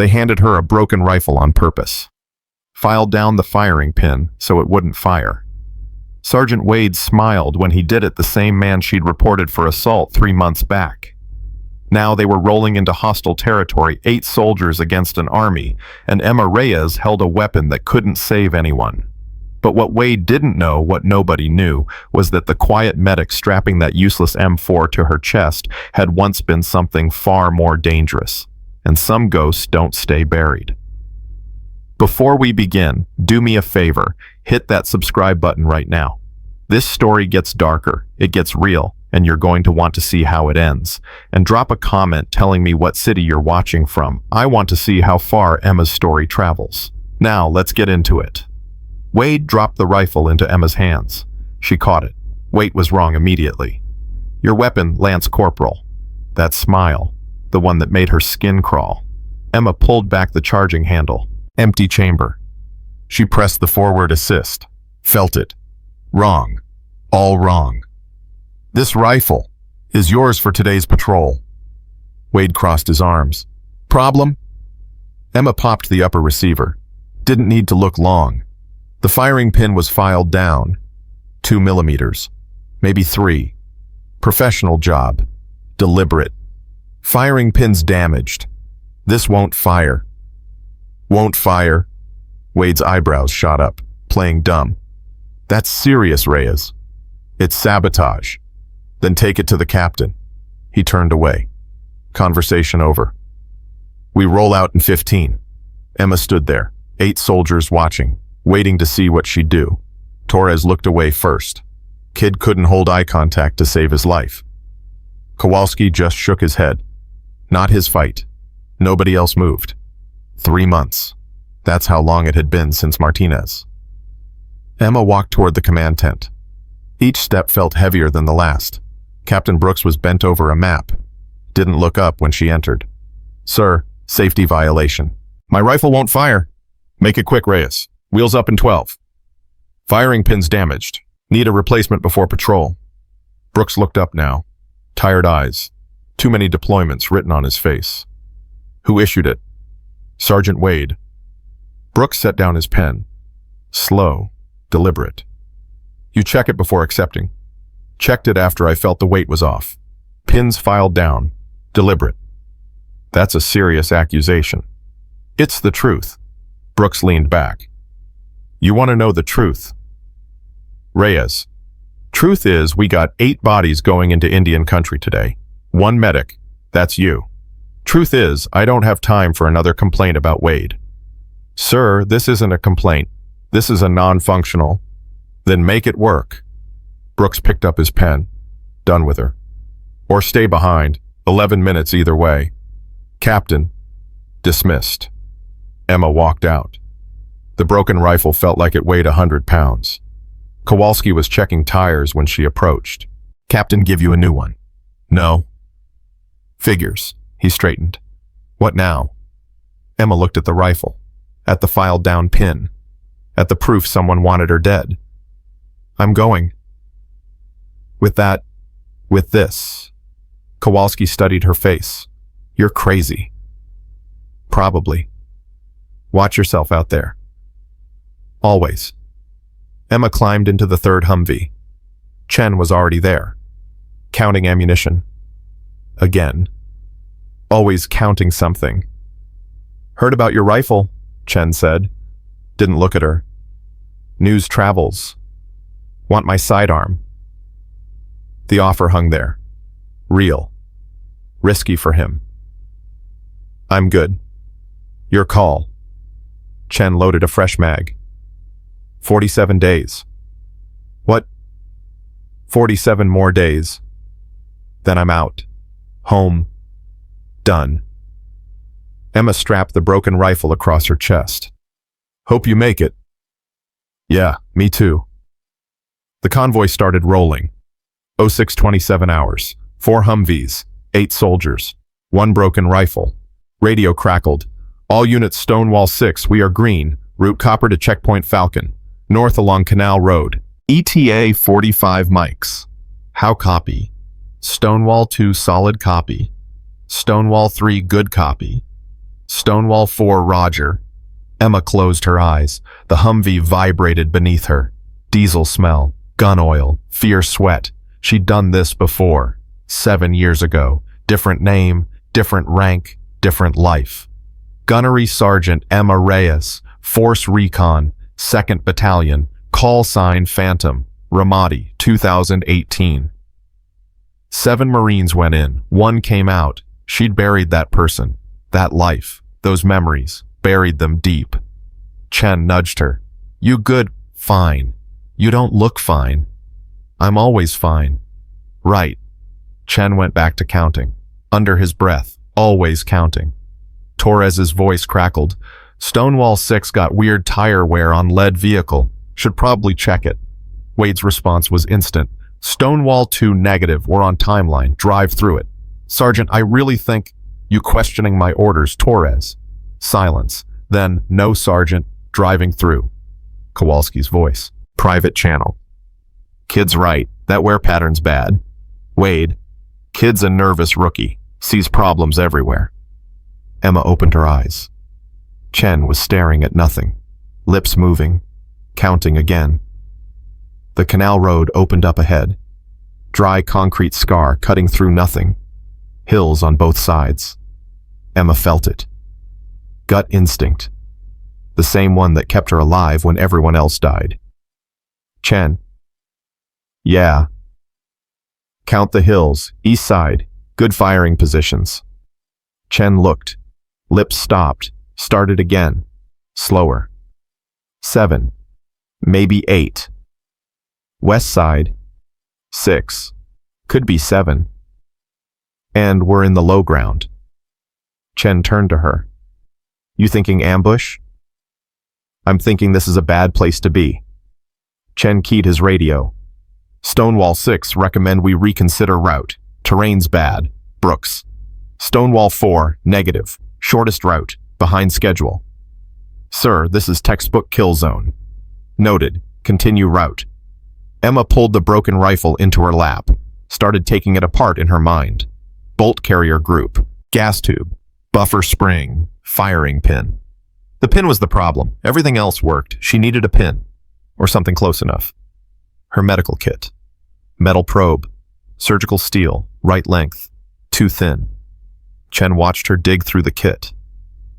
They handed her a broken rifle on purpose. Filed down the firing pin so it wouldn't fire. Sergeant Wade smiled when he did it, the same man she'd reported for assault 3 months back. Now they were rolling into hostile territory, 8 soldiers against an army, and Emma Reyes held a weapon that couldn't save anyone. But what Wade didn't know, what nobody knew, was that the quiet medic strapping that useless M4 to her chest had once been something far more dangerous. And some ghosts don't stay buried. Before we begin, do me a favor, hit that subscribe button right now. This story gets darker, it gets real, and you're going to want to see how it ends. And drop a comment telling me what city you're watching from. I want to see how far Emma's story travels. Now, let's get into it. Wade dropped the rifle into Emma's hands. She caught it. Wade was wrong immediately. Your weapon, Lance Corporal. That smile, the one that made her skin crawl. Emma pulled back the charging handle. Empty chamber. She pressed the forward assist. Felt it. Wrong. All wrong. This rifle is yours for today's patrol. Wade crossed his arms. Problem? Emma popped the upper receiver. Didn't need to look long. The firing pin was filed down. 2 millimeters. Maybe 3. Professional job. Deliberate. Firing pin's damaged. This won't fire. Won't fire? Wade's eyebrows shot up, playing dumb. That's serious, Reyes. It's sabotage. Then take it to the captain. He turned away. Conversation over. We roll out in 15. Emma stood there, 8 soldiers watching, waiting to see what she'd do. Torres looked away first. Kid couldn't hold eye contact to save his life. Kowalski just shook his head. Not his fight. Nobody else moved. 3 months. That's how long it had been since Martinez. Emma walked toward the command tent. Each step felt heavier than the last. Captain Brooks was bent over a map. Didn't look up when she entered. Sir, safety violation. My rifle won't fire. Make it quick, Reyes. Wheels up in 12. Firing pin's damaged. Need a replacement before patrol. Brooks looked up now. Tired eyes. Too many deployments written on his face. Who issued it? Sergeant Wade. Brooks set down his pen. Slow, deliberate. You check it before accepting. Checked it after I felt the weight was off. Pins filed down. Deliberate. That's a serious accusation. It's the truth. Brooks leaned back. You want to know the truth? Reyes. Truth is, we got 8 bodies going into Indian country today. 1 medic. That's you. Truth is, I don't have time for another complaint about Wade. Sir, this isn't a complaint. This is a non-functional. Then make it work. Brooks picked up his pen. Done with her. Or stay behind. 11 minutes either way. Captain. Dismissed. Emma walked out. The broken rifle felt like it weighed 100 pounds. Kowalski was checking tires when she approached. Captain, give you a new one. No. Figures. He straightened. What now? Emma looked at the rifle, at the filed-down pin, at the proof someone wanted her dead. I'm going. With this. Kowalski studied her face. You're crazy. Probably. Watch yourself out there. Always. Emma climbed into the 3rd Humvee. Chen was already there, counting ammunition. Again. Always counting something. Heard about your rifle, Chen said. Didn't look at her. News travels. Want my sidearm. The offer hung there. Real. Risky for him. I'm good. Your call. Chen loaded a fresh mag. 47 days. What? 47 more days. Then I'm out. Home. Done. Emma strapped the broken rifle across her chest. Hope you make it. Yeah, me too. The convoy started rolling. 06:27 hours. 4 Humvees. 8 soldiers. 1 broken rifle. Radio crackled. All units Stonewall 6, we are green. Route Copper to Checkpoint Falcon. North along Canal Road. ETA 45 mics. How copy? Stonewall 2 solid copy. Stonewall 3 good copy. Stonewall 4, Roger. Emma closed her eyes. The Humvee vibrated beneath her. Diesel smell, gun oil, fierce sweat. She'd done this before. 7 years ago. Different name, different rank, different life. Gunnery Sergeant Emma Reyes, Force Recon, 2nd Battalion, call sign Phantom, Ramadi, 2018. 7 Marines went in, 1 came out. She'd buried that person, that life, those memories, buried them deep. Chen nudged her. You good? Fine. You don't look fine. I'm always fine. Right. Chen went back to counting. Under his breath, always counting. Torres's voice crackled. Stonewall 6 got weird tire wear on lead vehicle. Should probably check it. Wade's response was instant. Stonewall 2 negative. We're on timeline. Drive through it. Sergeant, I really think you questioning my orders, Torres. Silence. Then, no, Sergeant. Driving through. Kowalski's voice. Private channel. Kid's right. That wear pattern's bad. Wade. Kid's a nervous rookie. Sees problems everywhere. Emma opened her eyes. Chen was staring at nothing. Lips moving. Counting again. The canal road opened up ahead. Dry concrete scar cutting through nothing. Hills on both sides. Emma felt it. Gut instinct. The same one that kept her alive when everyone else died. Chen. Yeah. Count the hills, east side, good firing positions. Chen looked. Lips stopped, started again. Slower. 7. Maybe 8. West side. 6. Could be 7. And we're in the low ground. Chen turned to her. You thinking ambush? I'm thinking this is a bad place to be. Chen keyed his radio. Stonewall 6 recommend we reconsider route. Terrain's bad. Brooks. Stonewall 4, negative. Shortest route. Behind schedule. Sir, this is textbook kill zone. Noted. Continue route. Emma pulled the broken rifle into her lap. Started taking it apart in her mind. Bolt carrier group. Gas tube. Buffer spring. Firing pin. The pin was the problem. Everything else worked. She needed a pin. Or something close enough. Her medical kit. Metal probe. Surgical steel. Right length. Too thin. Chen watched her dig through the kit.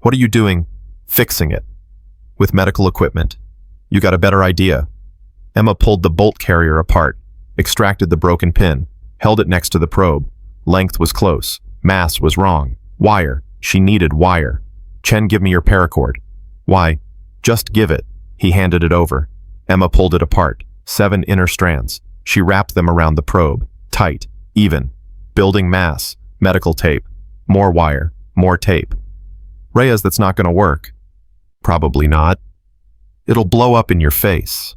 What are you doing? Fixing it. With medical equipment. You got a better idea. Emma pulled the bolt carrier apart. Extracted the broken pin. Held it next to the probe. Length was close. Mass was wrong. Wire. She needed wire. Chen, give me your paracord. Why? Just give it. He handed it over. Emma pulled it apart. 7 inner strands. She wrapped them around the probe. Tight. Even. Building mass. Medical tape. More wire. More tape. Reyes, that's not going to work. Probably not. It'll blow up in your face.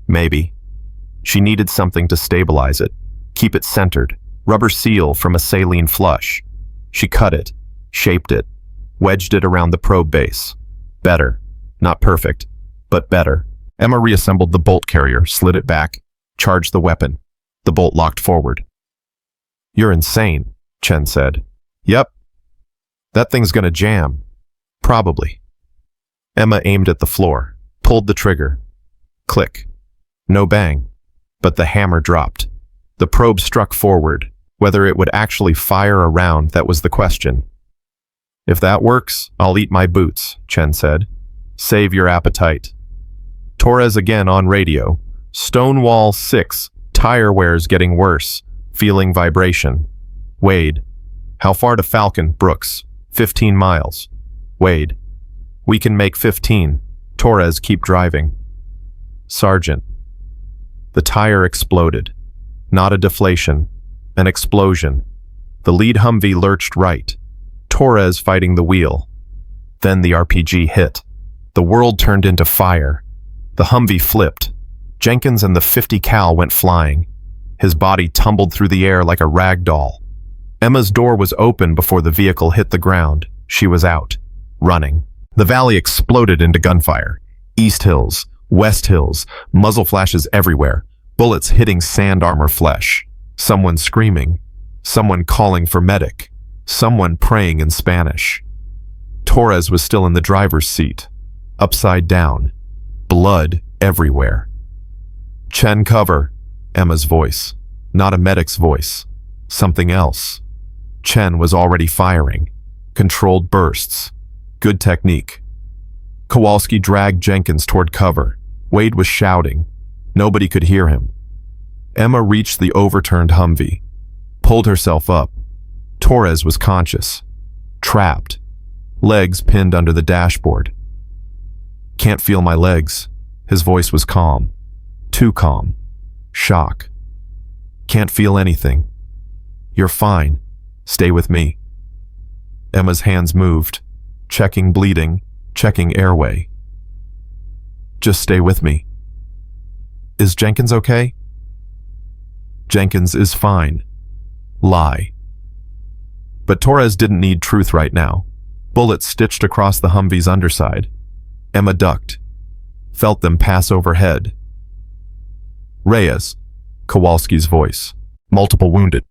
Maybe. She needed something to stabilize it. Keep it centered. Rubber seal from a saline flush. She cut it. Shaped it. Wedged it around the probe base. Better. Not perfect, but better. Emma reassembled the bolt carrier, slid it back, charged the weapon. The bolt locked forward. You're insane, Chen said. Yep. That thing's gonna jam. Probably. Emma aimed at the floor, pulled the trigger. Click. No bang. But the hammer dropped. The probe struck forward. Whether it would actually fire a round, that was the question. If that works, I'll eat my boots, Chen said. Save your appetite. Torres again on radio. Stonewall 6. Tire wear's getting worse. Feeling vibration. Wade. How far to Falcon, Brooks? 15 miles. Wade. We can make 15. Torres, keep driving. Sergeant. The tire exploded. Not a deflation. An explosion. The lead Humvee lurched right. Torres fighting the wheel. Then the RPG hit. The world turned into fire. The Humvee flipped. Jenkins and the 50 cal went flying. His body tumbled through the air like a rag doll. Emma's door was open before the vehicle hit the ground. She was out. Running. The valley exploded into gunfire. East hills, west hills, muzzle flashes everywhere. Bullets hitting sand armor flesh. Someone screaming. Someone calling for medic. Someone praying in Spanish. Torres was still in the driver's seat, upside down, blood everywhere. "Chen, cover," Emma's voice. Not a medic's voice. Something else. Chen was already firing. Controlled bursts. Good technique. Kowalski dragged Jenkins toward cover. Wade was shouting. Nobody could hear him. Emma reached the overturned Humvee. Pulled herself up. Torres was conscious. Trapped. Legs pinned under the dashboard. "Can't feel my legs." His voice was calm. Too calm. Shock. "Can't feel anything." "You're fine. Stay with me." Emma's hands moved, checking bleeding, checking airway. "Just stay with me." "Is Jenkins okay?" "Jenkins is fine." Lie. But Torres didn't need truth right now. Bullets stitched across the Humvee's underside. Emma ducked, felt them pass overhead. "Reyes," Kowalski's voice. "Multiple wounded."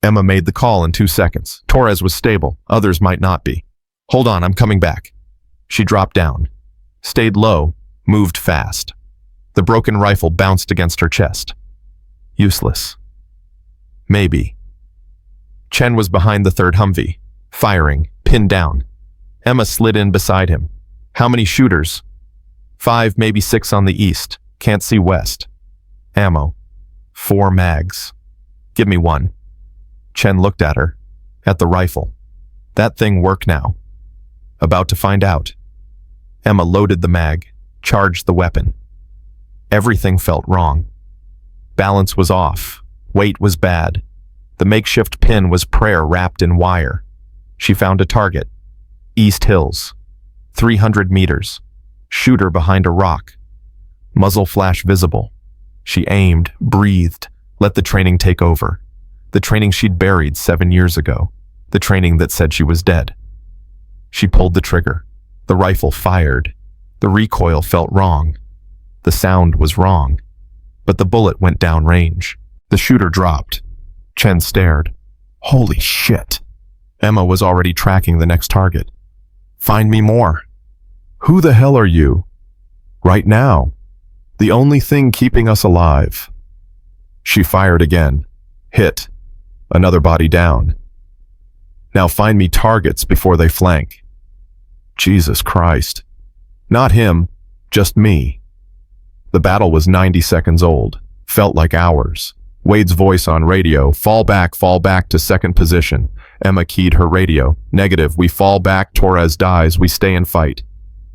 Emma made the call in 2 seconds. Torres was stable, others might not be. "Hold on, I'm coming back." She dropped down, stayed low, moved fast. The broken rifle bounced against her chest. Useless. Maybe. Chen was behind the third Humvee, firing, pinned down. Emma slid in beside him. "How many shooters?" 5, maybe 6 on the east. Can't see west. "Ammo." 4 mags. "Give me one." Chen looked at her, at the rifle. That thing work now. About to find out. Emma loaded the mag, charged the weapon. Everything felt wrong. Balance was off. Weight was bad. The makeshift pin was prayer wrapped in wire. She found a target. East Hills. 300 meters. Shooter behind a rock. Muzzle flash visible. She aimed, breathed, let the training take over. The training she'd buried 7 years ago. The training that said she was dead. She pulled the trigger. The rifle fired. The recoil felt wrong. The sound was wrong. But the bullet went down range. The shooter dropped. Chen stared. Holy shit. Emma was already tracking the next target. "Find me more." "Who the hell are you?" "Right now. The only thing keeping us alive." She fired again. Hit. Another body down. "Now find me targets before they flank." Jesus Christ. Not him, just me. The battle was 90 seconds old. Felt like hours. Wade's voice on radio, fall back to second position." Emma keyed her radio. "Negative, we fall back, Torres dies, we stay and fight."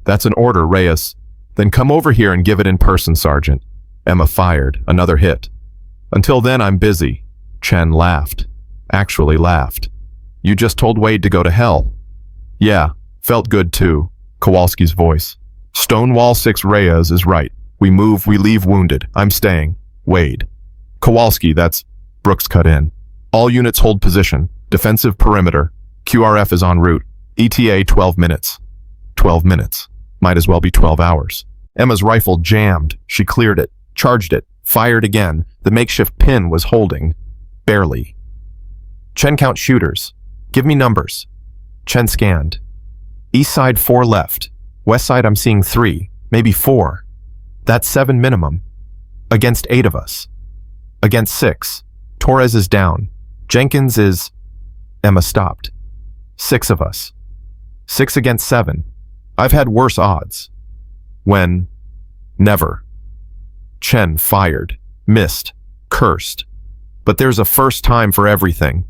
"That's an order, Reyes." "Then come over here and give it in person, Sergeant." Emma fired. Another hit. "Until then, I'm busy." Chen laughed. Actually laughed. "You just told Wade to go to hell." "Yeah, felt good too." Kowalski's voice. "Stonewall 6 Reyes is right. We move, we leave wounded. I'm staying." Wade. "Kowalski, that's..." Brooks cut in. "All units hold position. Defensive perimeter. QRF is en route. ETA 12 minutes. 12 minutes. Might as well be 12 hours. Emma's rifle jammed. She cleared it, charged it, fired again. The makeshift pin was holding. Barely. "Chen, count shooters. Give me numbers." Chen scanned. "East side 4 left. West side I'm seeing 3, maybe 4. That's 7 minimum. Against 8 of us. Against 6. Torres is down. Jenkins is..." Emma stopped. 6 of us. 6 against 7. I've had worse odds. When? Never. Chen fired, missed, cursed. But there's a first time for everything.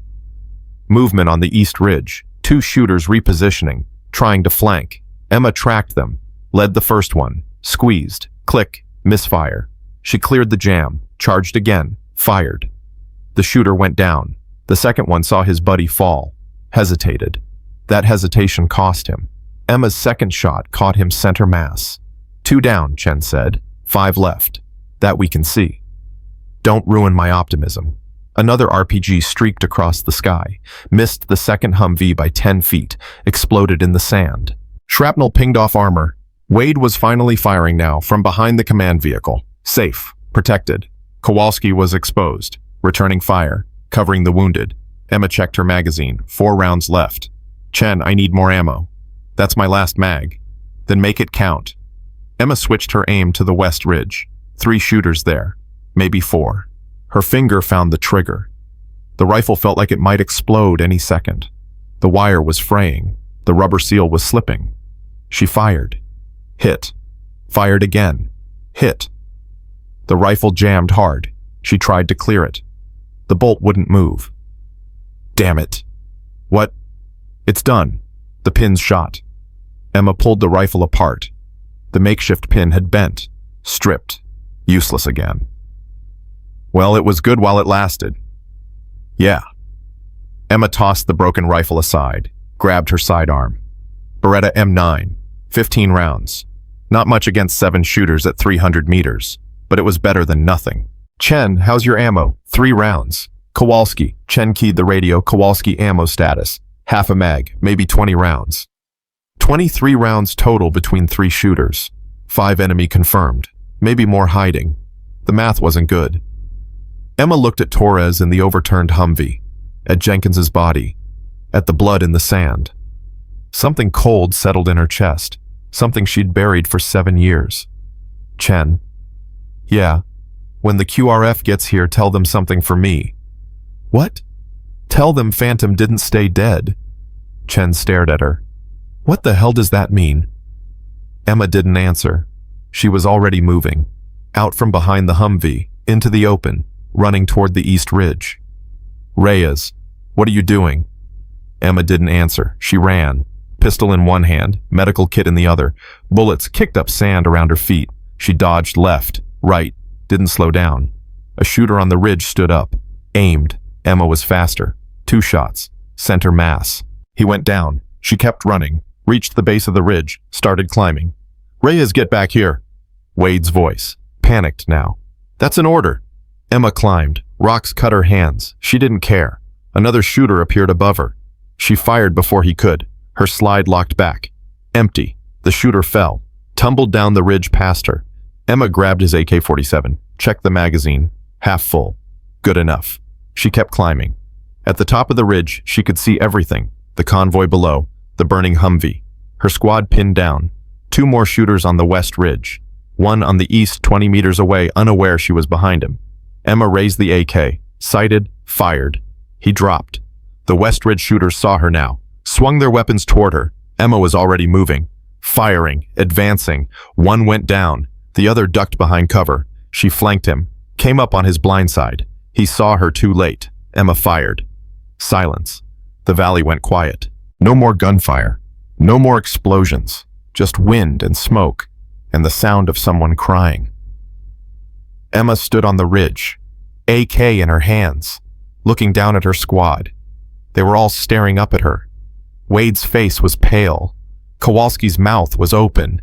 Movement on the East Ridge. 2 shooters repositioning, trying to flank. Emma tracked them, led the first one, squeezed, click, misfire. She cleared the jam, charged again, fired. The shooter went down. The second one saw his buddy fall, hesitated. That hesitation cost him. Emma's second shot caught him center mass. 2 down, Chen said. 5 left. That we can see. Don't ruin my optimism. Another RPG streaked across the sky, missed the second Humvee by 10 feet, exploded in the sand. Shrapnel pinged off armor. Wade was finally firing now from behind the command vehicle. Safe. Protected. Kowalski was exposed, returning fire, covering the wounded. Emma checked her magazine. 4 rounds left. "Chen, I need more ammo." That's my last mag. Then make it count. Emma switched her aim to the west ridge. 3 shooters there. Maybe 4. Her finger found the trigger. The rifle felt like it might explode any second. The wire was fraying. The rubber seal was slipping. She fired. Hit. Fired again. Hit. The rifle jammed hard. She tried to clear it. The bolt wouldn't move. Damn it. What? It's done. The pin's shot. Emma pulled the rifle apart. The makeshift pin had bent, stripped, useless again. Well, it was good while it lasted. Yeah. Emma tossed the broken rifle aside, grabbed her sidearm. Beretta M9, 15 rounds. Not much against 7 shooters at 300 meters, but it was better than nothing. Chen, how's your ammo? 3 rounds. Kowalski, Chen keyed the radio. Kowalski ammo status. Half a mag, maybe 20 rounds. 23 rounds total between 3 shooters. 5 enemy confirmed. Maybe more hiding. The math wasn't good. Emma looked at Torres in the overturned Humvee, at Jenkins's body, at the blood in the sand. Something cold settled in her chest, something she'd buried for 7 years. Chen. Yeah. When the QRF gets here, tell them something for me. What? Tell them Phantom didn't stay dead. Chen stared at her. What the hell does that mean? Emma didn't answer. She was already moving, out from behind the Humvee, into the open, running toward the east ridge. Reyes, what are you doing? Emma didn't answer. She ran, pistol in one hand, medical kit in the other. Bullets kicked up sand around her feet. She dodged left, right, didn't slow down. A shooter on the ridge stood up, aimed. Emma was faster. 2 shots, center mass. He went down. She kept running, reached the base of the ridge, started climbing. Reyes, get back here. Wade's voice, panicked now. That's an order. Emma climbed. Rocks cut her hands. She didn't care. Another shooter appeared above her. She fired before he could. Her slide locked back. Empty. The shooter fell, tumbled down the ridge past her. Emma grabbed his AK-47, checked the magazine. Half full. Good enough. She kept climbing. At the top of the ridge, she could see everything. The convoy below, the burning Humvee. Her squad pinned down. 2 more shooters on the west ridge. One on the east 20 meters away, unaware she was behind him. Emma raised the AK, sighted, fired. He dropped. The west ridge shooters saw her now, swung their weapons toward her. Emma was already moving, firing, advancing. One went down. The other ducked behind cover. She flanked him, came up on his blind side. He saw her too late. Emma fired. Silence. The valley went quiet. No more gunfire. No more explosions. Just wind and smoke, and the sound of someone crying. Emma stood on the ridge, AK in her hands, looking down at her squad. They were all staring up at her. Wade's face was pale. Kowalski's mouth was open.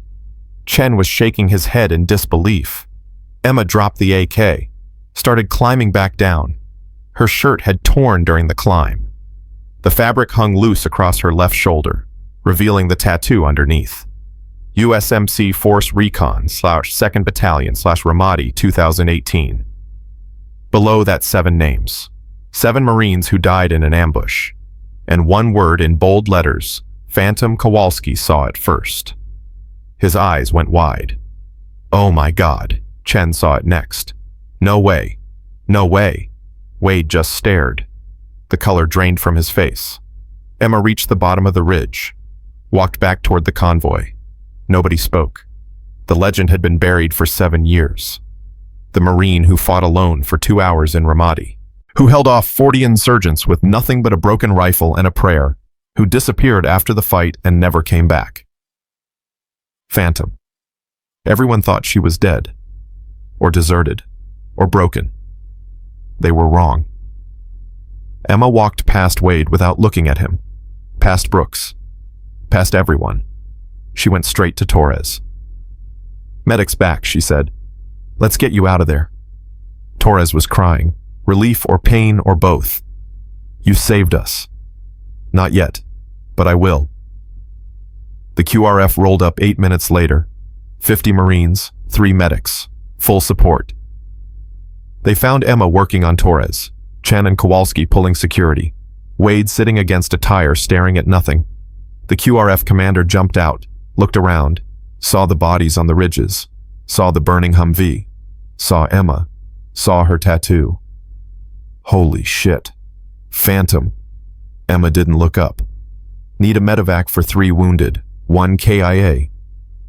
Chen was shaking his head in disbelief. Emma dropped the AK, started climbing back down. Her shirt had torn during the climb. The fabric hung loose across her left shoulder, revealing the tattoo underneath. USMC Force Recon / 2nd Battalion / Ramadi 2018. Below that 7 names. 7 Marines who died in an ambush. And 1 word in bold letters, Phantom Kowalski saw it first. His eyes went wide. Oh my God, Chen saw it next. No way. No way. Wade just stared. The color drained from his face. Emma reached the bottom of the ridge, walked back toward the convoy. Nobody spoke. The legend had been buried for 7 years. The Marine who fought alone for 2 hours in Ramadi, who held off 40 insurgents with nothing but a broken rifle and a prayer, who disappeared after the fight and never came back. Phantom. Everyone thought she was dead, or deserted, or broken. They were wrong. Emma walked past Wade without looking at him, past Brooks, past everyone. She went straight to Torres. Medic's back, she said. Let's get you out of there. Torres was crying, relief or pain or both. You saved us. Not yet, but I will. The QRF rolled up 8 minutes later. 50 Marines, 3 medics, full support. They found Emma working on Torres, Chen and Kowalski pulling security, Wade sitting against a tire staring at nothing. The QRF commander jumped out, looked around, saw the bodies on the ridges, saw the burning Humvee, saw Emma, saw her tattoo. Holy shit. Phantom. Emma didn't look up. Need a medevac for 3 wounded, 1 KIA.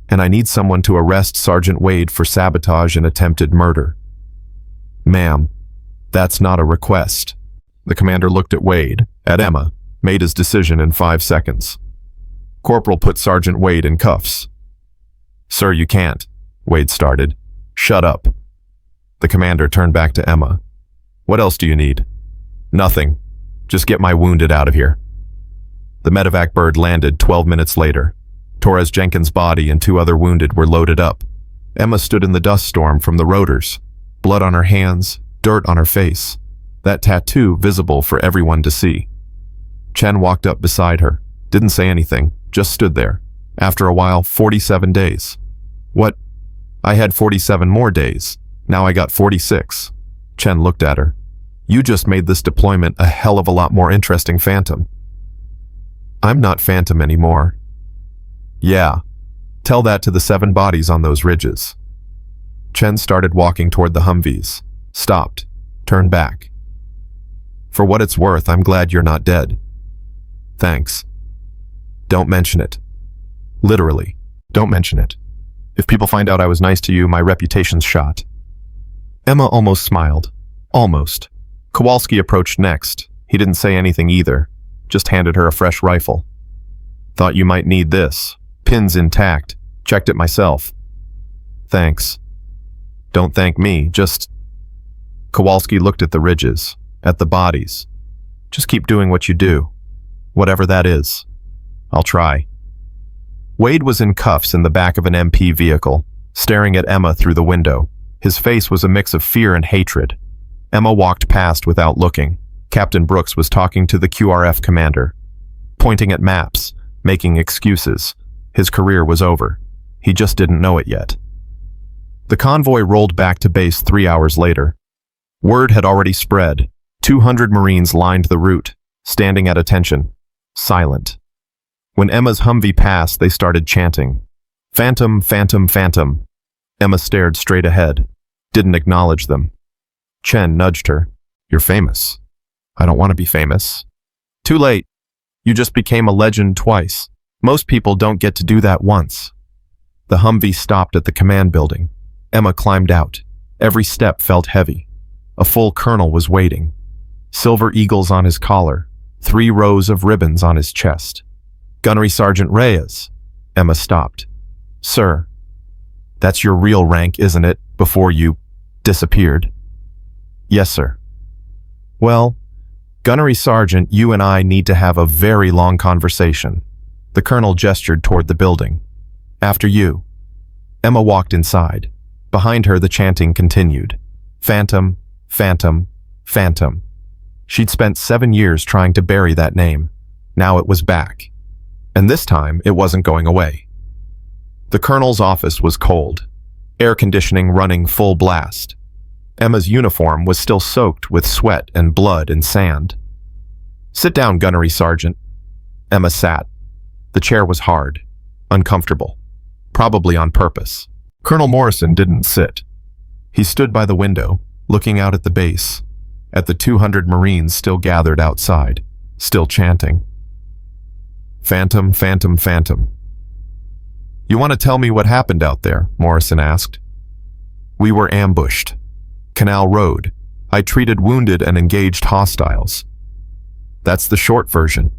And I need someone to arrest Sergeant Wade for sabotage and attempted murder. Ma'am, that's not a request. The commander looked at Wade, at Emma, made his decision in 5 seconds. Corporal put Sergeant Wade in cuffs. Sir, you can't, Wade started. Shut up. The commander turned back to Emma. What else do you need? Nothing. Just get my wounded out of here. The medevac bird landed 12 minutes later. Torres Jenkins' body and 2 other wounded were loaded up. Emma stood in the dust storm from the rotors. Blood on her hands, dirt on her face. That tattoo visible for everyone to see. Chen walked up beside her. Didn't say anything, just stood there. After a while, 47 days. What? I had 47 more days. Now I got 46. Chen looked at her. You just made this deployment a hell of a lot more interesting, Phantom. I'm not Phantom anymore. Yeah. Tell that to the 7 bodies on those ridges. Chen started walking toward the Humvees. Stopped. Turned back. For what it's worth, I'm glad you're not dead. Thanks. Don't mention it. Literally. Don't mention it. If people find out I was nice to you, my reputation's shot. Emma almost smiled. Almost. Kowalski approached next. He didn't say anything either. Just handed her a fresh rifle. Thought you might need this. Pins intact. Checked it myself. Thanks. Don't thank me, just... Kowalski looked at the ridges, at the bodies. Just keep doing what you do. Whatever that is. I'll try. Wade was in cuffs in the back of an MP vehicle, staring at Emma through the window. His face was a mix of fear and hatred. Emma walked past without looking. Captain Brooks was talking to the QRF commander, pointing at maps, making excuses. His career was over. He just didn't know it yet. The convoy rolled back to base 3 hours later. Word had already spread. 200 Marines lined the route, standing at attention, silent. When Emma's Humvee passed, they started chanting, "Phantom, Phantom, Phantom." Emma stared straight ahead, didn't acknowledge them. Chen nudged her. You're famous. I don't want to be famous. Too late. You just became a legend twice. Most people don't get to do that once. The Humvee stopped at the command building. Emma climbed out. Every step felt heavy. A full colonel was waiting. Silver eagles on his collar, 3 rows of ribbons on his chest. Gunnery Sergeant Reyes. Emma stopped. Sir, that's your real rank, isn't it, before you disappeared? Yes, sir. Well, Gunnery Sergeant, you and I need to have a very long conversation. The colonel gestured toward the building. After you. Emma walked inside. Behind her, the chanting continued. Phantom, Phantom, Phantom. She'd spent 7 years trying to bury that name. Now it was back. And this time, it wasn't going away. The colonel's office was cold. Air conditioning running full blast. Emma's uniform was still soaked with sweat and blood and sand. Sit down, Gunnery Sergeant. Emma sat. The chair was hard, uncomfortable, probably on purpose. Colonel Morrison didn't sit. He stood by the window, looking out at the base, at the 200 Marines still gathered outside, still chanting. Phantom, Phantom, Phantom. You want to tell me what happened out there? Morrison asked. We were ambushed. Canal Road. I treated wounded and engaged hostiles. That's the short version.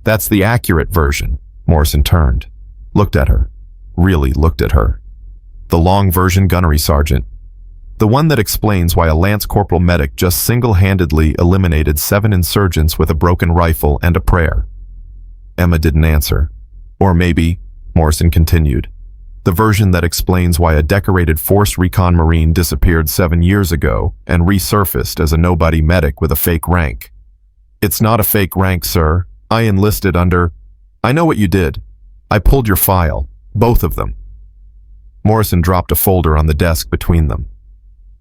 That's the accurate version. Morrison turned, looked at her, really looked at her. The long version, Gunnery Sergeant. The one that explains why a Lance Corporal medic just single-handedly eliminated 7 insurgents with a broken rifle and a prayer. Emma didn't answer. Or maybe, Morrison continued, the version that explains why a decorated Force Recon Marine disappeared 7 years ago and resurfaced as a nobody medic with a fake rank. It's not a fake rank, sir. I enlisted under... I know what you did. I pulled your file, both of them. Morrison dropped a folder on the desk between them.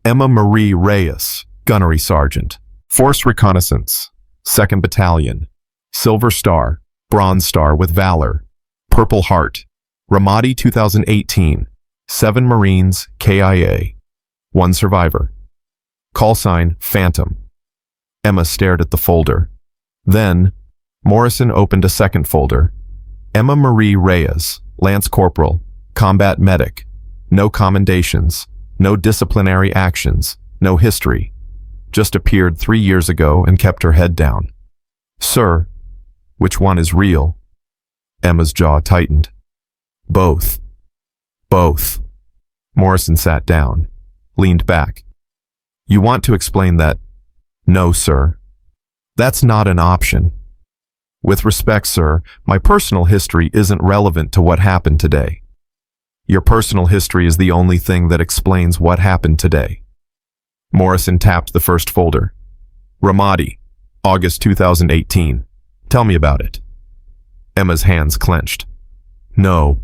Emma Marie Reyes, Gunnery Sergeant, Force Reconnaissance, 2nd Battalion, Silver Star, Bronze Star with Valor. Purple Heart. Ramadi 2018. 7 Marines, KIA. 1 survivor. Call sign, Phantom. Emma stared at the folder. Then, Morrison opened a second folder. Emma Marie Reyes, Lance Corporal, Combat Medic. No commendations, no disciplinary actions, no history. Just appeared 3 years ago and kept her head down. Sir, which one is real? Emma's jaw tightened. Both. Both. Morrison sat down, leaned back. You want to explain that? No, sir. That's not an option. With respect, sir, my personal history isn't relevant to what happened today. Your personal history is the only thing that explains what happened today. Morrison tapped the first folder. Ramadi, August 2018. Tell me about it. Emma's hands clenched. No.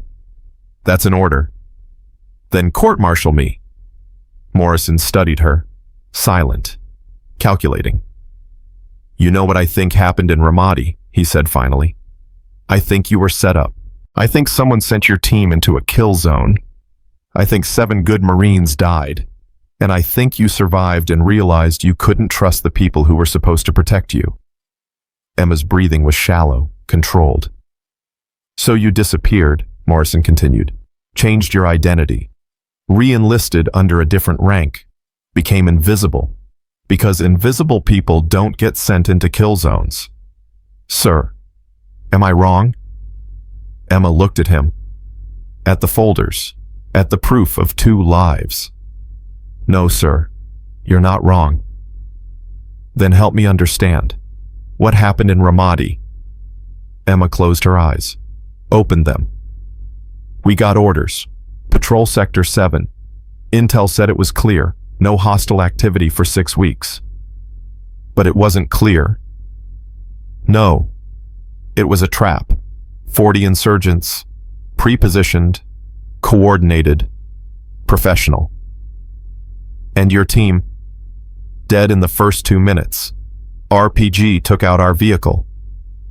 That's an order. Then court-martial me. Morrison studied her, silent, calculating. You know what I think happened in Ramadi, he said finally. I think you were set up. I think someone sent your team into a kill zone. I think 7 good Marines died. And I think you survived and realized you couldn't trust the people who were supposed to protect you. Emma's breathing was shallow, controlled. So you disappeared, Morrison continued, changed your identity, re-enlisted under a different rank, became invisible, because invisible people don't get sent into kill zones. Sir, am I wrong? Emma looked at him, at the folders, at the proof of 2 lives. No, sir, you're not wrong. Then help me understand. What happened in Ramadi? Emma closed her eyes, opened them. We got orders. Patrol Sector 7. Intel said it was clear, no hostile activity for 6 weeks. But it wasn't clear. No, it was a trap. 40 insurgents, pre-positioned, coordinated, professional. And your team, dead in the first 2 minutes. RPG took out our vehicle.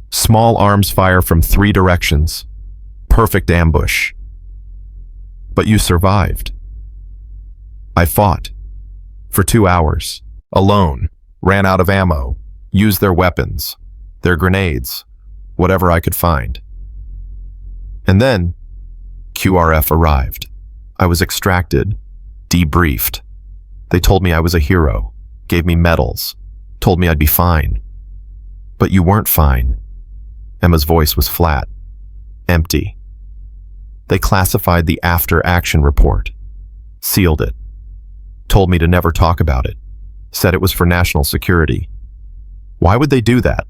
Small arms fire from 3 directions. Perfect ambush. But you survived. I fought. For 2 hours. Alone. Ran out of ammo. Used their weapons. Their grenades. Whatever I could find. And then, QRF arrived. I was extracted. Debriefed. They told me I was a hero. Gave me medals. Told me I'd be fine. But you weren't fine. Emma's voice was flat. Empty. They classified the after-action report. Sealed it. Told me to never talk about it. Said it was for national security. Why would they do that?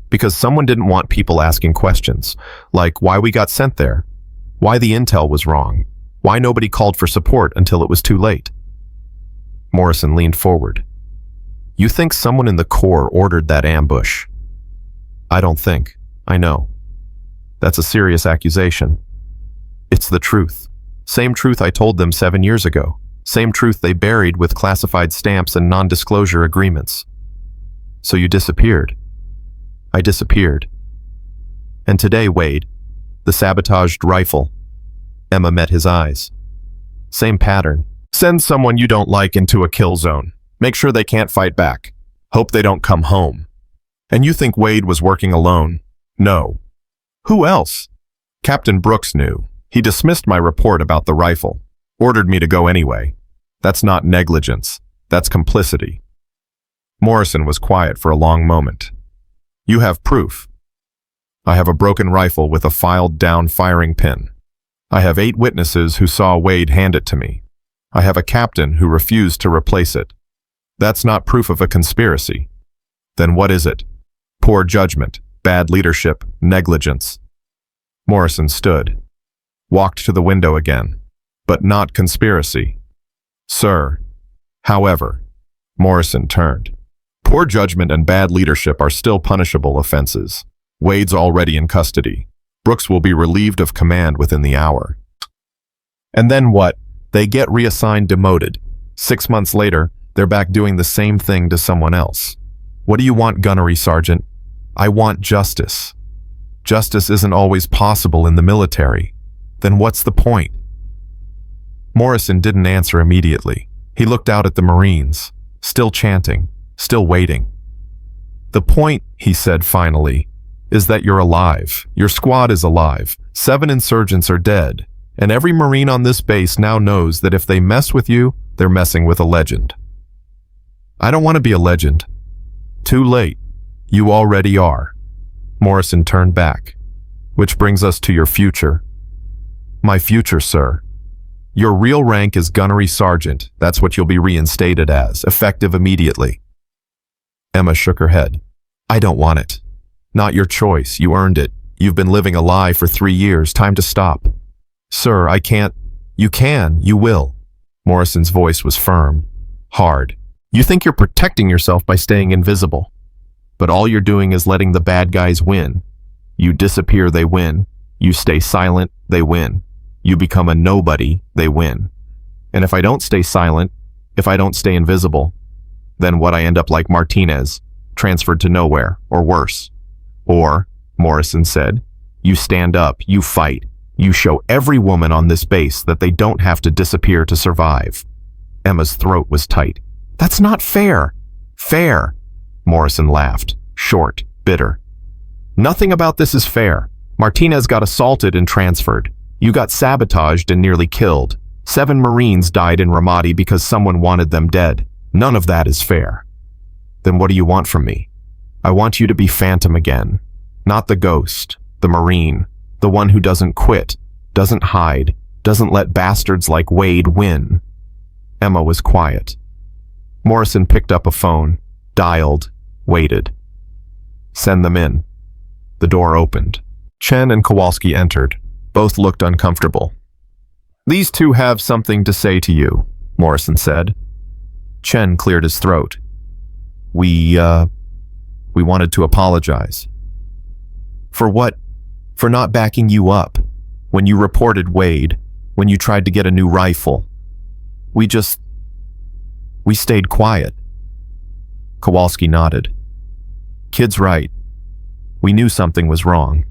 Because someone didn't want people asking questions, like why we got sent there, why the intel was wrong, why nobody called for support until it was too late. Morrison leaned forward. You think someone in the Corps ordered that ambush? I don't think. I know. That's a serious accusation. It's the truth. Same truth I told them 7 years ago. Same truth they buried with classified stamps and non-disclosure agreements. So you disappeared. I disappeared. And today, Wade, the sabotaged rifle. Emma met his eyes. Same pattern. Send someone you don't like into a kill zone. Make sure they can't fight back. Hope they don't come home. And you think Wade was working alone? No. Who else? Captain Brooks knew. He dismissed my report about the rifle. Ordered me to go anyway. That's not negligence. That's complicity. Morrison was quiet for a long moment. You have proof. I have a broken rifle with a filed-down firing pin. I have 8 witnesses who saw Wade hand it to me. I have a captain who refused to replace it. That's not proof of a conspiracy. Then what is it? Poor judgment, bad leadership, negligence. Morrison stood, walked to the window again, but not conspiracy. Sir. However, Morrison turned. Poor judgment and bad leadership are still punishable offenses. Wade's already in custody. Brooks will be relieved of command within the hour. And then what? They get reassigned demoted. 6 months later, they're back doing the same thing to someone else. What do you want, Gunnery Sergeant? I want justice. Justice isn't always possible in the military. Then what's the point? Morrison didn't answer immediately. He looked out at the Marines, still chanting, still waiting. The point, he said finally, is that you're alive. Your squad is alive. 7 insurgents are dead. And every Marine on this base now knows that if they mess with you, they're messing with a legend. I don't want to be a legend. Too late. You already are. Morrison turned back. Which brings us to your future. My future, sir. Your real rank is gunnery sergeant. That's what you'll be reinstated as, effective immediately. Emma shook her head. I don't want it. Not your choice. You earned it. You've been living a lie for 3 years. Time to stop. Sir, I can't. You can. You will. Morrison's voice was firm, hard. You think you're protecting yourself by staying invisible. But all you're doing is letting the bad guys win. You disappear, they win. You stay silent, they win. You become a nobody, they win. And if I don't stay silent, if I don't stay invisible, then what, I end up like Martinez, transferred to nowhere, or worse. Or, Morrison said, you stand up, you fight. You show every woman on this base that they don't have to disappear to survive. Emma's throat was tight. That's not fair. Fair. Morrison laughed, short, bitter. Nothing about this is fair. Martinez got assaulted and transferred. You got sabotaged and nearly killed. 7 Marines died in Ramadi because someone wanted them dead. None of that is fair. Then what do you want from me? I want you to be Phantom again. Not the ghost, the Marine, the one who doesn't quit, doesn't hide, doesn't let bastards like Wade win. Emma was quiet. Morrison picked up a phone, dialed, waited. Send them in. The door opened. Chen and Kowalski entered. Both looked uncomfortable. These two have something to say to you, Morrison said. Chen cleared his throat. We wanted to apologize. For what? For not backing you up. When you reported Wade, when you tried to get a new rifle. We stayed quiet. Kowalski nodded. Kid's right. We knew something was wrong.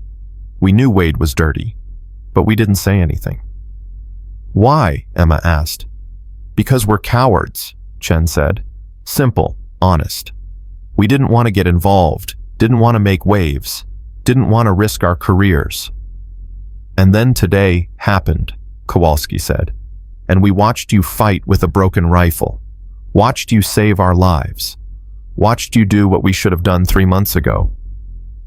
We knew Wade was dirty, but we didn't say anything. Why? Emma asked. Because we're cowards, Chen said. Simple, honest. We didn't want to get involved, didn't want to make waves, didn't want to risk our careers. And then today happened, Kowalski said. And we watched you fight with a broken rifle. Watched you save our lives. Watched you do what we should have done 3 months ago.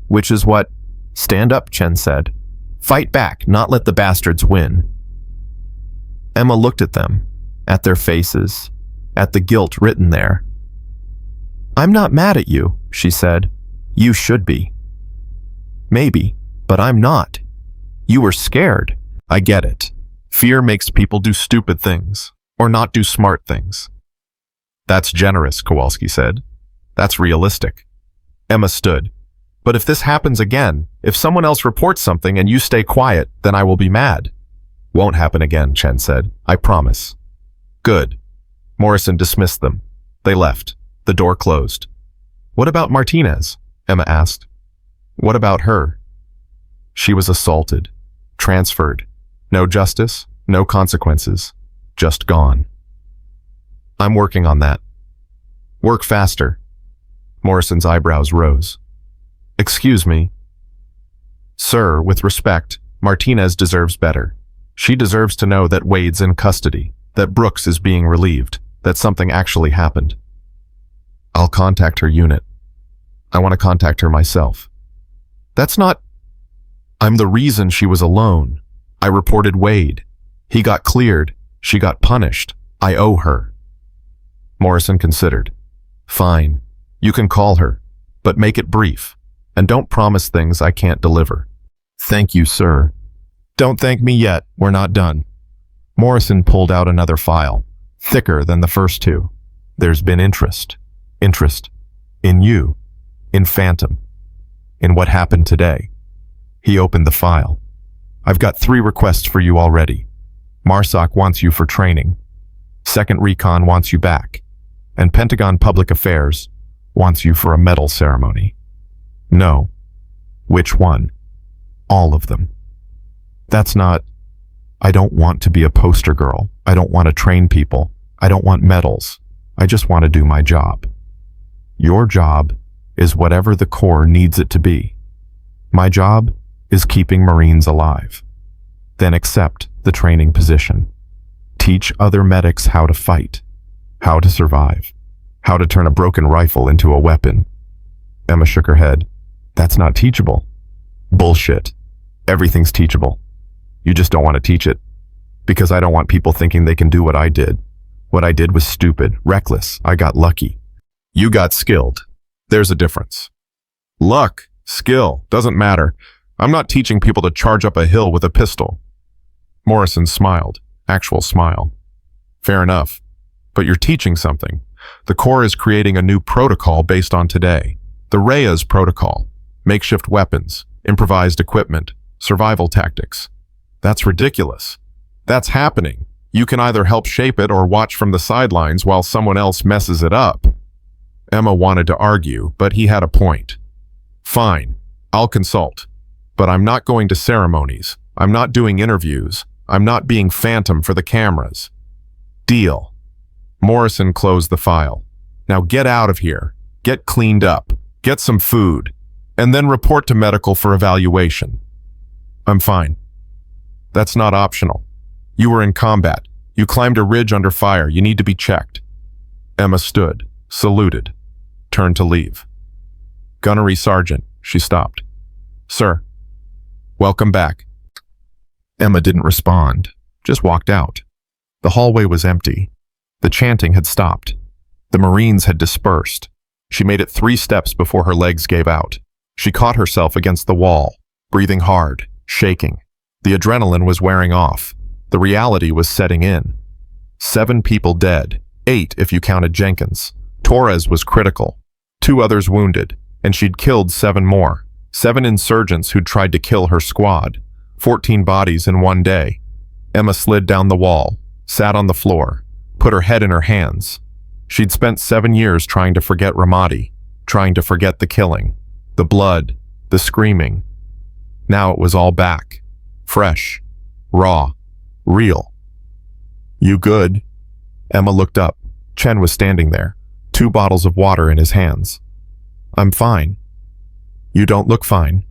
Which is what? Stand up, Chen said. Fight back, not let the bastards win. Emma looked at them, at their faces, at the guilt written there. I'm not mad at you, she said. You should be. Maybe, but I'm not. You were scared. I get it. Fear makes people do stupid things, or not do smart things. That's generous, Kowalski said. That's realistic. Emma stood. But if this happens again, if someone else reports something and you stay quiet, then I will be mad. Won't happen again, Chen said. I promise. Good. Morrison dismissed them. They left. The door closed. What about Martinez? Emma asked. What about her? She was assaulted, transferred. No justice, no consequences, just gone. I'm working on that. Work faster. Morrison's eyebrows rose. Excuse me. Sir, with respect, Martinez deserves better. She deserves to know that Wade's in custody, that Brooks is being relieved, that something actually happened. I'll contact her unit. I want to contact her myself. That's not... I'm the reason she was alone. I reported Wade. He got cleared. She got punished. I owe her. Morrison considered. Fine. You can call her, but make it brief. And don't promise things I can't deliver. Thank you, sir. Don't thank me yet. We're not done. Morrison pulled out another file, thicker than the first two. There's been interest. Interest. In you. In Phantom. In what happened today. He opened the file. I've got 3 requests for you already. MARSOC wants you for training. 2nd Recon wants you back. And Pentagon Public Affairs wants you for a medal ceremony. No. Which one? All of them. That's not... I don't want to be a poster girl. I don't want to train people. I don't want medals. I just want to do my job. Your job is whatever the Corps needs it to be. My job is keeping Marines alive. Then accept the training position. Teach other medics how to fight, how to survive, how to turn a broken rifle into a weapon. Emma shook her head. That's not teachable. Bullshit. Everything's teachable. You just don't want to teach it. Because I don't want people thinking they can do what I did. What I did was stupid, reckless. I got lucky. You got skilled. There's a difference. Luck, skill, doesn't matter. I'm not teaching people to charge up a hill with a pistol. Morrison smiled. Actual smile. Fair enough. But you're teaching something. The Corps is creating a new protocol based on today. The Reyes protocol. Makeshift weapons, improvised equipment, survival tactics. That's ridiculous. That's happening. You can either help shape it or watch from the sidelines while someone else messes it up. Emma wanted to argue, but he had a point. Fine, I'll consult. But I'm not going to ceremonies. I'm not doing interviews. I'm not being phantom for the cameras. Deal. Morrison closed the file. Now get out of here. Get cleaned up. Get some food. And then report to medical for evaluation. I'm fine. That's not optional. You were in combat. You climbed a ridge under fire. You need to be checked. Emma stood, saluted, turned to leave. Gunnery Sergeant, she stopped. Sir. Welcome back. Emma didn't respond, just walked out. The hallway was empty. The chanting had stopped. The Marines had dispersed. She made it 3 steps before her legs gave out. She caught herself against the wall, breathing hard, shaking. The adrenaline was wearing off. The reality was setting in. 7 people dead, 8 if you counted Jenkins. Torres was critical. 2 others wounded, and she'd killed 7 more. 7 insurgents who'd tried to kill her squad. 14 bodies in one day. Emma slid down the wall, sat on the floor, put her head in her hands. She'd spent 7 years trying to forget Ramadi, trying to forget the killing, the blood, the screaming. Now it was all back. Fresh, raw, real. You good? Emma looked up. Chen was standing there, 2 bottles of water in his hands. I'm fine. You don't look fine.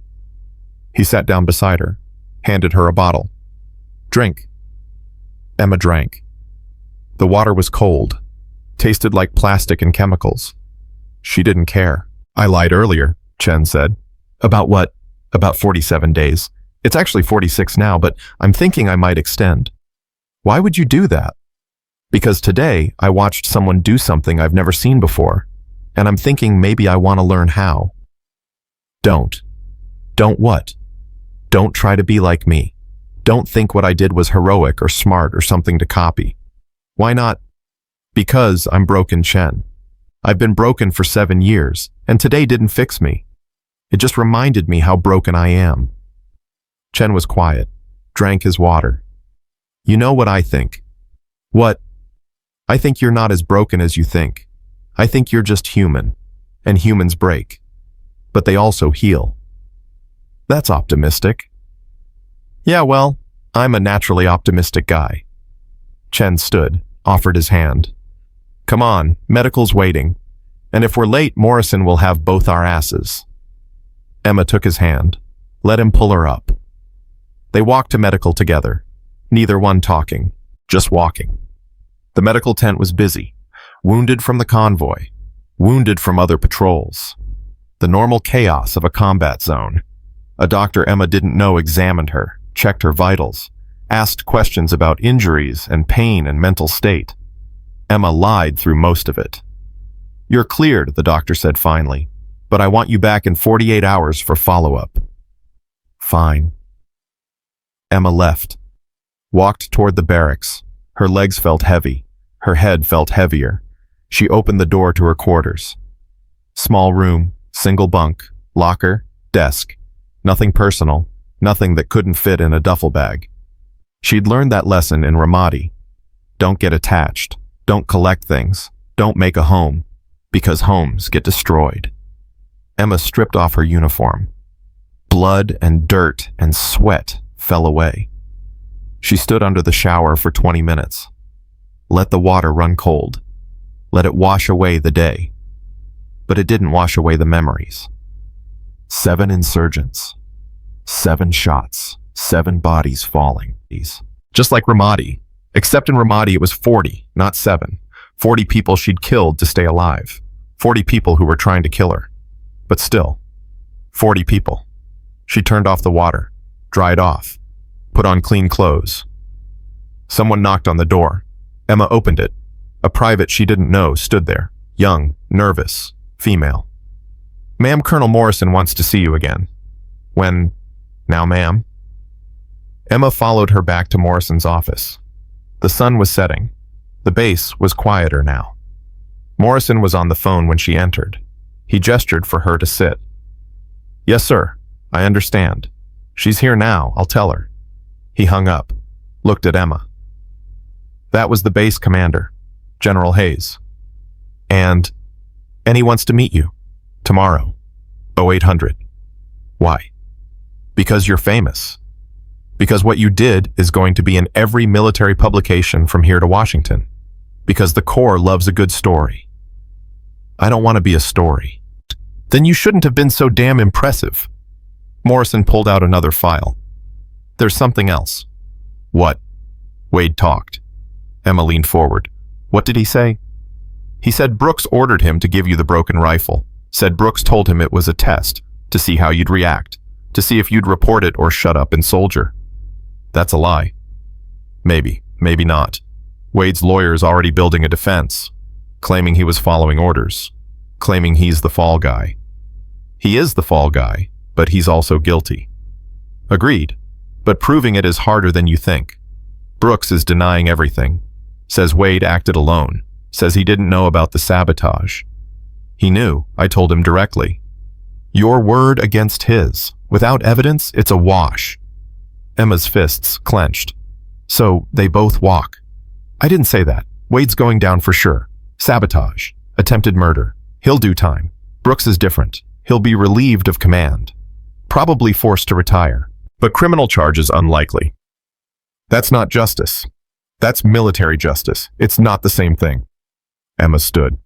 He sat down beside her, handed her a bottle. Drink. Emma drank. The water was cold, tasted like plastic and chemicals. She didn't care. I lied earlier, Chen said. About what? About 47 days. It's actually 46 now, but I'm thinking I might extend. Why would you do that? Because today I watched someone do something I've never seen before, and I'm thinking maybe I want to learn how. Don't. Don't what? Don't try to be like me. Don't think what I did was heroic or smart or something to copy. Why not? Because I'm broken, Chen. I've been broken for 7 years, and today didn't fix me. It just reminded me how broken I am. Chen was quiet, drank his water. You know what I think? What? I think you're not as broken as you think. I think you're just human, and humans break. But they also heal. That's optimistic. Yeah, well, I'm a naturally optimistic guy. Chen stood, offered his hand. Come on, medical's waiting. And if we're late, Morrison will have both our asses. Emma took his hand, let him pull her up. They walked to medical together, neither one talking, just walking. The medical tent was busy, wounded from the convoy, wounded from other patrols. The normal chaos of a combat zone. A doctor Emma didn't know examined her, checked her vitals, asked questions about injuries and pain and mental state. Emma lied through most of it. You're cleared, the doctor said finally, but I want you back in 48 hours for follow-up. Fine. Emma left, walked toward the barracks. Her legs felt heavy. Her head felt heavier. She opened the door to her quarters. Small room, single bunk, locker, desk. Nothing personal, nothing that couldn't fit in a duffel bag. She'd learned that lesson in Ramadi. Don't get attached. Don't collect things. Don't make a home. Because homes get destroyed. Emma stripped off her uniform. Blood and dirt and sweat fell away. She stood under the shower for 20 minutes. Let the water run cold. Let it wash away the day. But it didn't wash away the memories. 7 insurgents. 7 shots. 7 bodies falling. Just like Ramadi. Except in Ramadi it was 40, not 7. 40 people she'd killed to stay alive. 40 people who were trying to kill her. But still, 40 people. She turned off the water, dried off, put on clean clothes. Someone knocked on the door. Emma opened it. A private she didn't know stood there, young, nervous, female. "Ma'am, Colonel Morrison wants to see you again." "When? Now, ma'am?" Emma followed her back to Morrison's office. The sun was setting. The base was quieter now. Morrison was on the phone when she entered. He gestured for her to sit. "Yes, sir. I understand. She's here now, I'll tell her." He hung up, looked at Emma. "That was the base commander, General Hayes. And he wants to meet you. Tomorrow. 0800. Why? Because you're famous. Because what you did is going to be in every military publication from here to Washington. Because the Corps loves a good story." "I don't want to be a story." "Then you shouldn't have been so damn impressive." Morrison pulled out another file. "There's something else." "What?" Wade talked. Emma leaned forward. "What did he say?" "He said Brooks ordered him to give you the broken rifle. Said Brooks told him it was a test, to see how you'd react, to see if you'd report it or shut up and soldier." "That's a lie." "Maybe, maybe not. Wade's lawyer's already building a defense, claiming he was following orders, claiming he's the fall guy. He is the fall guy, but he's also guilty." "Agreed, but proving it is harder than you think. Brooks is denying everything, says Wade acted alone, says he didn't know about the sabotage. He knew, I told him directly. Your word against his. Without evidence, it's a wash." Emma's fists clenched. "So they both walk." "I didn't say that. Wade's going down for sure. Sabotage. Attempted murder. He'll do time. Brooks is different. He'll be relieved of command. Probably forced to retire. But criminal charges unlikely. That's not justice. That's military justice. It's not the same thing." Emma stood.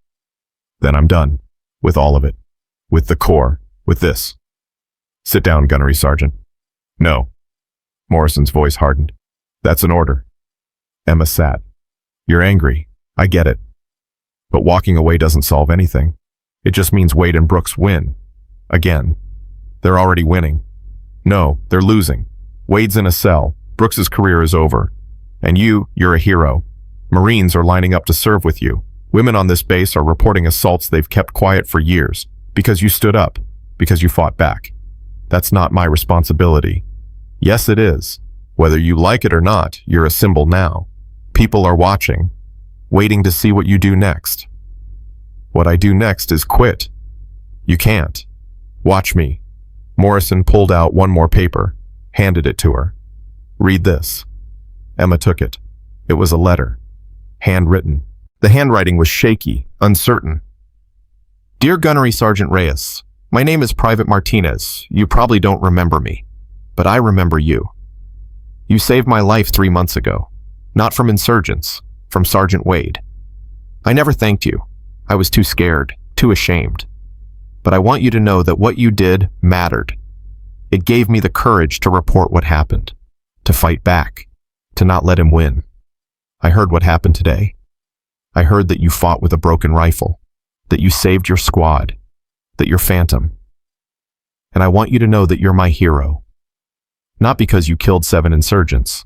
"Then I'm done. With all of it. With the Corps. With this." "Sit down, Gunnery Sergeant." "No." Morrison's voice hardened. "That's an order." Emma sat. "You're angry. I get it. But walking away doesn't solve anything. It just means Wade and Brooks win. Again. They're already winning. No, they're losing. Wade's in a cell. Brooks's career is over. And you're a hero. Marines are lining up to serve with you. Women on this base are reporting assaults they've kept quiet for years. Because you stood up. Because you fought back. That's not my responsibility. Yes, it is. Whether you like it or not, you're a symbol now. People are watching. Waiting to see what you do next. What I do next is quit. You can't. Watch me." Morrison pulled out one more paper, handed it to her. "Read this." Emma took it. It was a letter. Handwritten. The handwriting was shaky, uncertain. "Dear Gunnery Sergeant Reyes, my name is Private Martinez. You probably don't remember me, but I remember you. You saved my life 3 months ago. Not from insurgents, from Sergeant Wade. I never thanked you. I was too scared, too ashamed. But I want you to know that what you did mattered. It gave me the courage to report what happened, to fight back, to not let him win. I heard what happened today. I heard that you fought with a broken rifle, that you saved your squad, that you're Phantom. And I want you to know that you're my hero. Not because you killed 7 insurgents,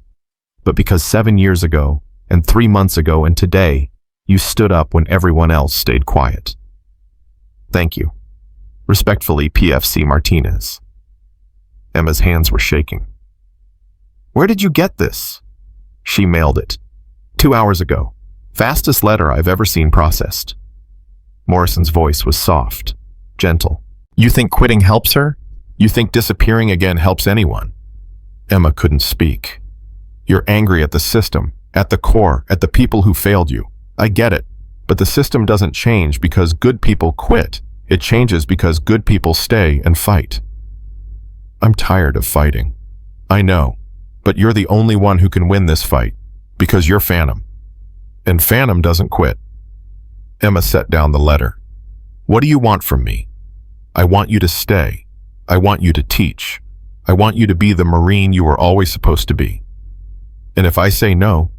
but because 7 years ago, and 3 months ago, and today, you stood up when everyone else stayed quiet. Thank you. Respectfully, PFC Martinez." Emma's hands were shaking. "Where did you get this?" "She mailed it. 2 hours ago. Fastest letter I've ever seen processed." Morrison's voice was soft, gentle. "You think quitting helps her? You think disappearing again helps anyone?" Emma couldn't speak. "You're angry at the system, at the Corps, at the people who failed you. I get it. But the system doesn't change because good people quit. It changes because good people stay and fight." I'm tired of fighting. I know, but you're the only one who can win this fight, because you're Phantom. And Phantom doesn't quit. Emma set down the letter. What do you want from me? I want you to stay. I want you to teach. I want you to be the Marine you were always supposed to be. And if I say no,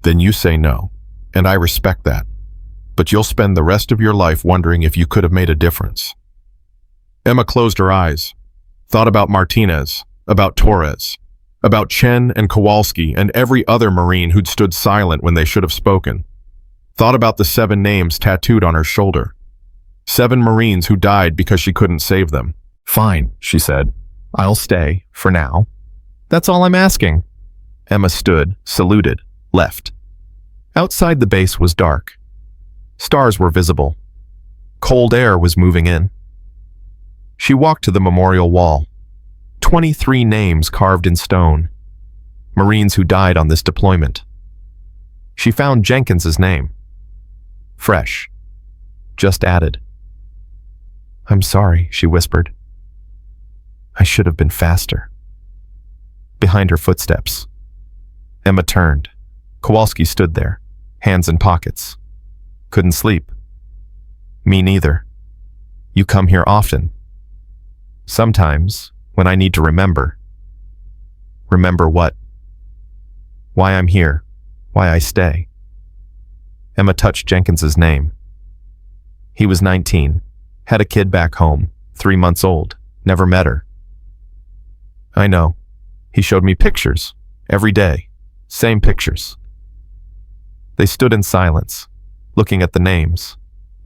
then you say no, and I respect that. But you'll spend the rest of your life wondering if you could have made a difference. Emma closed her eyes, thought about Martinez, about Torres, about Chen and Kowalski and every other Marine who'd stood silent when they should have spoken. Thought about the 7 names tattooed on her shoulder. 7 Marines who died because she couldn't save them. Fine, she said. I'll stay, for now. That's all I'm asking. Emma stood, saluted, left. Outside the base was dark. Stars were visible. Cold air was moving in. She walked to the memorial wall. 23 names carved in stone. Marines who died on this deployment. She found Jenkins's name. Fresh. Just added. I'm sorry, she whispered. I should have been faster. Behind her footsteps, Emma turned. Kowalski stood there, hands in pockets. Couldn't sleep. Me neither. You come here often. Sometimes, when I need to remember. Remember what? Why I'm here. Why I stay. Emma touched Jenkins's name. He was 19, had a kid back home, 3 months old, never met her. I know. He showed me pictures, every day, same pictures. They stood in silence, looking at the names,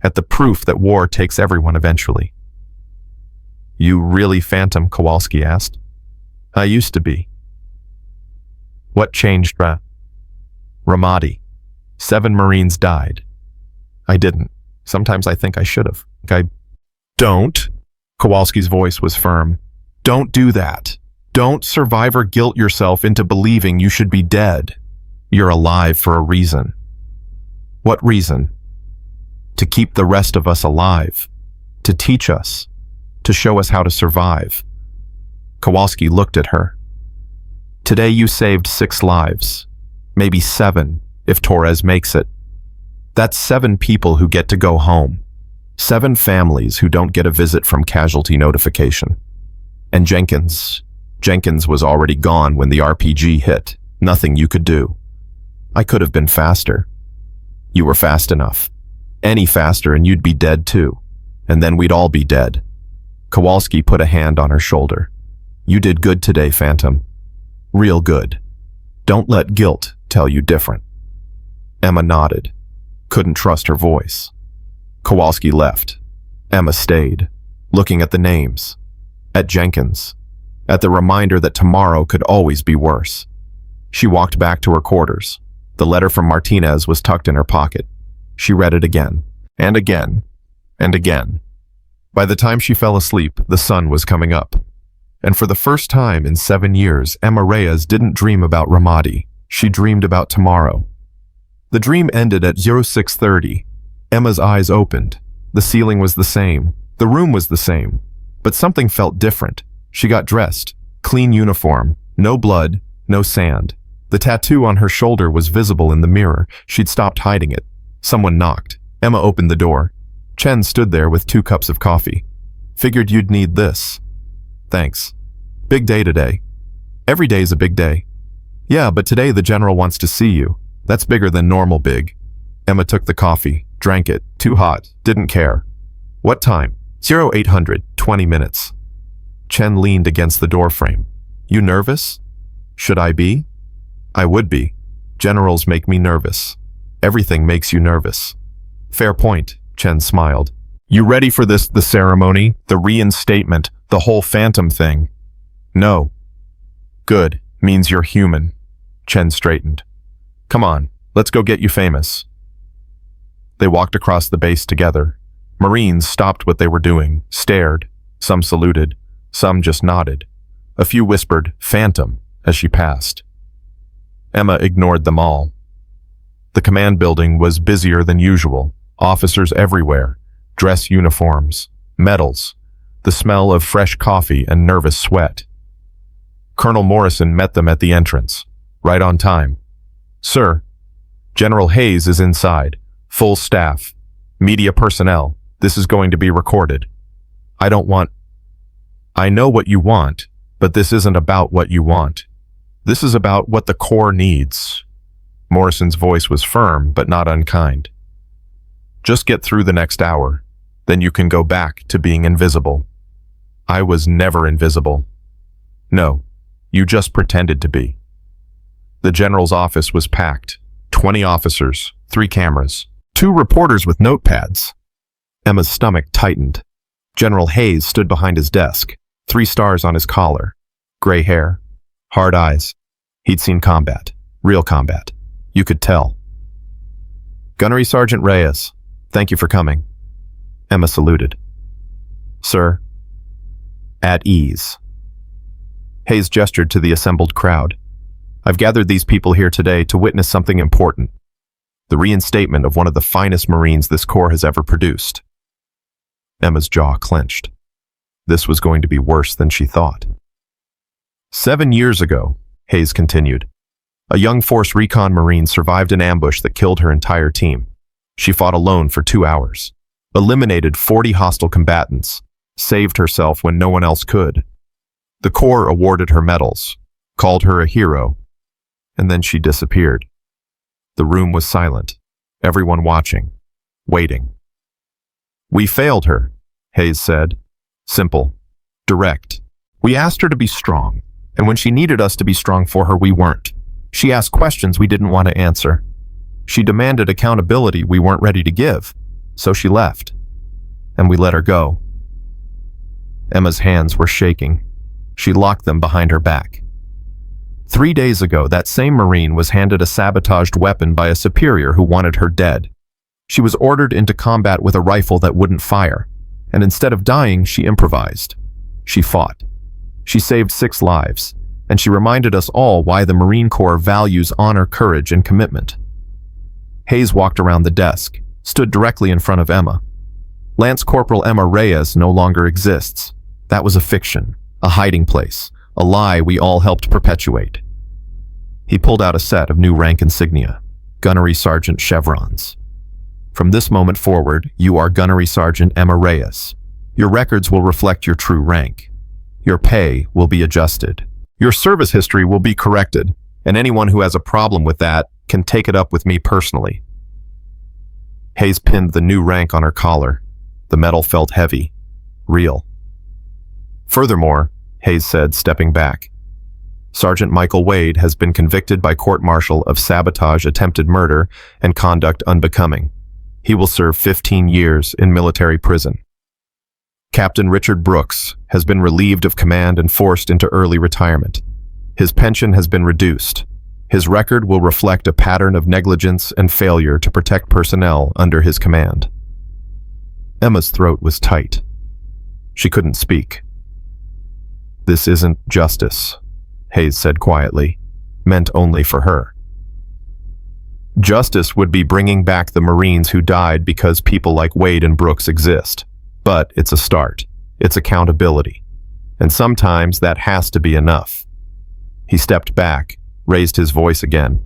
at the proof that war takes everyone eventually. You really Phantom? Kowalski asked. I used to be. What changed, Ramadi. 7 Marines died. I didn't. Sometimes I think I should have. Don't. Kowalski's voice was firm. Don't do that. Don't survivor guilt yourself into believing you should be dead. You're alive for a reason. What reason? To keep the rest of us alive. To teach us. To show us how to survive. Kowalski looked at her. Today you saved 6 lives. Maybe 7, if Torres makes it. That's 7 people who get to go home. 7 families who don't get a visit from casualty notification. And Jenkins was already gone when the RPG hit. Nothing you could do. I could have been faster. You were fast enough. Any faster and you'd be dead too. And then we'd all be dead. Kowalski put a hand on her shoulder. You did good today, Phantom. Real good. Don't let guilt tell you different. Emma nodded. Couldn't trust her voice. Kowalski left. Emma stayed, looking at the names, at Jenkins, at the reminder that tomorrow could always be worse. She walked back to her quarters. The letter from Martinez was tucked in her pocket. She read it again, and again, and again. By the time she fell asleep, the sun was coming up. And for the first time in 7 years, Emma Reyes didn't dream about Ramadi. She dreamed about tomorrow. The dream ended at 06:30. Emma's eyes opened. The ceiling was the same. The room was the same. But something felt different. She got dressed. Clean uniform. No blood. No sand. The tattoo on her shoulder was visible in the mirror. She'd stopped hiding it. Someone knocked. Emma opened the door. Chen stood there with 2 cups of coffee. Figured you'd need this. Thanks. Big day today. Every day's a big day. Yeah, but today the general wants to see you. That's bigger than normal big. Emma took the coffee, drank it, too hot, didn't care. What time? 0800, 20 minutes. Chen leaned against the doorframe. You nervous? Should I be? I would be. Generals make me nervous. Everything makes you nervous. Fair point, Chen smiled. You ready for this, the ceremony, the reinstatement, the whole Phantom thing? No. Good, means you're human. Chen straightened. Come on, let's go get you famous. They walked across the base together. Marines stopped what they were doing, stared. Some saluted, some just nodded. A few whispered, Phantom, as she passed. Emma ignored them all. The command building was busier than usual. Officers everywhere, dress uniforms, medals. the smell of fresh coffee and nervous sweat. Colonel Morrison met them at the entrance, right on time. "Sir, General Hayes is inside, full staff, media personnel. This is going to be recorded. I know what you want, but this isn't about what you want. This is about what the Corps needs." Morrison's voice was firm, but not unkind. "Just get through the next hour, then you can go back to being invisible." "I was never invisible." "No, you just pretended to be." The general's office was packed. 20 officers, 3 cameras, 2 reporters with notepads. Emma's stomach tightened. General Hayes stood behind his desk, 3 stars on his collar, gray hair, hard eyes. He'd seen combat, real combat. You could tell. "Gunnery Sergeant Reyes, thank you for coming." Emma saluted. "Sir." "At ease." Hayes gestured to the assembled crowd. "I've gathered these people here today to witness something important. The reinstatement of one of the finest Marines this Corps has ever produced." Emma's jaw clenched. This was going to be worse than she thought. 7 years ago, Hayes continued, a young Force Recon Marine survived an ambush that killed her entire team. She fought alone for 2 hours, eliminated 40 hostile combatants, saved herself when no one else could. The Corps awarded her medals, called her a hero, and then she disappeared. The room was silent, everyone watching, waiting. "We failed her," Hayes said. Simple, direct. "We asked her to be strong, and when she needed us to be strong for her, we weren't. She asked questions we didn't want to answer. She demanded accountability we weren't ready to give, so she left, and we let her go." Emma's hands were shaking. She locked them behind her back. 3 days ago, that same Marine was handed a sabotaged weapon by a superior who wanted her dead. She was ordered into combat with a rifle that wouldn't fire, and instead of dying, she improvised. She fought. She saved 6 lives, and she reminded us all why the Marine Corps values honor, courage, and commitment. Hayes walked around the desk, stood directly in front of Emma. "Lance Corporal Emma Reyes no longer exists. That was a fiction, a hiding place, a lie we all helped perpetuate." He pulled out a set of new rank insignia, Gunnery Sergeant chevrons. "From this moment forward, you are Gunnery Sergeant Emma Reyes. Your records will reflect your true rank. Your pay will be adjusted. Your service history will be corrected, and anyone who has a problem with that can take it up with me personally." Hayes pinned the new rank on her collar. The metal felt heavy, real. "Furthermore," Hayes said, stepping back, "Sergeant Michael Wade has been convicted by court-martial of sabotage, attempted murder, and conduct unbecoming. He will serve 15 years in military prison. Captain Richard Brooks has been relieved of command and forced into early retirement. His pension has been reduced. His record will reflect a pattern of negligence and failure to protect personnel under his command." Emma's throat was tight. She couldn't speak. "This isn't justice," Hayes said quietly, "meant only for her. Justice would be bringing back the Marines who died because people like Wade and Brooks exist. But it's a start. It's accountability. And sometimes that has to be enough." He stepped back, raised his voice again.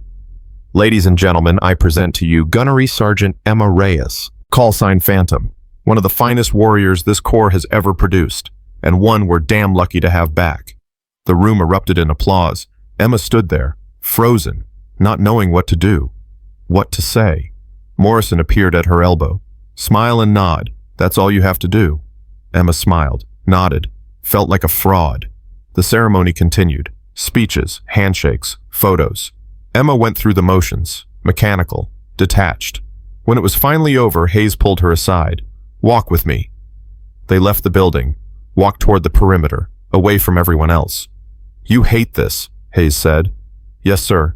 "Ladies and gentlemen, I present to you Gunnery Sergeant Emma Reyes, call sign Phantom, one of the finest warriors this Corps has ever produced, and one we're damn lucky to have back." The room erupted in applause. Emma stood there, frozen, not knowing what to do, what to say. Morrison appeared at her elbow. "Smile and nod. That's all you have to do." Emma smiled, nodded, felt like a fraud. The ceremony continued. Speeches, handshakes, photos. Emma went through the motions, mechanical, detached. When it was finally over, Hayes pulled her aside. "Walk with me." They left the building, walked toward the perimeter, away from everyone else. "You hate this," Hayes said. "Yes, sir."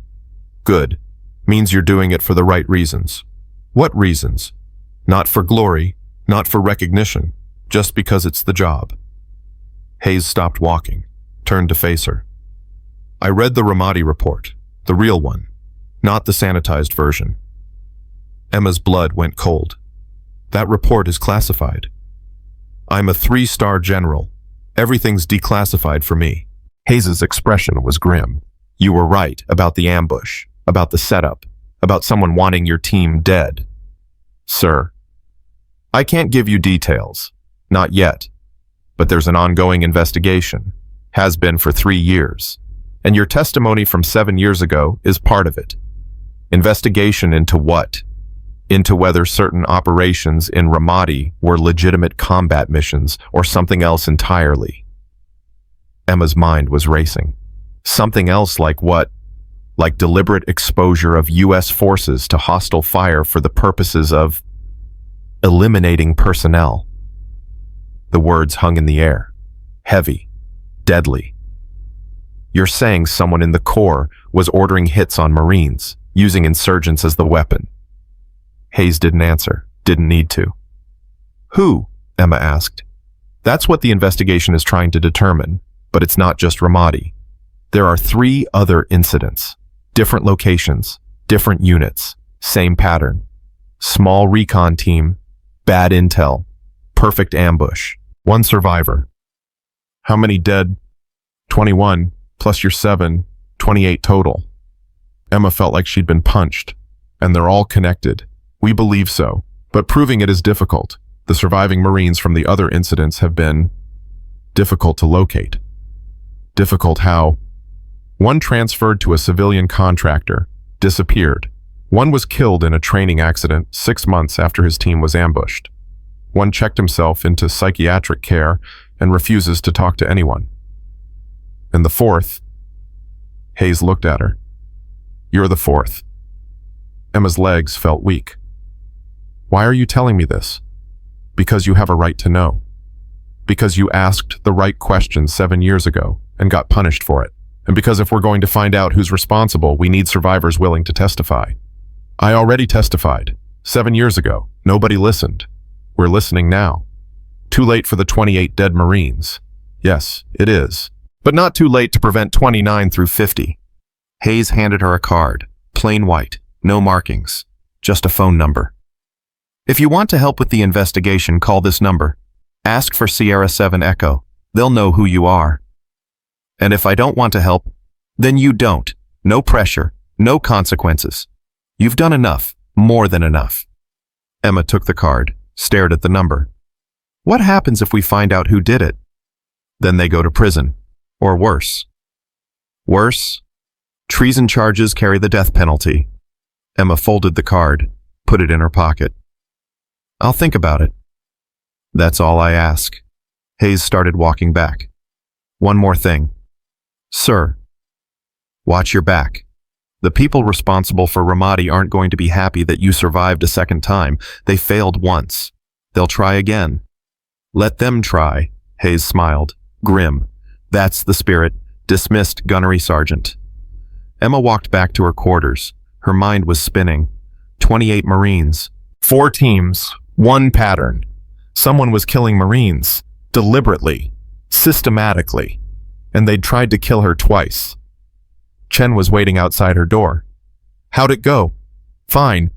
"Good. Means you're doing it for the right reasons." "What reasons?" "Not for glory, not for recognition, just because it's the job." Hayes stopped walking, turned to face her. "I read the Ramadi report, the real one, not the sanitized version." Emma's blood went cold. "That report is classified." I'm a 3-star general. Everything's declassified for me. Hayes's expression was grim. You were right about the ambush, about the setup, about someone wanting your team dead. Sir, I can't give you details. Not yet. But there's an ongoing investigation. Has been for 3 years. And your testimony from 7 years ago is part of it. Investigation into what? Into whether certain operations in Ramadi were legitimate combat missions or something else entirely. Emma's mind was racing. Something else like what? Like deliberate exposure of U.S. forces to hostile fire for the purposes of eliminating personnel. The words hung in the air. Heavy. Deadly. You're saying someone in the Corps was ordering hits on Marines, using insurgents as the weapon. Hayes didn't answer, didn't need to. Who? Emma asked. That's what the investigation is trying to determine, but it's not just Ramadi. There are 3 other incidents. Different locations, different units, same pattern. Small recon team, bad intel, perfect ambush, 1 survivor. How many dead? 21, plus your 7, 28 total. Emma felt like she'd been punched, and they're all connected. We believe so, but proving it is difficult. The surviving Marines from the other incidents have been difficult to locate. Difficult how? 1 transferred to a civilian contractor, disappeared. 1 was killed in a training accident 6 months after his team was ambushed. 1 checked himself into psychiatric care and refuses to talk to anyone. And the 4th, Hayes looked at her. You're the 4th. Emma's legs felt weak. Why are you telling me this? Because you have a right to know. Because you asked the right questions 7 years ago and got punished for it. And because if we're going to find out who's responsible, we need survivors willing to testify. I already testified. 7 years ago. Nobody listened. We're listening now. Too late for the 28 dead Marines. Yes, it is. But not too late to prevent 29 through 50. Hayes handed her a card. Plain white. No markings. Just a phone number. If you want to help with the investigation, call this number. Ask for Sierra 7 Echo. They'll know who you are. And if I don't want to help, then you don't. No pressure. No consequences. You've done enough. More than enough. Emma took the card, stared at the number. What happens if we find out who did it? Then they go to prison. Or worse. Worse? Treason charges carry the death penalty. Emma folded the card, put it in her pocket. I'll think about it. That's all I ask. Hayes started walking back. One more thing. Sir, watch your back. The people responsible for Ramadi aren't going to be happy that you survived a second time. They failed once. They'll try again. Let them try, Hayes smiled, grim. That's the spirit. Dismissed, Gunnery Sergeant. Emma walked back to her quarters. Her mind was spinning. 28 Marines. 4 teams. 1 pattern. Someone was killing Marines. Deliberately. Systematically. And they'd tried to kill her twice. Chen was waiting outside her door. How'd it go? Fine.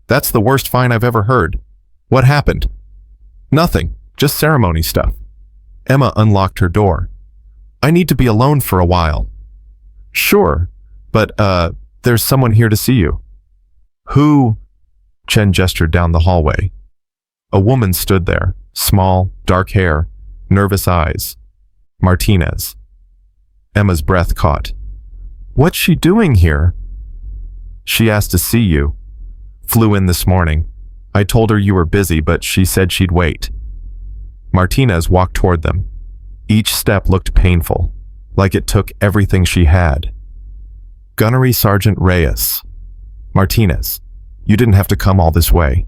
That's the worst fine I've ever heard. What happened? Nothing. Just ceremony stuff. Emma unlocked her door. I need to be alone for a while. Sure, but, there's someone here to see you. Who? Chen gestured down the hallway. A woman stood there, small, dark hair, nervous eyes. Martinez. Emma's breath caught. What's she doing here? She asked to see you. Flew in this morning. I told her you were busy, but she said she'd wait. Martinez walked toward them. Each step looked painful, like it took everything she had. Gunnery Sergeant Reyes. Martinez, you didn't have to come all this way.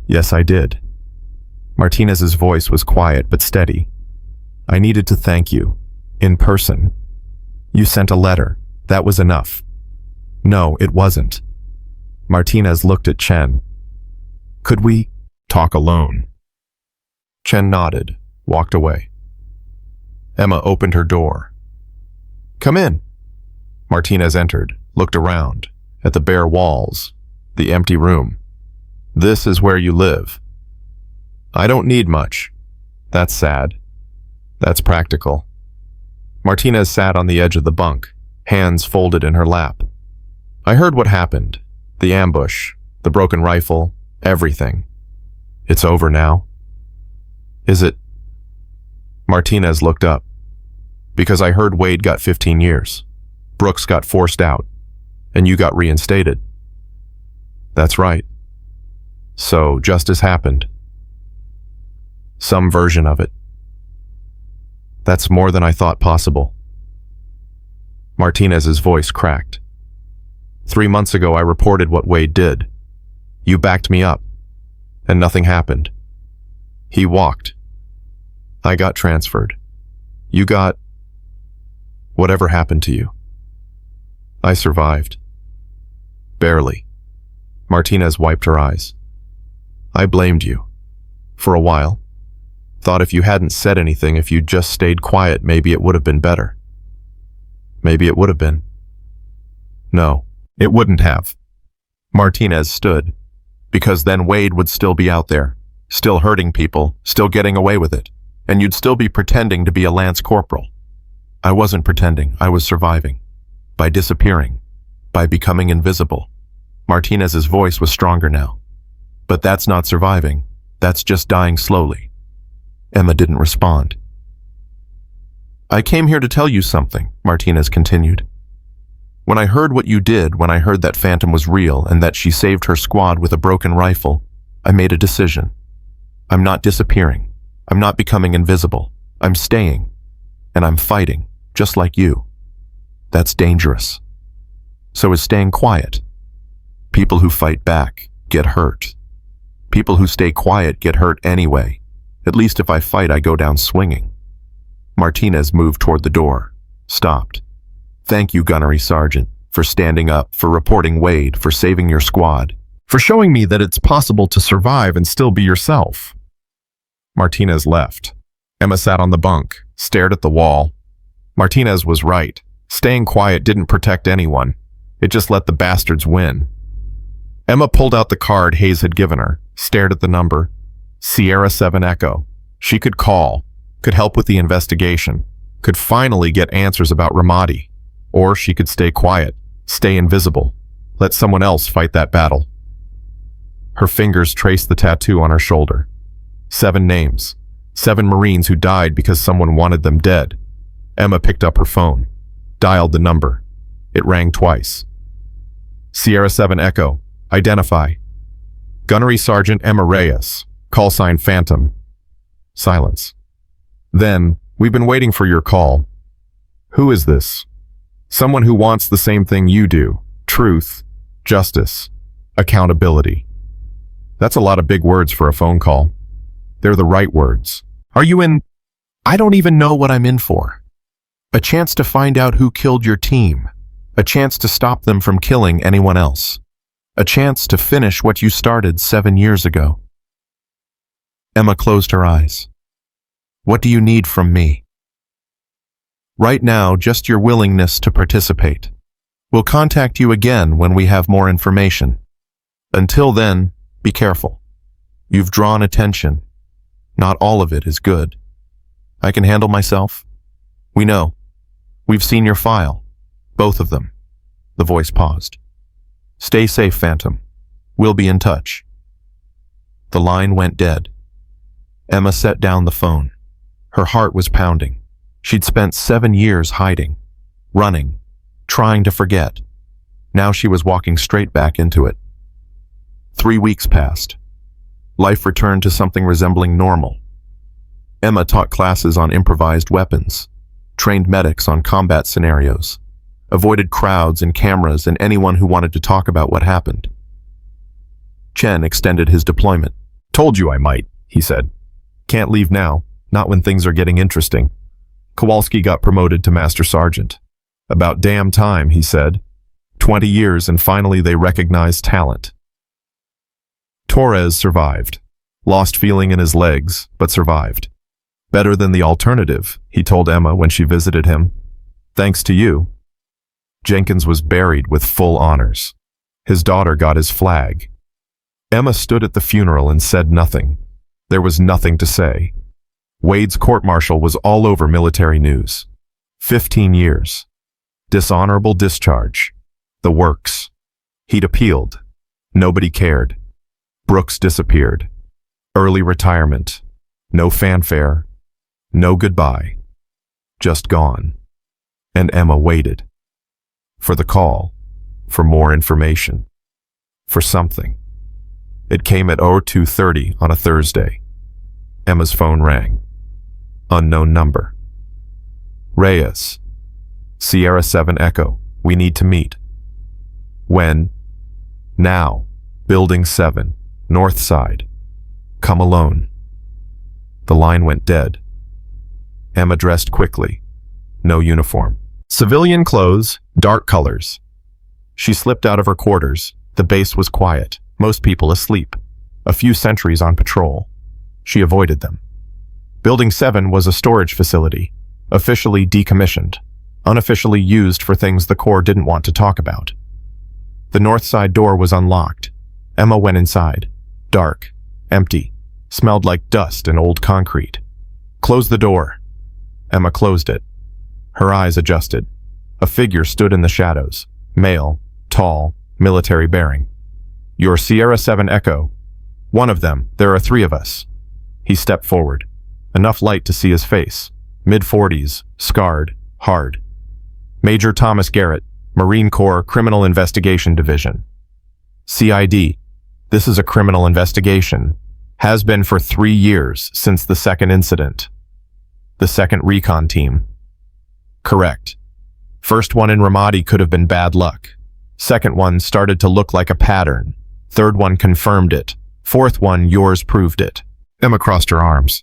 Yes, I did. Martinez's voice was quiet but steady. I needed to thank you. In person. You sent a letter. That was enough. No, it wasn't. Martinez looked at Chen. Could we talk alone? Chen nodded, walked away. Emma opened her door. Come in. Martinez entered, looked around, at the bare walls, the empty room. This is where you live. I don't need much. That's sad. That's practical. Martinez sat on the edge of the bunk, hands folded in her lap. I heard what happened. The ambush, the broken rifle, everything. It's over now. Is it? Martinez looked up. Because I heard Wade got 15 years. Brooks got forced out. And you got reinstated. That's right. So justice happened. Some version of it. That's more than I thought possible. Martinez's voice cracked. 3 months ago I reported what Wade did. You backed me up. And nothing happened. He walked. I got transferred. You got... whatever happened to you. I survived. Barely. Martinez wiped her eyes. I blamed you. For a while. Thought if you hadn't said anything, if you'd just stayed quiet, maybe it would have been better. Maybe it would have been. No, it wouldn't have. Martinez stood. Because then Wade would still be out there, still hurting people, still getting away with it, and you'd still be pretending to be a Lance Corporal. I wasn't pretending, I was surviving. By disappearing. By becoming invisible. Martinez's voice was stronger now. But that's not surviving. That's just dying slowly. Emma didn't respond. I came here to tell you something, Martinez continued. When I heard what you did, when I heard that Phantom was real and that she saved her squad with a broken rifle, I made a decision. I'm not disappearing. I'm not becoming invisible. I'm staying. And I'm fighting, just like you. That's dangerous. So is staying quiet. People who fight back get hurt. People who stay quiet get hurt anyway. At least if I fight, I go down swinging. Martinez moved toward the door, stopped. Thank you, Gunnery Sergeant, for standing up, for reporting Wade, for saving your squad, for showing me that it's possible to survive and still be yourself. Martinez left. Emma sat on the bunk, stared at the wall. Martinez was right. Staying quiet didn't protect anyone. It just let the bastards win. Emma pulled out the card Hayes had given her, stared at the number. Sierra 7 Echo. She could call, could help with the investigation, could finally get answers about Ramadi. Or she could stay quiet, stay invisible, let someone else fight that battle. Her fingers traced the tattoo on her shoulder. 7 names. 7 Marines who died because someone wanted them dead. Emma picked up her phone, dialed the number. It rang twice. Sierra 7 Echo. Identify. Gunnery Sergeant Emma Reyes. Call sign Phantom. Silence. Then, we've been waiting for your call. Who is this? Someone who wants the same thing you do. Truth, justice, accountability. That's a lot of big words for a phone call. They're the right words. Are you in? I don't even know what I'm in for. A chance to find out who killed your team. A chance to stop them from killing anyone else. A chance to finish what you started 7 years ago. Emma closed her eyes. What do you need from me? Right now, just your willingness to participate. We'll contact you again when we have more information. Until then, be careful. You've drawn attention. Not all of it is good. I can handle myself. We know. We've seen your file. Both of them. The voice paused. Stay safe, Phantom. We'll be in touch. The line went dead. Emma set down the phone. Her heart was pounding. She'd spent 7 years hiding, running, trying to forget. Now she was walking straight back into it. 3 weeks passed. Life returned to something resembling normal. Emma taught classes on improvised weapons, trained medics on combat scenarios, avoided crowds and cameras and anyone who wanted to talk about what happened. Chen extended his deployment. Told you I might, he said. Can't leave now, not when things are getting interesting. Kowalski got promoted to Master Sergeant. About damn time, he said. 20 years and finally they recognized talent. Torres survived. Lost feeling in his legs, but survived. Better than the alternative, he told Emma when she visited him. Thanks to you. Jenkins was buried with full honors. His daughter got his flag. Emma stood at the funeral and said nothing. There was nothing to say. Wade's court-martial was all over military news. 15 years. Dishonorable discharge. The works. He'd appealed. Nobody cared. Brooks disappeared. Early retirement. No fanfare. No goodbye. Just gone. And Emma waited. For the call. For more information. For something. It came at 02:30 on a Thursday. Emma's phone rang. Unknown number. Reyes. Sierra 7 Echo. We need to meet. When? Now. Building 7. North side. Come alone. The line went dead. Emma dressed quickly. No uniform. Civilian clothes, dark colors. She slipped out of her quarters. The base was quiet. Most people asleep. A few sentries on patrol. She avoided them. Building 7 was a storage facility, officially decommissioned, unofficially used for things the Corps didn't want to talk about. The north side door was unlocked. Emma went inside. Dark, empty, smelled like dust and old concrete. Close the door. Emma closed it. Her eyes adjusted. A figure stood in the shadows. Male, tall, military bearing. You're Sierra 7 Echo. One of them. There are 3 of us. He stepped forward. Enough light to see his face. Mid-40s, scarred, hard. Major Thomas Garrett, Marine Corps Criminal Investigation Division. CID. This is a criminal investigation. Has been for 3 years since the second incident. The second recon team. Correct. First one in Ramadi could have been bad luck. Second one started to look like a pattern. Third one confirmed it. Fourth one, yours proved it. Emma crossed her arms.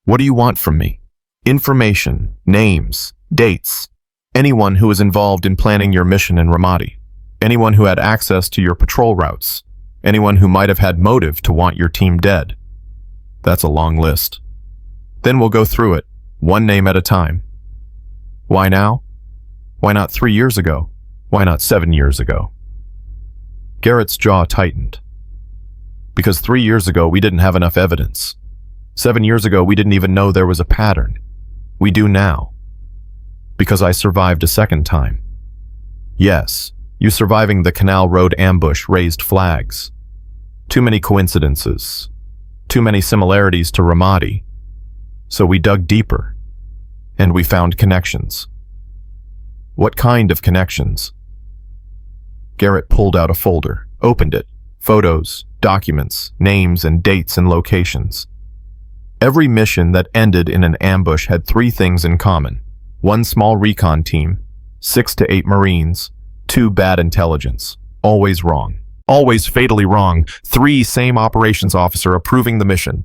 What do you want from me? Information, names, dates. Anyone who was involved in planning your mission in Ramadi. Anyone who had access to your patrol routes. Anyone who might have had motive to want your team dead. That's a long list. Then we'll go through it, one name at a time. Why now? Why not 3 years ago? Why not 7 years ago? Garrett's jaw tightened. Because 3 years ago we didn't have enough evidence. 7 years ago we didn't even know there was a pattern. We do now. Because I survived a second time. Yes, you surviving the Canal Road ambush raised flags. Too many coincidences. Too many similarities to Ramadi. So we dug deeper. And we found connections. What kind of connections? Garrett pulled out a folder, opened it. Photos, documents, names and dates and locations. Every mission that ended in an ambush had 3 things in common. 1 small recon team, 6 to 8 Marines, 2 bad intelligence. Always wrong. Always fatally wrong. 3 same operations officer approving the mission.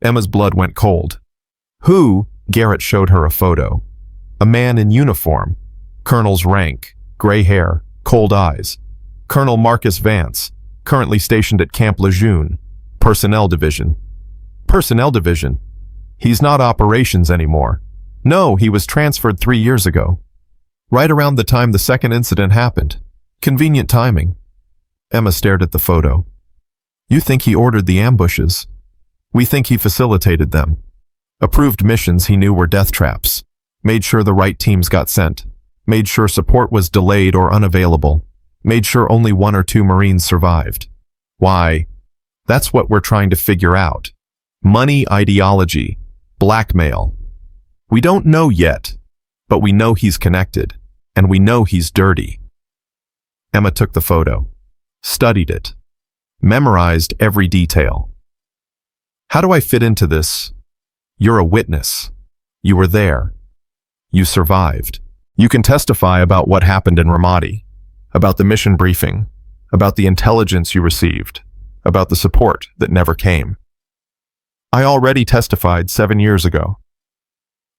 Emma's blood went cold. Who? Garrett showed her a photo. A man in uniform. Colonel's rank, gray hair, cold eyes. Colonel Marcus Vance, currently stationed at Camp Lejeune, Personnel Division. Personnel Division? He's not operations anymore. No, he was transferred 3 years ago. Right around the time the second incident happened. Convenient timing. Emma stared at the photo. You think he ordered the ambushes? We think he facilitated them. Approved missions he knew were death traps. Made sure the right teams got sent. Made sure support was delayed or unavailable. Made sure only 1 or 2 Marines survived. Why? That's what we're trying to figure out. Money, ideology, blackmail. We don't know yet, but we know he's connected, and we know he's dirty. Emma took the photo, studied it, memorized every detail. How do I fit into this? You're a witness. You were there. You survived. You can testify about what happened in Ramadi, about the mission briefing, about the intelligence you received, about the support that never came. I already testified 7 years ago.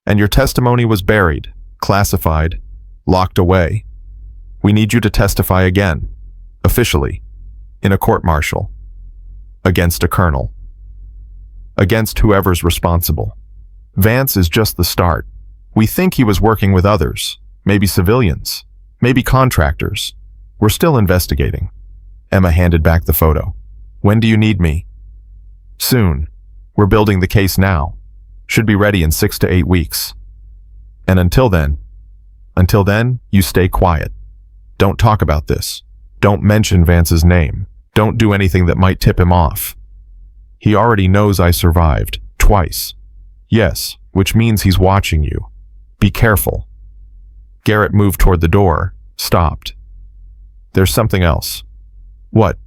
And your testimony was buried, classified, locked away. We need you to testify again, officially, in a court-martial, against a colonel, against whoever's responsible. Vance is just the start. We think he was working with others, maybe civilians, maybe contractors. We're still investigating. Emma handed back the photo. When do you need me? Soon. We're building the case now. Should be ready in 6 to 8 weeks. And until then, you stay quiet. Don't talk about this. Don't mention Vance's name. Don't do anything that might tip him off. He already knows I survived, twice. Yes, which means he's watching you. Be careful. Garrett moved toward the door, stopped. There's something else. What?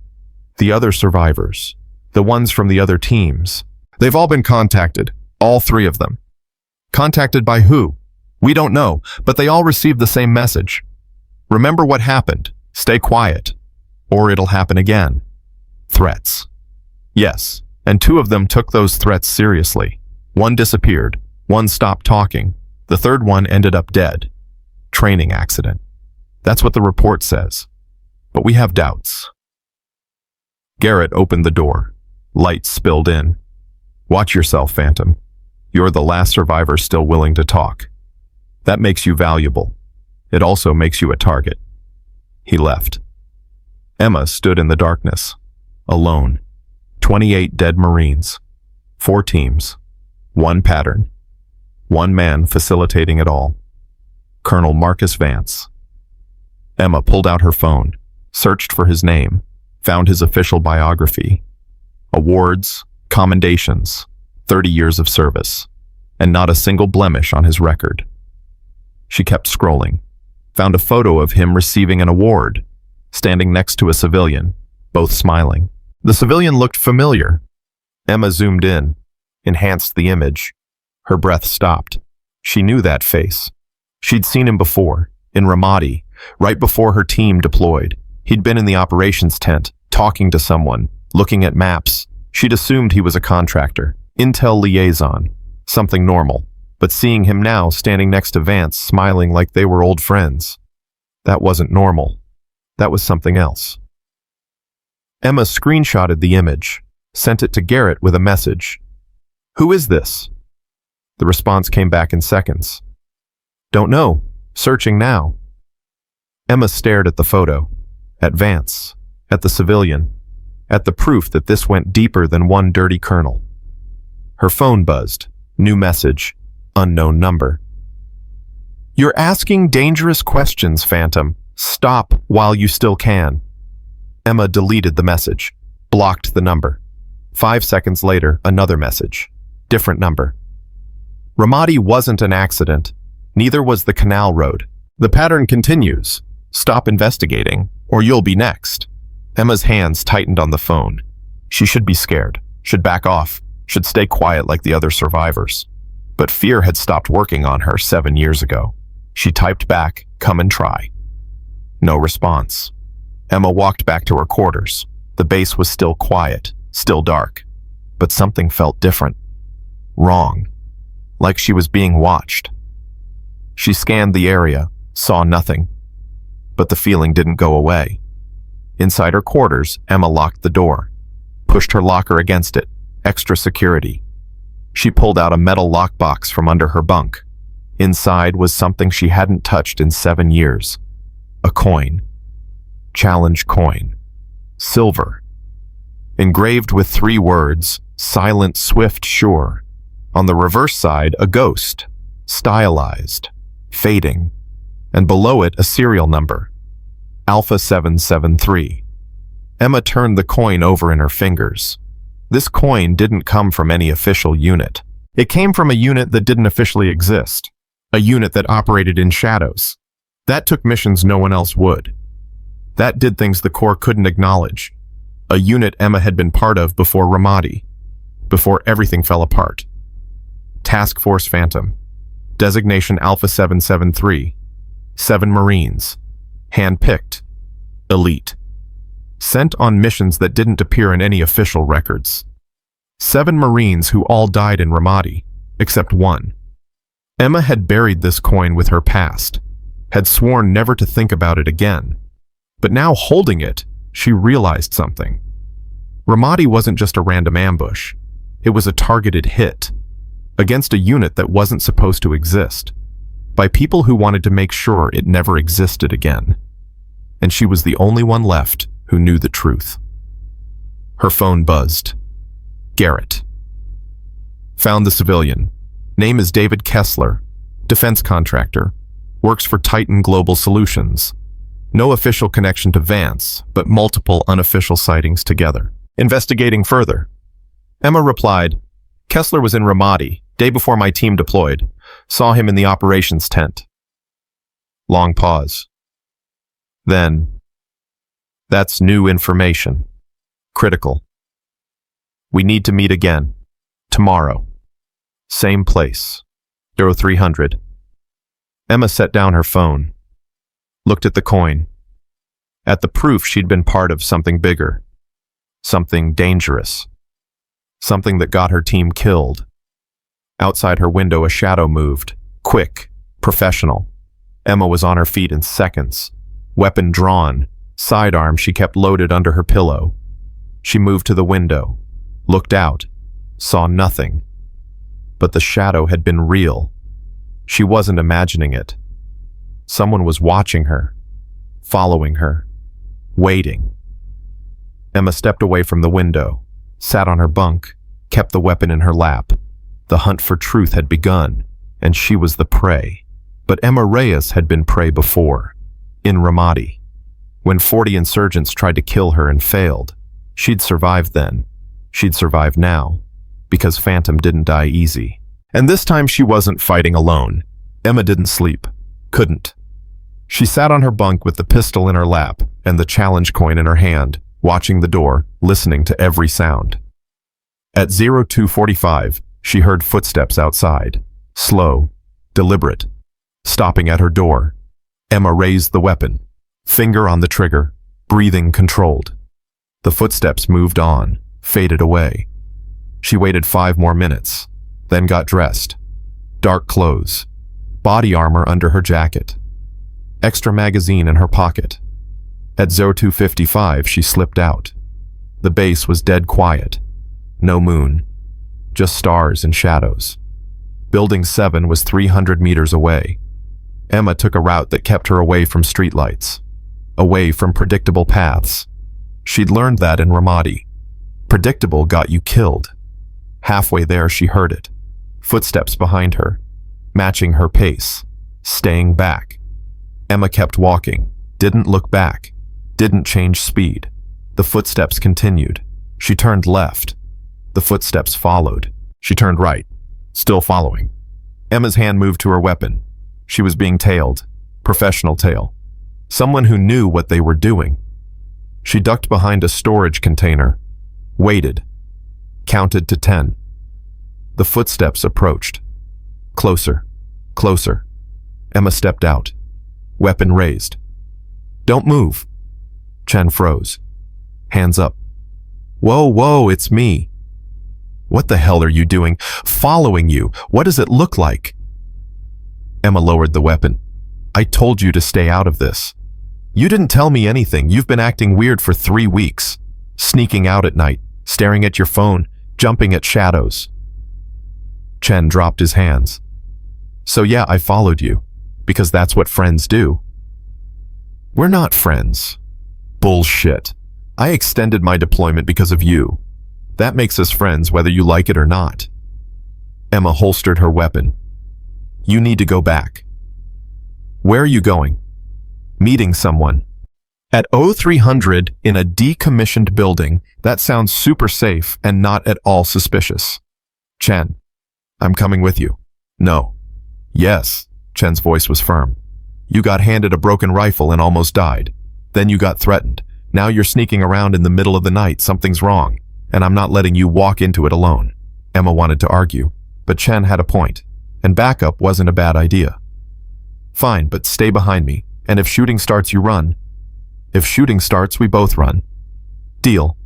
The other survivors. The ones from the other teams. They've all been contacted. All 3 of them. Contacted by who? We don't know, but they all received the same message. Remember what happened. Stay quiet. Or it'll happen again. Threats. Yes, and 2 of them took those threats seriously. 1 disappeared. 1 stopped talking. The 3rd one ended up dead. Training accident. That's what the report says. But we have doubts. Garrett opened the door. Light spilled in. Watch yourself, Phantom. You're the last survivor still willing to talk. That makes you valuable. It also makes you a target. He left. Emma stood in the darkness, alone. 28 dead Marines. 4 teams. 1 pattern. 1 man facilitating it all. Colonel Marcus Vance. Emma pulled out her phone, searched for his name, found his official biography. Awards, commendations, 30 years of service, and not a single blemish on his record. She kept scrolling, found a photo of him receiving an award, standing next to a civilian, both smiling. The civilian looked familiar. Emma zoomed in, enhanced the image. Her breath stopped. She knew that face. She'd seen him before, in Ramadi, right before her team deployed. He'd been in the operations tent, talking to someone, looking at maps. She'd assumed he was a contractor, intel liaison, something normal. But seeing him now standing next to Vance, smiling like they were old friends, that wasn't normal. That was something else. Emma screenshotted the image, sent it to Garrett with a message. "Who is this?" The response came back in seconds. "Don't know. Searching now." Emma stared at the photo, at Vance, at the civilian, at the proof that this went deeper than one dirty colonel. Her phone buzzed. New message. Unknown number. "You're asking dangerous questions, Phantom. Stop while you still can." Emma deleted the message, blocked the number. 5 seconds later, another message. Different number. Ramadi wasn't an accident. Neither was the canal road. The pattern continues. Stop investigating, or you'll be next. Emma's hands tightened on the phone. She should be scared, should back off, should stay quiet like the other survivors. But fear had stopped working on her 7 years ago. She typed back, "Come and try." No response. Emma walked back to her quarters. The base was still quiet, still dark. But something felt different. Wrong. Like she was being watched. She scanned the area, saw nothing. But the feeling didn't go away. Inside her quarters, Emma locked the door, pushed her locker against it, extra security. She pulled out a metal lockbox from under her bunk. Inside was something she hadn't touched in 7 years. A coin. Challenge coin. Silver. Engraved with 3 words, silent, swift, sure. On the reverse side, a ghost. Stylized. Fading. And below it, a serial number. Alpha 773. Emma turned the coin over in her fingers. This coin didn't come from any official unit. It came from a unit that didn't officially exist. A unit that operated in shadows. That took missions no one else would. That did things the Corps couldn't acknowledge. A unit Emma had been part of before Ramadi. Before everything fell apart. Task Force Phantom. Designation Alpha 773. 7 Marines. Hand-picked. Elite. Sent on missions that didn't appear in any official records. 7 Marines who all died in Ramadi, except 1. Emma had buried this coin with her past, had sworn never to think about it again. But now holding it, she realized something. Ramadi wasn't just a random ambush. It was a targeted hit, against a unit that wasn't supposed to exist, by people who wanted to make sure it never existed again. And she was the only one left who knew the truth. Her phone buzzed. Garrett. Found the civilian. Name is David Kessler, defense contractor, works for Titan Global Solutions. No official connection to Vance, but multiple unofficial sightings together. Investigating further. Emma replied, Kessler was in Ramadi, day before my team deployed. Saw him in the operations tent. Long pause. Then, that's new information. Critical. We need to meet again. Tomorrow. Same place. 0300. Emma set down her phone. Looked at the coin. At the proof she'd been part of something bigger. Something dangerous. Something that got her team killed. Outside her window a shadow moved. Quick. Professional. Emma was on her feet in seconds. Weapon drawn. Sidearm she kept loaded under her pillow. She moved to the window. Looked out. Saw nothing. But the shadow had been real. She wasn't imagining it. Someone was watching her. Following her. Waiting. Emma stepped away from the window. Sat on her bunk. Kept the weapon in her lap. The hunt for truth had begun, and she was the prey. But Emma Reyes had been prey before. In Ramadi. When 40 insurgents tried to kill her and failed. She'd survived then. She'd survive now. Because Phantom didn't die easy. And this time she wasn't fighting alone. Emma didn't sleep. Couldn't. She sat on her bunk with the pistol in her lap and the challenge coin in her hand, watching the door, listening to every sound. At 0245, she heard footsteps outside. Slow. Deliberate. Stopping at her door. Emma raised the weapon. Finger on the trigger. Breathing controlled. The footsteps moved on. Faded away. She waited 5 more minutes. Then got dressed. Dark clothes. Body armor under her jacket. Extra magazine in her pocket. At 0255, she slipped out. The base was dead quiet. No moon. Just stars and shadows. Building 7 was 300 meters away. Emma took a route that kept her away from streetlights. Away from predictable paths. She'd learned that in Ramadi. Predictable got you killed. Halfway there, she heard it. Footsteps behind her. Matching her pace. Staying back. Emma kept walking. Didn't look back. Didn't change speed. The footsteps continued. She turned left. The footsteps followed. She turned right. Still following. Emma's hand moved to her weapon. She was being tailed. Professional tail. Someone who knew what they were doing. She ducked behind a storage container. Waited. Counted to 10. The footsteps approached. Closer. Closer. Emma stepped out. Weapon raised. Don't move. Chen froze. Hands up. Whoa, whoa, it's me. What the hell are you doing? Following you. What does it look like? Emma lowered the weapon. I told you to stay out of this. You didn't tell me anything. You've been acting weird for 3 weeks. Sneaking out at night, staring at your phone, jumping at shadows. Chen dropped his hands. So yeah, I followed you. Because that's what friends do. We're not friends. Bullshit. I extended my deployment because of you. That makes us friends whether you like it or not. Emma holstered her weapon. You need to go back. Where are you going? Meeting someone. At 0300 in a decommissioned building, that sounds super safe and not at all suspicious. Chen, I'm coming with you. No. Yes, Chen's voice was firm. You got handed a broken rifle and almost died. Then you got threatened. Now you're sneaking around in the middle of the night. Something's wrong, and I'm not letting you walk into it alone. Emma wanted to argue, but Chen had a point, and backup wasn't a bad idea. Fine, but stay behind me, and if shooting starts, you run. If shooting starts, we both run. Deal.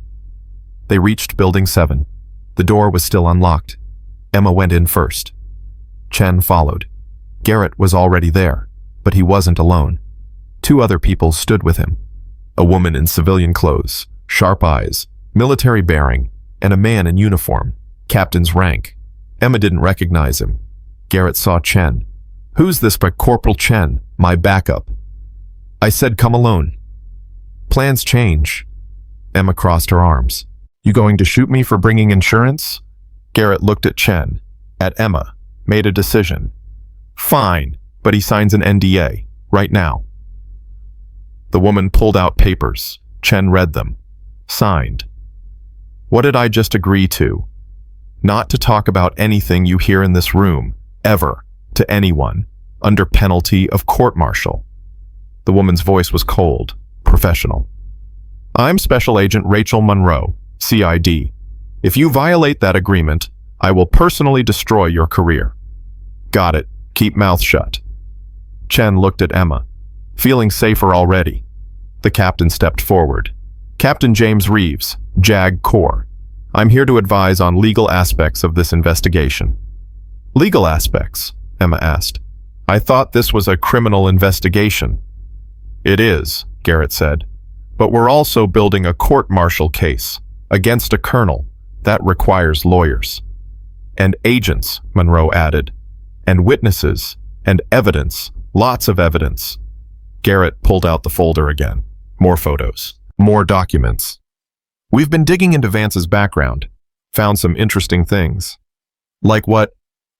They reached Building 7. The door was still unlocked. Emma went in first. Chen followed. Garrett was already there, but he wasn't alone. 2 other people stood with him. A woman in civilian clothes, sharp eyes, military bearing, and a man in uniform, captain's rank. Emma didn't recognize him. Garrett saw Chen. Who's this but Corporal Chen, my backup? I said come alone. Plans change. Emma crossed her arms. You going to shoot me for bringing insurance? Garrett looked at Chen, at Emma, made a decision. Fine, but he signs an NDA, right now. The woman pulled out papers. Chen read them. Signed. What did I just agree to? Not to talk about anything you hear in this room, ever, to anyone, under penalty of court-martial. The woman's voice was cold, professional. I'm Special Agent Rachel Monroe, CID. If you violate that agreement, I will personally destroy your career. Got it. Keep mouth shut. Chen looked at Emma, feeling safer already. The captain stepped forward. Captain James Reeves, JAG Corps. I'm here to advise on legal aspects of this investigation. Legal aspects? Emma asked. I thought this was a criminal investigation. It is, Garrett said. But we're also building a court-martial case against a colonel. That requires lawyers. And agents, Monroe added. And witnesses. And evidence. Lots of evidence. Garrett pulled out the folder again. More photos. More documents. We've been digging into Vance's background. Found some interesting things. Like what?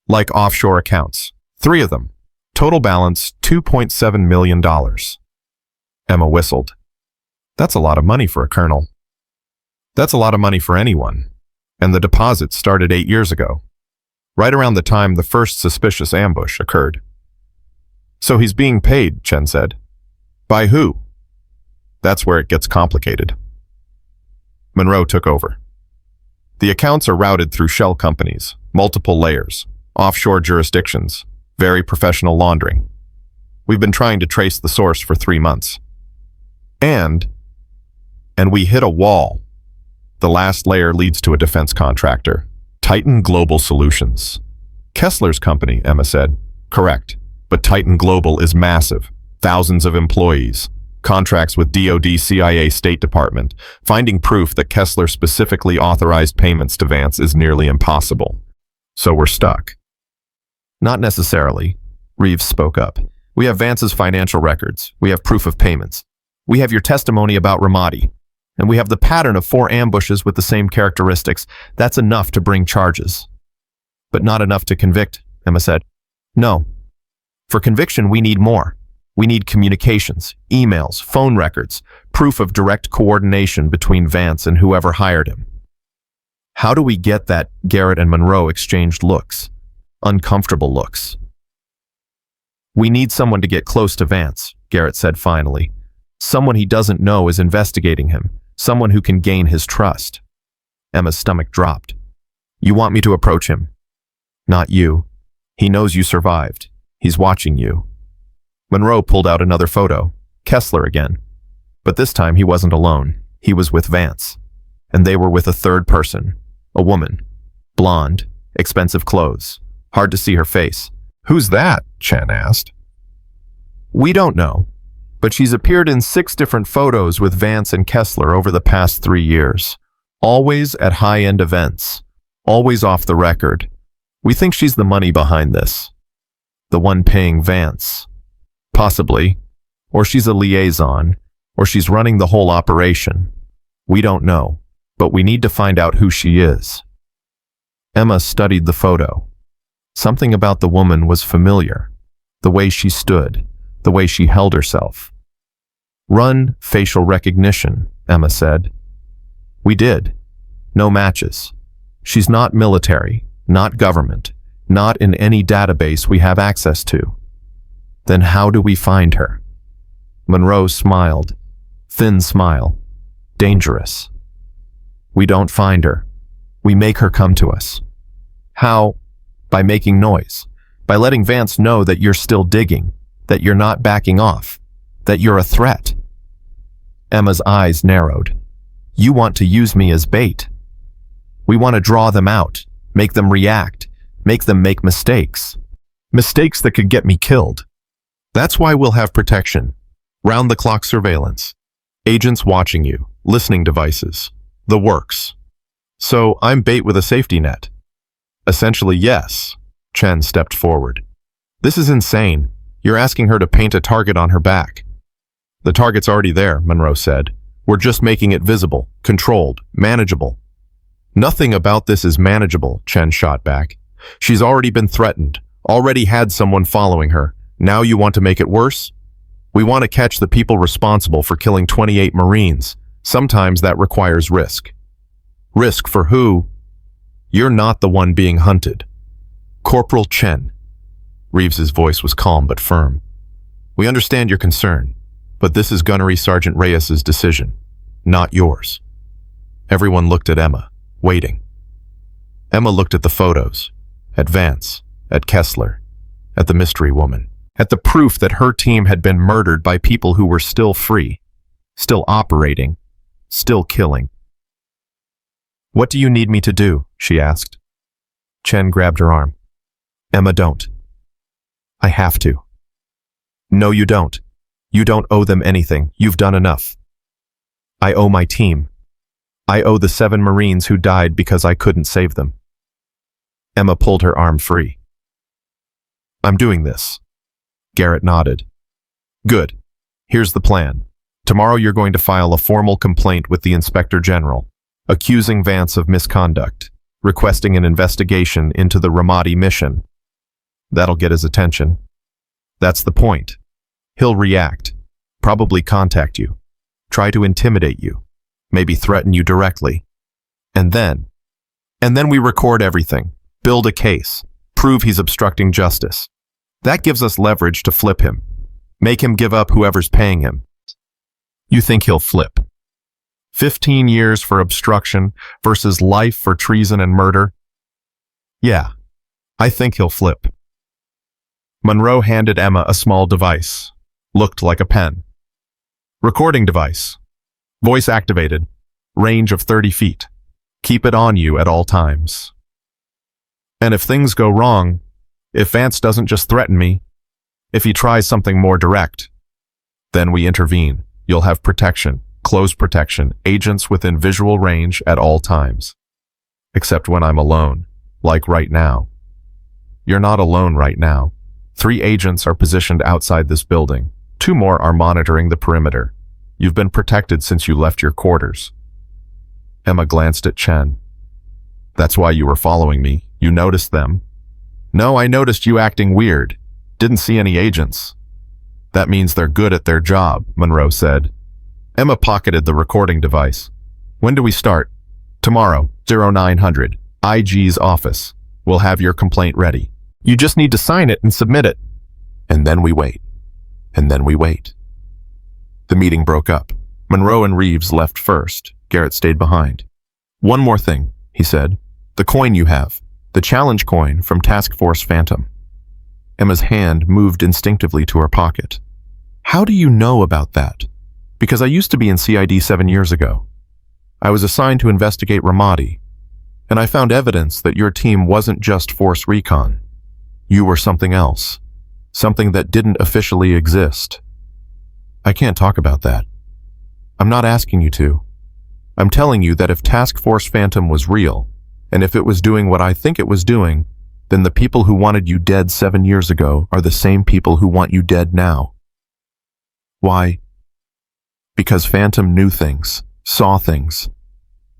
Like offshore accounts. 3 of them. Total balance, $2.7 million. Emma whistled. That's a lot of money for a colonel. That's a lot of money for anyone. And the deposit started 8 years ago. Right around the time the first suspicious ambush occurred. So he's being paid, Chen said. By who? That's where it gets complicated. Monroe took over. The accounts are routed through shell companies, multiple layers, offshore jurisdictions, very professional laundering. We've been trying to trace the source for 3 months. And we hit a wall. The last layer leads to a defense contractor, Titan Global Solutions. Kessler's company, Emma said. Correct, but Titan Global is massive, thousands of employees, contracts with DoD, CIA, State Department. Finding proof that Kessler specifically authorized payments to Vance is nearly impossible. So we're stuck. Not necessarily, Reeves spoke up. We have Vance's financial records. We have proof of payments. We have your testimony about Ramadi. And we have the pattern of 4 ambushes with the same characteristics. That's enough to bring charges. But not enough to convict, Emma said. No. For conviction, we need more. We need communications, emails, phone records, proof of direct coordination between Vance and whoever hired him. How do we get that? Garrett and Monroe exchanged looks. Uncomfortable looks. We need someone to get close to Vance, Garrett said finally. Someone he doesn't know is investigating him. Someone who can gain his trust. Emma's stomach dropped. You want me to approach him? Not you. He knows you survived. He's watching you. Monroe pulled out another photo. Kessler again. But this time he wasn't alone. He was with Vance. And they were with a third person. A woman. Blonde. Expensive clothes. Hard to see her face. Who's that? Chen asked. We don't know. But she's appeared in 6 different photos with Vance and Kessler over the past 3 years. Always at high-end events. Always off the record. We think she's the money behind this. The one paying Vance. Possibly. Or she's a liaison. Or she's running the whole operation. We don't know. But we need to find out who she is. Emma studied the photo. Something about the woman was familiar. The way she stood. The way she held herself. Run facial recognition, Emma said. We did. No matches. She's not military, not government, not in any database we have access to. Then how do we find her? Monroe smiled. Thin smile. Dangerous. We don't find her. We make her come to us. How? By making noise. By letting Vance know that you're still digging. That you're not backing off, that you're a threat. Emma's eyes narrowed. You want to use me as bait. We want to draw them out, make them react, make them make mistakes. Mistakes that could get me killed. That's why we'll have protection. Round-the-clock surveillance. Agents watching you, listening devices. The works. So I'm bait with a safety net. Essentially, yes. Chen stepped forward. This is insane. You're asking her to paint a target on her back. The target's already there, Monroe said. We're just making it visible, controlled, manageable. Nothing about this is manageable, Chen shot back. She's already been threatened, already had someone following her. Now you want to make it worse? We want to catch the people responsible for killing 28 Marines. Sometimes that requires risk. Risk for who? You're not the one being hunted. Corporal Chen. Reeves's voice was calm but firm. We understand your concern, but this is Gunnery Sergeant Reyes's decision, not yours. Everyone looked at Emma, waiting. Emma looked at the photos, at Vance, at Kessler, at the mystery woman, at the proof that her team had been murdered by people who were still free, still operating, still killing. What do you need me to do? She asked. Chen grabbed her arm. Emma, don't. I have to. No, you don't. You don't owe them anything. You've done enough. I owe my team. I owe the 7 Marines who died because I couldn't save them. Emma pulled her arm free. I'm doing this. Garrett nodded. Good. Here's the plan. Tomorrow you're going to file a formal complaint with the Inspector General, accusing Vance of misconduct, requesting an investigation into the Ramadi mission. That'll get his attention. That's the point. He'll react, probably contact you, try to intimidate you, maybe threaten you directly. And then we record everything, build a case, prove he's obstructing justice. That gives us leverage to flip him, make him give up whoever's paying him. You think he'll flip? 15 years for obstruction versus life for treason and murder? Yeah, I think he'll flip. Monroe handed Emma a small device. Looked like a pen. Recording device. Voice activated. Range of 30 feet. Keep it on you at all times. And if things go wrong, if Vance doesn't just threaten me, if he tries something more direct, then we intervene. You'll have protection, close protection, agents within visual range at all times. Except when I'm alone, like right now. You're not alone right now. 3 agents are positioned outside this building. 2 more are monitoring the perimeter. You've been protected since you left your quarters. Emma glanced at Chen. That's why you were following me. You noticed them. No, I noticed you acting weird. Didn't see any agents. That means they're good at their job, Monroe said. Emma pocketed the recording device. When do we start? Tomorrow, 0900, IG's office. We'll have your complaint ready. You just need to sign it and submit it. And then we wait. And then we wait. The meeting broke up. Monroe and Reeves left first. Garrett stayed behind. One more thing, he said. The coin you have. The challenge coin from Task Force Phantom. Emma's hand moved instinctively to her pocket. How do you know about that? Because I used to be in CID 7 years ago. I was assigned to investigate Ramadi, and I found evidence that your team wasn't just Force Recon. You were something else. Something that didn't officially exist. I can't talk about that. I'm not asking you to. I'm telling you that if Task Force Phantom was real, and if it was doing what I think it was doing, then the people who wanted you dead 7 years ago are the same people who want you dead now. Why? Because Phantom knew things, saw things,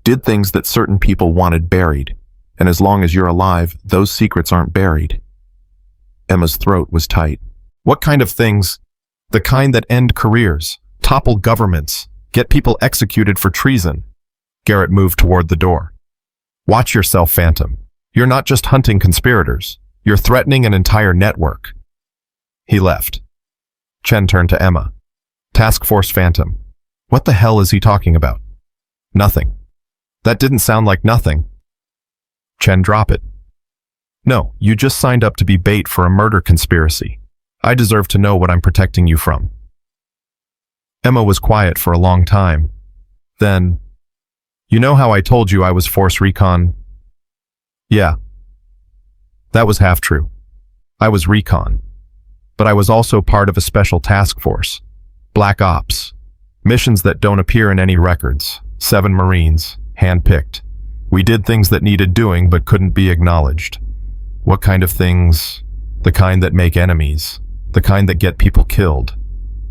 did things that certain people wanted buried, and as long as you're alive, those secrets aren't buried. Emma's throat was tight. What kind of things? The kind that end careers, topple governments, get people executed for treason. Garrett moved toward the door. Watch yourself, Phantom. You're not just hunting conspirators. You're threatening an entire network. He left. Chen turned to Emma. Task Force Phantom. What the hell is he talking about? Nothing. That didn't sound like nothing. Chen, drop it. No, you just signed up to be bait for a murder conspiracy. I deserve to know what I'm protecting you from. Emma was quiet for a long time. Then, you know how I told you I was Force Recon? Yeah. That was half true. I was Recon. But I was also part of a special task force. Black Ops. Missions that don't appear in any records. 7 Marines, handpicked. We did things that needed doing but couldn't be acknowledged. What kind of things? The kind that make enemies. The kind that get people killed.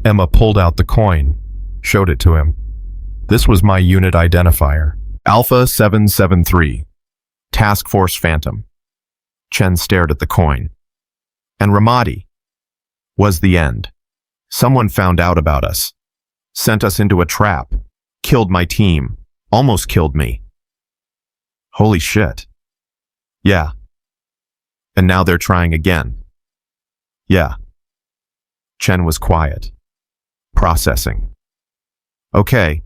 Emma pulled out the coin, showed it to him. This was my unit identifier. Alpha 773. Task Force Phantom. Chen stared at the coin. And Ramadi was the end. Someone found out about us, sent us into a trap, killed my team, almost killed me. Holy shit. Yeah. And now they're trying again. Yeah. Chen was quiet, processing. Okay,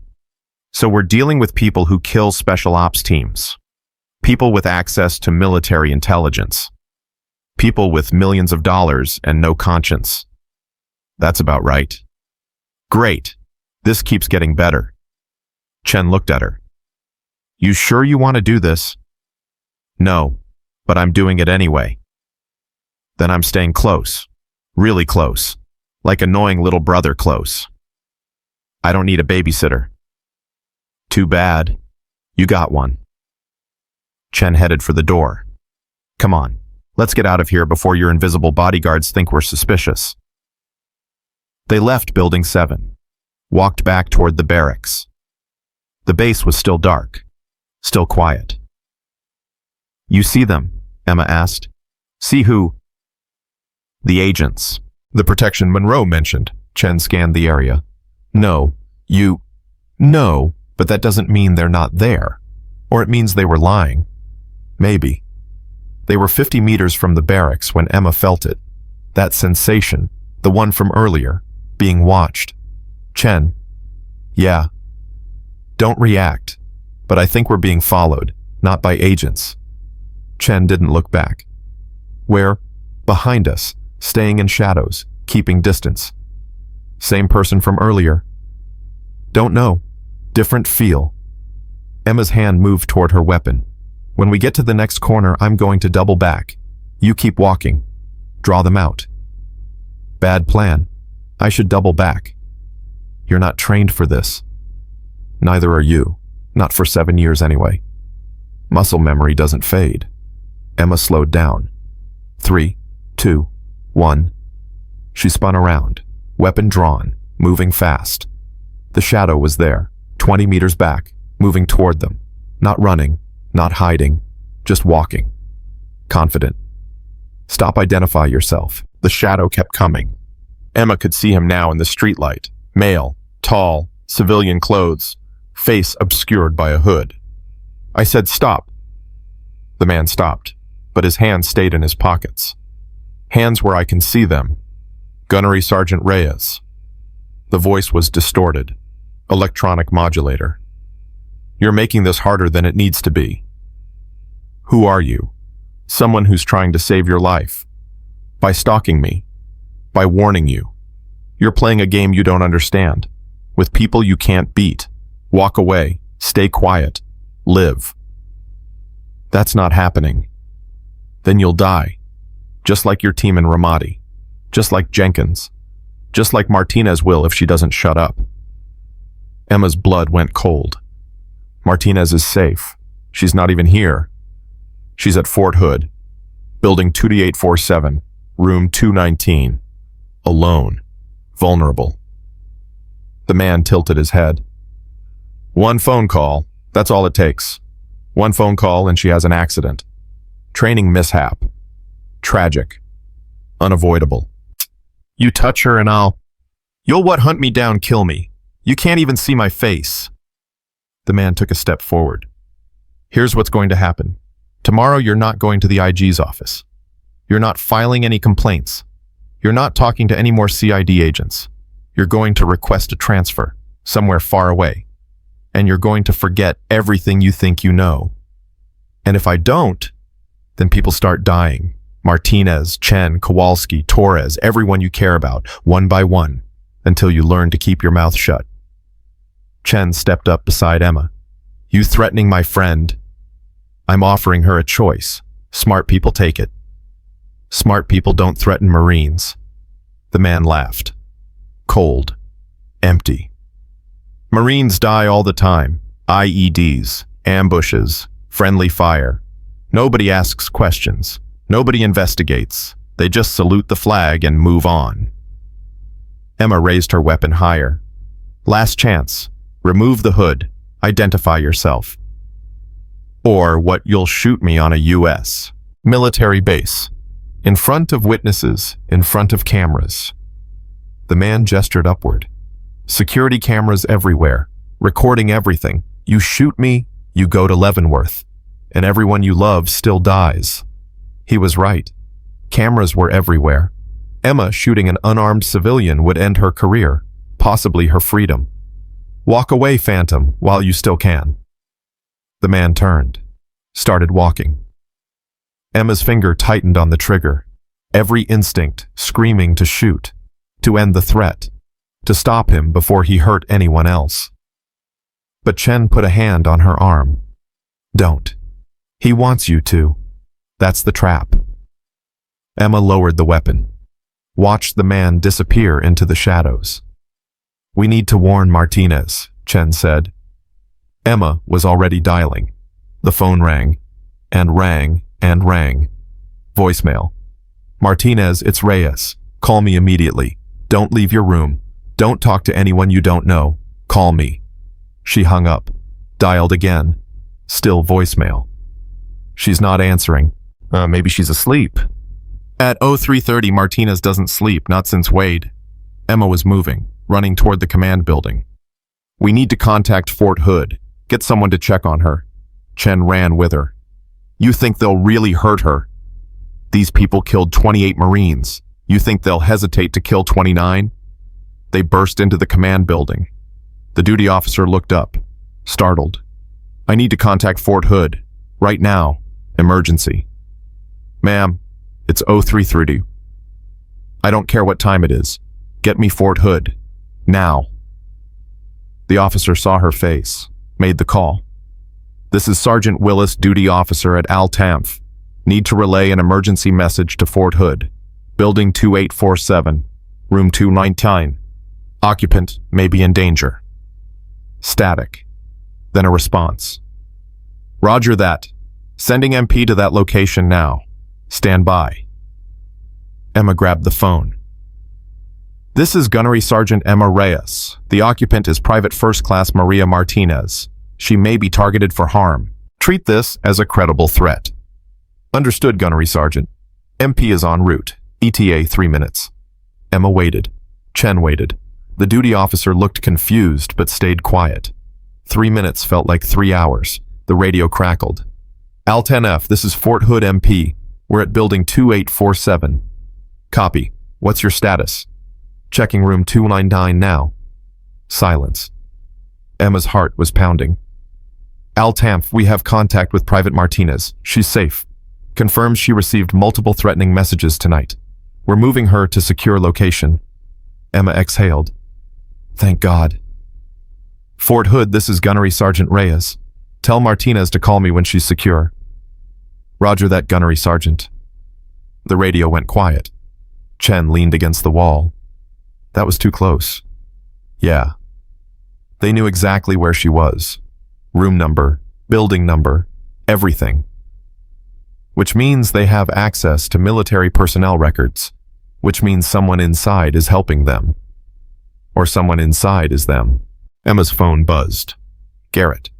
so we're dealing with people who kill special ops teams. People with access to military intelligence. People with millions of dollars and no conscience. That's about right. Great. This keeps getting better. Chen looked at her. You sure you want to do this? No, but I'm doing it anyway. Then I'm staying close. Really close. Like annoying little brother close. I don't need a babysitter. Too bad. You got one. Chen headed for the door. Come on, let's get out of here before your invisible bodyguards think we're suspicious. They left Building 7, walked back toward the barracks. The base was still dark, still quiet. You see them? Emma asked. See who? The agents. The protection Monroe mentioned. Chen scanned the area. No, but that doesn't mean they're not there. Or it means they were lying. Maybe. They were 50 meters from the barracks when Emma felt it. That sensation, the one from earlier, being watched. Chen. Yeah. Don't react. But I think we're being followed, not by agents. Chen didn't look back. Where? Behind us, staying in shadows, keeping distance. Same person from earlier. Don't know. Different feel. Emma's hand moved toward her weapon. When we get to the next corner, I'm going to double back. You keep walking. Draw them out. Bad plan. I should double back. You're not trained for this. Neither are you. Not for 7 years anyway. Muscle memory doesn't fade. Emma slowed down. 3, 2, 1. She spun around, weapon drawn, moving fast. The shadow was there, 20 meters back, moving toward them. Not running, not hiding, just walking. Confident. Stop, identify yourself. The shadow kept coming. Emma could see him now in the streetlight. Male, tall, civilian clothes, face obscured by a hood. I said stop. The man stopped, but his hands stayed in his pockets. Hands where I can see them. Gunnery Sergeant Reyes. The voice was distorted. Electronic modulator. You're making this harder than it needs to be. Who are you? Someone who's trying to save your life. By stalking me. By warning you. You're playing a game you don't understand. With people you can't beat. Walk away. Stay quiet. Live. That's not happening. Then you'll die. Just like your team in Ramadi. Just like Jenkins. Just like Martinez will if she doesn't shut up. Emma's blood went cold. Martinez is safe. She's not even here. She's at Fort Hood. Building 2D847. Room 219. Alone. Vulnerable. The man tilted his head. One phone call. That's all it takes. One phone call and she has an accident. Training mishap. Tragic. Unavoidable. You touch her and you'll what hunt me down, kill me. You can't even see my face. The man took a step forward. Here's what's going to happen. Tomorrow you're not going to the IG's office. You're not filing any complaints. You're not talking to any more CID agents. You're going to request a transfer, somewhere far away. And you're going to forget everything you think you know. And if I don't, then people start dying. Martinez, Chen, Kowalski, Torres, everyone you care about, one by one, until you learn to keep your mouth shut. Chen stepped up beside Emma. You threatening my friend? I'm offering her a choice. Smart people take it. Smart people don't threaten Marines. The man laughed. Cold. Empty. Marines die all the time. IEDs, ambushes, friendly fire. Nobody asks questions. Nobody investigates. They just salute the flag and move on. Emma raised her weapon higher. Last chance. Remove the hood. Identify yourself. Or what you'll shoot me on a US. Military base. In front of witnesses, in front of cameras. The man gestured upward. Security cameras everywhere, recording everything. You shoot me, you go to Leavenworth, and everyone you love still dies. He was right. Cameras were everywhere. Emma shooting an unarmed civilian would end her career, possibly her freedom. Walk away, Phantom, while you still can. The man turned, started walking. Emma's finger tightened on the trigger, every instinct screaming to shoot, to end the threat, to stop him before he hurt anyone else. But Chen put a hand on her arm. Don't. He wants you to. That's the trap. Emma lowered the weapon, watched the man disappear into the shadows. We need to warn Martinez, Chen said. Emma was already dialing. The phone rang, and rang, and rang. Voicemail. Martinez, it's Reyes. Call me immediately. Don't leave your room. Don't talk to anyone you don't know. Call me. She hung up, dialed again. Still voicemail. She's not answering. Maybe she's asleep. At 03:30, Martinez doesn't sleep, not since Wade. Emma was moving, running toward the command building. We need to contact Fort Hood. Get someone to check on her. Chen ran with her. You think they'll really hurt her? These people killed 28 Marines. You think they'll hesitate to kill 29? They burst into the command building. The duty officer looked up, startled. I need to contact Fort Hood. Right now. Emergency. Ma'am, it's 03:30. I don't care what time it is. Get me Fort Hood. Now. The officer saw her face, made the call. This is Sergeant Willis, duty officer at Al Tamf. Need to relay an emergency message to Fort Hood. Building 2847, room 219. Occupant may be in danger. Static. Then a response. Roger that. Sending MP to that location now. Stand by. Emma grabbed the phone. This is Gunnery Sergeant Emma Reyes. The occupant is Private First Class Maria Martinez. She may be targeted for harm. Treat this as a credible threat. Understood, Gunnery Sergeant. MP is en route. ETA 3 minutes. Emma waited. Chen waited. The duty officer looked confused but stayed quiet. 3 minutes felt like 3 hours. The radio crackled. Al 10F, this is Fort Hood MP. We're at building 2847. Copy. What's your status? Checking room 299 now. Silence. Emma's heart was pounding. Al Tamf, we have contact with Private Martinez. She's safe. Confirms she received multiple threatening messages tonight. We're moving her to secure location. Emma exhaled. Thank God. Fort Hood, this is Gunnery Sergeant Reyes. Tell Martinez to call me when she's secure. Roger that, Gunnery Sergeant. The radio went quiet. Chen leaned against the wall. That was too close. Yeah. They knew exactly where she was. Room number, building number, everything. Which means they have access to military personnel records, which means someone inside is helping them. Or someone inside is them. Emma's phone buzzed. Garrett.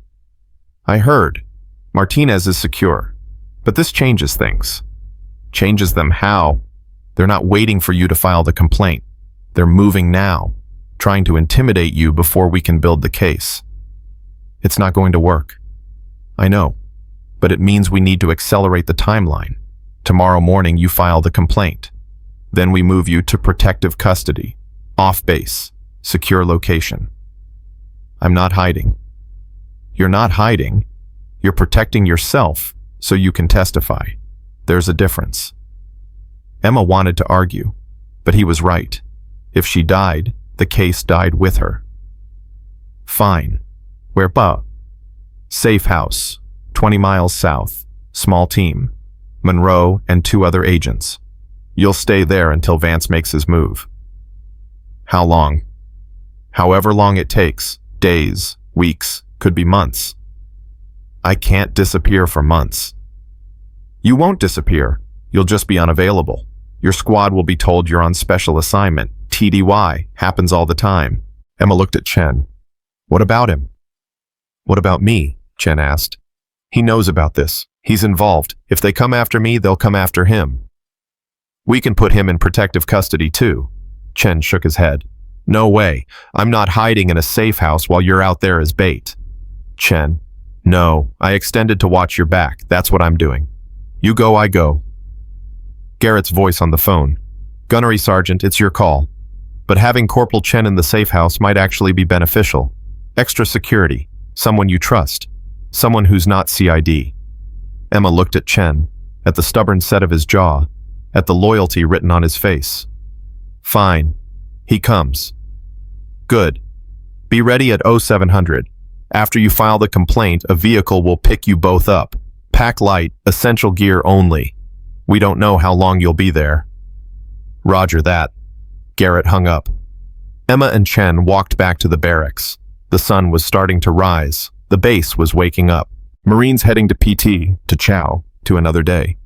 I heard. Martinez is secure. But this changes things. Changes them how? They're not waiting for you to file the complaint. They're moving now, trying to intimidate you before we can build the case. It's not going to work. I know. But it means we need to accelerate the timeline. Tomorrow morning you file the complaint. Then we move you to protective custody, off base, secure location. I'm not hiding. You're not hiding. You're protecting yourself so you can testify. There's a difference. Emma wanted to argue, but he was right. If she died, the case died with her. Fine. Where pa? Safe house. 20 miles south, small team, Monroe and 2 other agents. You'll stay there until Vance makes his move. How long? However long it takes, days, weeks, could be months. I can't disappear for months. You won't disappear, you'll just be unavailable. Your squad will be told you're on special assignment. TDY, happens all the time. Emma looked at Chen. What about him? What about me? Chen asked. He knows about this. He's involved. If they come after me, they'll come after him. We can put him in protective custody too. Chen shook his head. No way. I'm not hiding in a safe house while you're out there as bait. Chen. No, I extended to watch your back. That's what I'm doing. You go, I go. Garrett's voice on the phone. Gunnery Sergeant, it's your call. But having Corporal Chen in the safe house might actually be beneficial. Extra security. Someone you trust. Someone who's not CID. Emma looked at Chen, at the stubborn set of his jaw, at the loyalty written on his face. Fine. He comes. Good. Be ready at 0700. After you file the complaint, a vehicle will pick you both up. Pack light, essential gear only. We don't know how long you'll be there. Roger that. Garrett hung up. Emma and Chen walked back to the barracks. The sun was starting to rise. The base was waking up. Marines heading to PT, to Chow, to another day.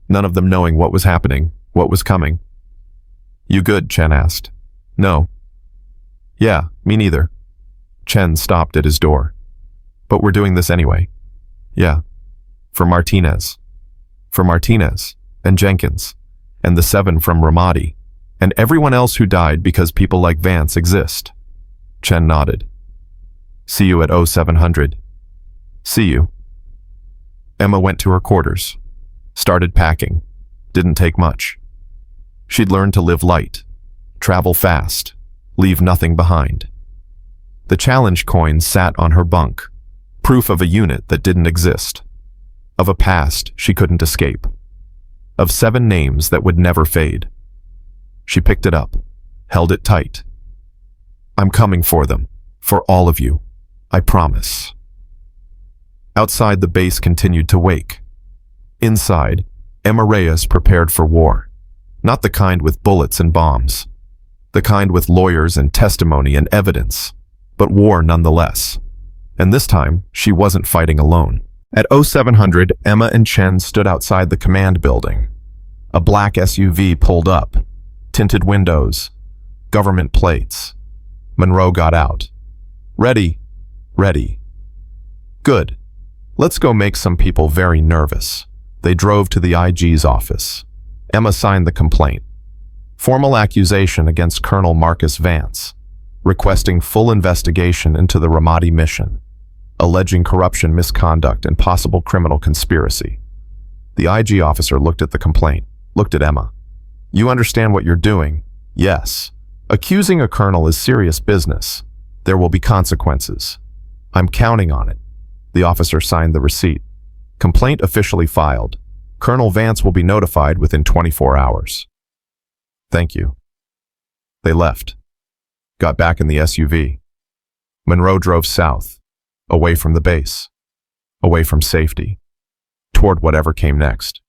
None of them knowing what was happening, what was coming. You good? Chen asked. No. Yeah, me neither. Chen stopped at his door. But we're doing this anyway. Yeah. For Martinez. For Martinez, and Jenkins, and the 7 from Ramadi, and everyone else who died because people like Vance exist. Chen nodded. See you at 0700. See you. Emma went to her quarters. Started packing. Didn't take much. She'd learned to live light. Travel fast. Leave nothing behind. The challenge coin sat on her bunk. Proof of a unit that didn't exist. Of a past she couldn't escape. Of 7 names that would never fade. She picked it up. Held it tight. I'm coming for them. For all of you. I promise. Outside, the base continued to wake. Inside, Emma Reyes prepared for war. Not the kind with bullets and bombs. The kind with lawyers and testimony and evidence. But war nonetheless. And this time, she wasn't fighting alone. At 0700, Emma and Chen stood outside the command building. A black SUV pulled up. Tinted windows. Government plates. Monroe got out. Ready. Ready. Good. Let's go make some people very nervous. They drove to the IG's office. Emma signed the complaint. Formal accusation against Colonel Marcus Vance, requesting full investigation into the Ramadi mission, alleging corruption, misconduct, and possible criminal conspiracy. The IG officer looked at the complaint, looked at Emma. You understand what you're doing? Yes. Accusing a colonel is serious business. There will be consequences. I'm counting on it. The officer signed the receipt. Complaint officially filed. Colonel Vance will be notified within 24 hours. Thank you. They left. Got back in the SUV. Monroe drove south, away from the base, away from safety, toward whatever came next.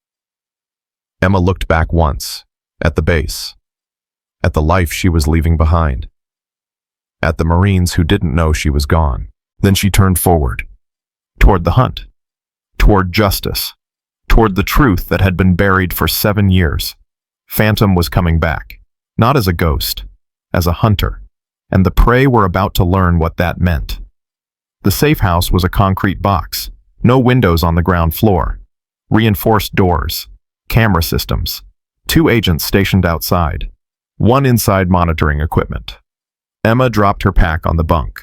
Emma looked back once, at the base, at the life she was leaving behind, at the Marines who didn't know she was gone. Then she turned forward, toward the hunt, toward justice, toward the truth that had been buried for 7 years. Phantom was coming back, not as a ghost, as a hunter, and the prey were about to learn what that meant. The safe house was a concrete box, no windows on the ground floor, reinforced doors, camera systems, 2 agents stationed outside, 1 inside monitoring equipment. Emma dropped her pack on the bunk.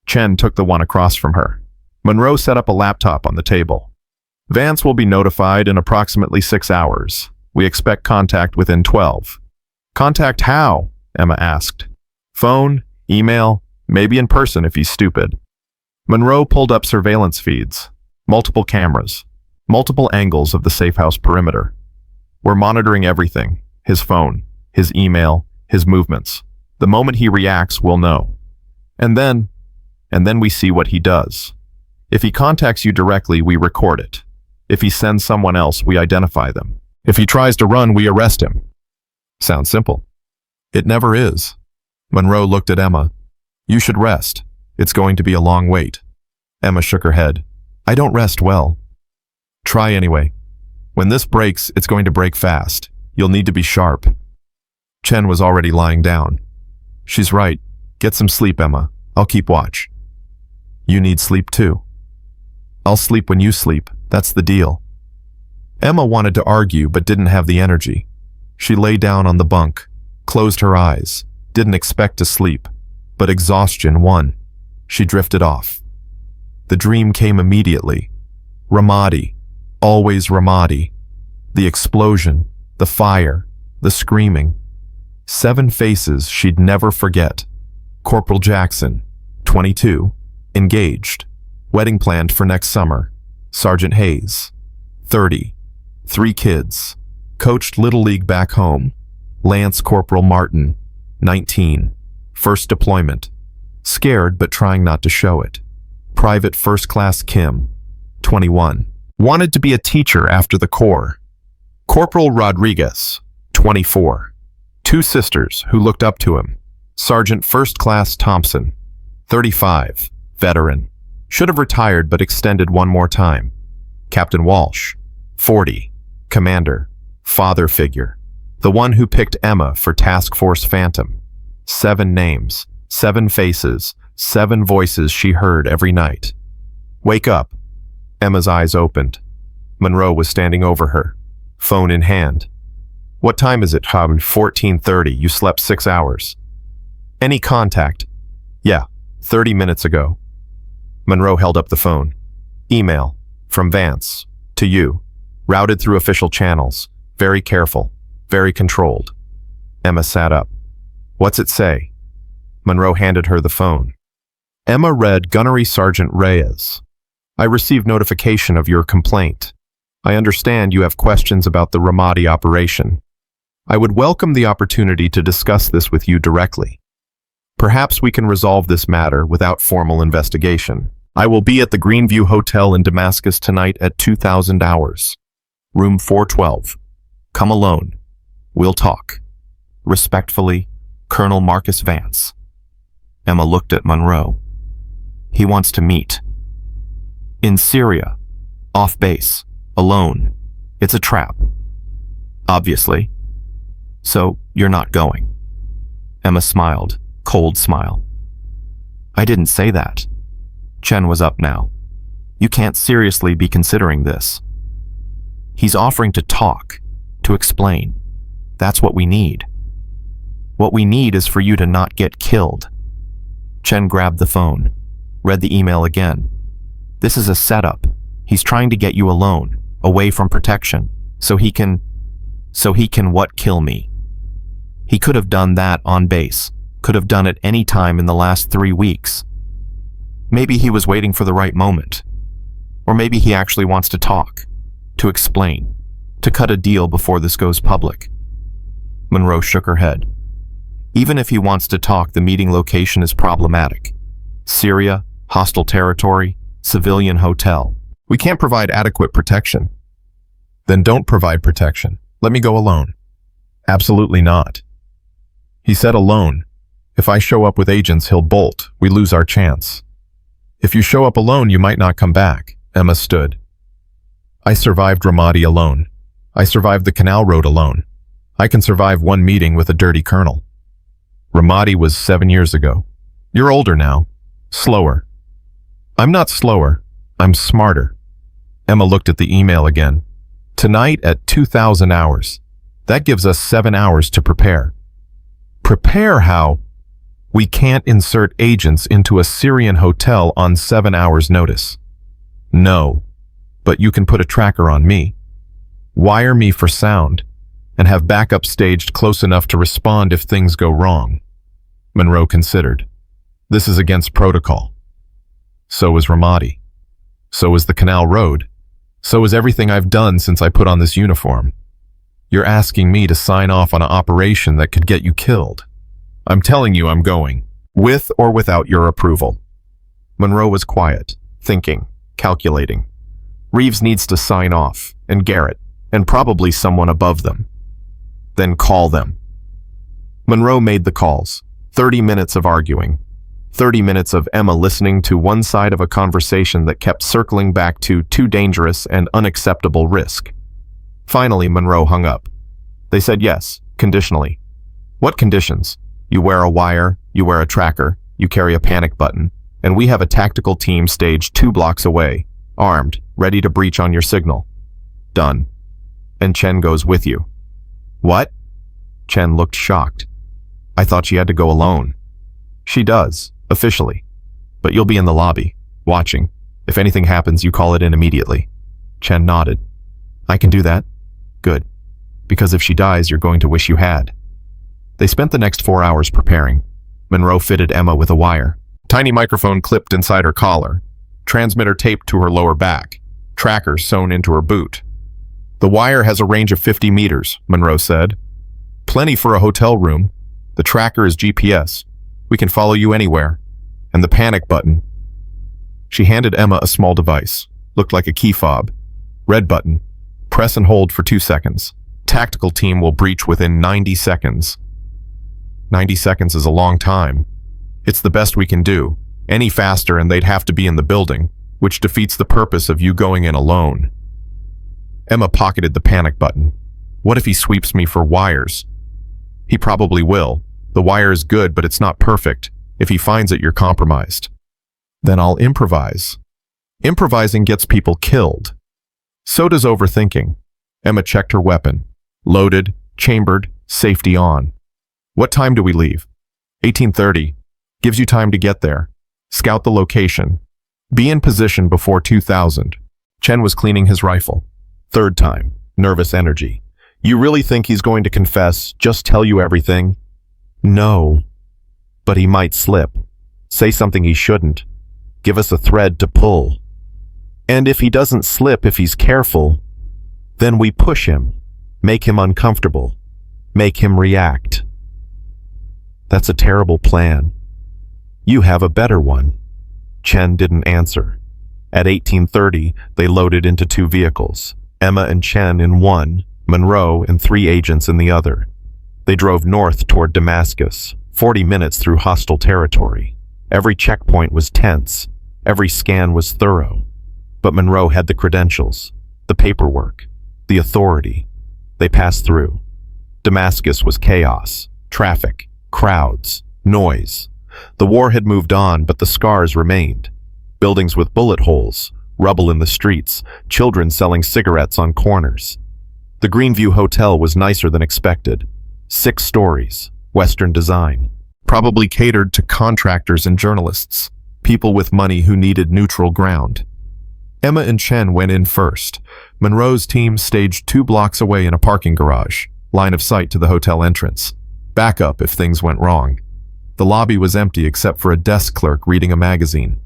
Chen took the one across from her. Monroe set up a laptop on the table. Vance will be notified in approximately 6 hours. We expect contact within 12. Contact how? Emma asked. Phone, email, maybe in person if he's stupid. Monroe pulled up surveillance feeds, multiple cameras, multiple angles of the safe house perimeter. We're monitoring everything, his phone, his email, his movements. The moment he reacts, we'll know. And then we see what he does. If he contacts you directly, we record it. If he sends someone else, we identify them. If he tries to run, we arrest him. Sounds simple. It never is. Monroe looked at Emma. You should rest. It's going to be a long wait. Emma shook her head. I don't rest well. Try anyway. When this breaks, it's going to break fast. You'll need to be sharp. Chen was already lying down. She's right. Get some sleep, Emma. I'll keep watch. You need sleep too. I'll sleep when you sleep. That's the deal. Emma wanted to argue but didn't have the energy. She lay down on the bunk, closed her eyes, didn't expect to sleep, but exhaustion won. She drifted off. The dream came immediately. Ramadi, always Ramadi. The explosion, the fire, the screaming. 7 faces she'd never forget. Corporal Jackson, 22, engaged, wedding planned for next summer. Sergeant Hayes, 30, 3 kids, coached Little League back home. Lance Corporal Martin, 19, first deployment, scared but trying not to show it. Private First Class Kim, 21, wanted to be a teacher after the Corps. Corporal Rodriguez, 24, 2 sisters who looked up to him. Sergeant First Class Thompson, 35, veteran, should have retired but extended one more time. Captain Walsh, 40, commander, father figure, the one who picked Emma for Task Force Phantom. 7 names, 7 faces, 7 voices she heard every night. Wake up. Emma's eyes opened. Monroe was standing over her, phone in hand. What time is it, Hub? 14:30. You slept 6 hours. Any contact? Yeah, 30 minutes ago. Monroe held up the phone. Email, from Vance, to you, routed through official channels, very careful, very controlled. Emma sat up. What's it say? Monroe handed her the phone. Emma read Gunnery Sergeant Reyes. I received notification of your complaint. I understand you have questions about the Ramadi operation. I would welcome the opportunity to discuss this with you directly. Perhaps we can resolve this matter without formal investigation. I will be at the Greenview Hotel in Damascus tonight at 2000 hours. Room 412. Come alone. We'll talk. Respectfully, Colonel Marcus Vance. Emma looked at Monroe. He wants to meet. In Syria. Off base. Alone. It's a trap. Obviously. So, you're not going. Emma smiled. Cold smile. I didn't say that. Chen was up now. You can't seriously be considering this. He's offering to talk, to explain. That's what we need. What we need is for you to not get killed. Chen grabbed the phone, read the email again. This is a setup. He's trying to get you alone, away from protection, so he can what, kill me? He could have done that on base, could have done it any time in the last 3 weeks. Maybe he was waiting for the right moment. Or maybe he actually wants to talk, to explain, to cut a deal before this goes public. Monroe shook her head. Even if he wants to talk, the meeting location is problematic. Syria, hostile territory, civilian hotel. We can't provide adequate protection. Then don't provide protection. Let me go alone. Absolutely not. He said alone. If I show up with agents, he'll bolt. We lose our chance. If you show up alone, you might not come back. Emma stood. I survived Ramadi alone. I survived the Canal Road alone. I can survive one meeting with a dirty colonel. Ramadi was 7 years ago. You're older now. Slower. I'm not slower. I'm smarter. Emma looked at the email again. Tonight at 2000 hours. That gives us 7 hours to prepare. Prepare how? We can't insert agents into a Syrian hotel on 7 hours' notice. No, but you can put a tracker on me. Wire me for sound, and have backup staged close enough to respond if things go wrong. Monroe considered. This is against protocol. So is Ramadi. So is the Canal Road. So is everything I've done since I put on this uniform. You're asking me to sign off on an operation that could get you killed. I'm telling you I'm going, with or without your approval. Monroe was quiet, thinking, calculating. Reeves needs to sign off, and Garrett, and probably someone above them. Then call them. Monroe made the calls. 30 minutes of arguing. 30 minutes of Emma listening to one side of a conversation that kept circling back to too dangerous and unacceptable risk. Finally, Monroe hung up. They said yes, conditionally. What conditions? You wear a wire, you wear a tracker, you carry a panic button, and we have a tactical team staged 2 blocks away. armed, ready to breach on your signal. Done. And Chen goes with you. What? Chen looked shocked. I thought she had to go alone. She does, officially. But you'll be in the lobby, watching. If anything happens, you call it in immediately. Chen nodded. I can do that. Good. Because if she dies, you're going to wish you had. They spent the next 4 hours preparing. Monroe fitted Emma with a wire. Tiny microphone clipped inside her collar. Transmitter taped to her lower back. Trackers sewn into her boot. The wire has a range of 50 meters, Monroe said. Plenty for a hotel room. The tracker is GPS. We can follow you anywhere. And the panic button. She handed Emma a small device. Looked like a key fob. Red button. Press and hold for 2 seconds. Tactical team will breach within 90 seconds. 90 seconds is a long time. It's the best we can do. Any faster and they'd have to be in the building, which defeats the purpose of you going in alone. Emma pocketed the panic button. What if he sweeps me for wires? He probably will. The wire is good, but it's not perfect. If he finds it, you're compromised. Then I'll improvise. Improvising gets people killed. So does overthinking. Emma checked her weapon. Loaded, chambered, safety on. What time do we leave? 18:30. Gives you time to get there. Scout the location. Be in position before 2000. Chen was cleaning his rifle. Third time. Nervous energy. You really think he's going to confess, just tell you everything? No. But he might slip. Say something he shouldn't. Give us a thread to pull. And if he doesn't slip, if he's careful, then we push him. Make him uncomfortable. Make him react. That's a terrible plan. You have a better one. Chen didn't answer. At 18:30, they loaded into 2 vehicles. Emma and Chen in one, Monroe and 3 agents in the other. They drove north toward Damascus, 40 minutes through hostile territory. Every checkpoint was tense. Every scan was thorough. But Monroe had the credentials, the paperwork, the authority. They passed through. Damascus was chaos, traffic, crowds, noise. The war had moved on, but the scars remained. Buildings with bullet holes, rubble in the streets, children selling cigarettes on corners. The Greenview Hotel was nicer than expected. 6 stories, Western design. Probably catered to contractors and journalists, people with money who needed neutral ground. Emma and Chen went in first. Monroe's team staged 2 blocks away in a parking garage, line of sight to the hotel entrance. Backup if things went wrong. The lobby was empty except for a desk clerk reading a magazine.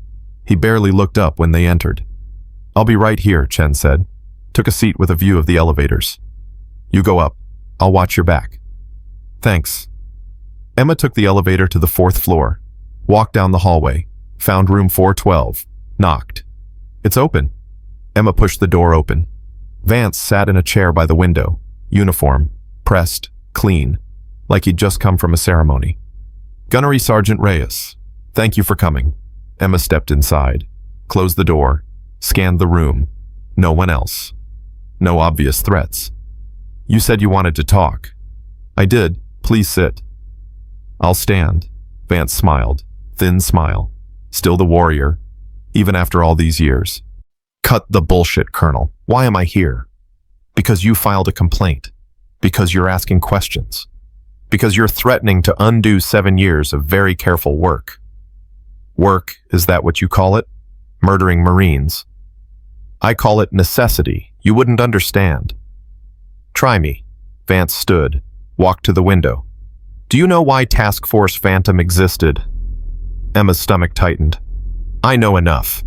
He barely looked up when they entered. I'll be right here, Chen said. Took a seat with a view of the elevators. You go up. I'll watch your back. Thanks. Emma took the elevator to the 4th floor, walked down the hallway, found room 412, knocked. It's open. Emma pushed the door open. Vance sat in a chair by the window, uniform, pressed, clean, like he'd just come from a ceremony. Gunnery Sergeant Reyes, thank you for coming. Emma stepped inside, closed the door, scanned the room. No one else. No obvious threats. You said you wanted to talk. I did. Please sit. I'll stand. Vance smiled. Thin smile. Still the warrior, even after all these years. Cut the bullshit, Colonel. Why am I here? Because you filed a complaint. Because you're asking questions. Because you're threatening to undo 7 years of very careful work. Work, is that what you call it? Murdering Marines. I call it necessity. You wouldn't understand. Try me. Vance stood, walked to the window. Do you know why Task Force Phantom existed? Emma's stomach tightened. I know enough.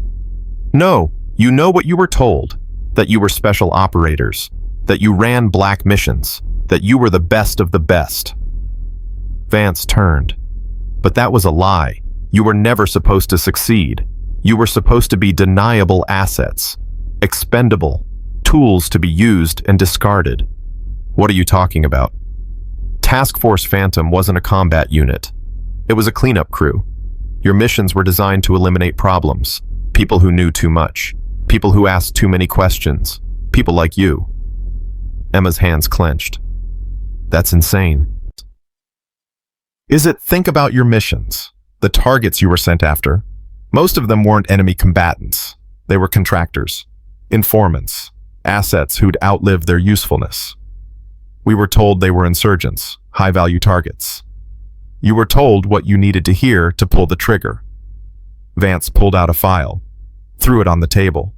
No, you know what you were told. That you were special operators. That you ran black missions. That you were the best of the best. Vance turned. But that was a lie. You were never supposed to succeed. You were supposed to be deniable assets. Expendable. Tools to be used and discarded. What are you talking about? Task Force Phantom wasn't a combat unit. It was a cleanup crew. Your missions were designed to eliminate problems. People who knew too much. People who asked too many questions. People like you. Emma's hands clenched. That's insane. Is it? Think about your missions. The targets you were sent after. Most of them weren't enemy combatants. They were contractors, informants, assets who'd outlived their usefulness. We were told they were insurgents, high-value targets. You were told what you needed to hear to pull the trigger. Vance pulled out a file, threw it on the table.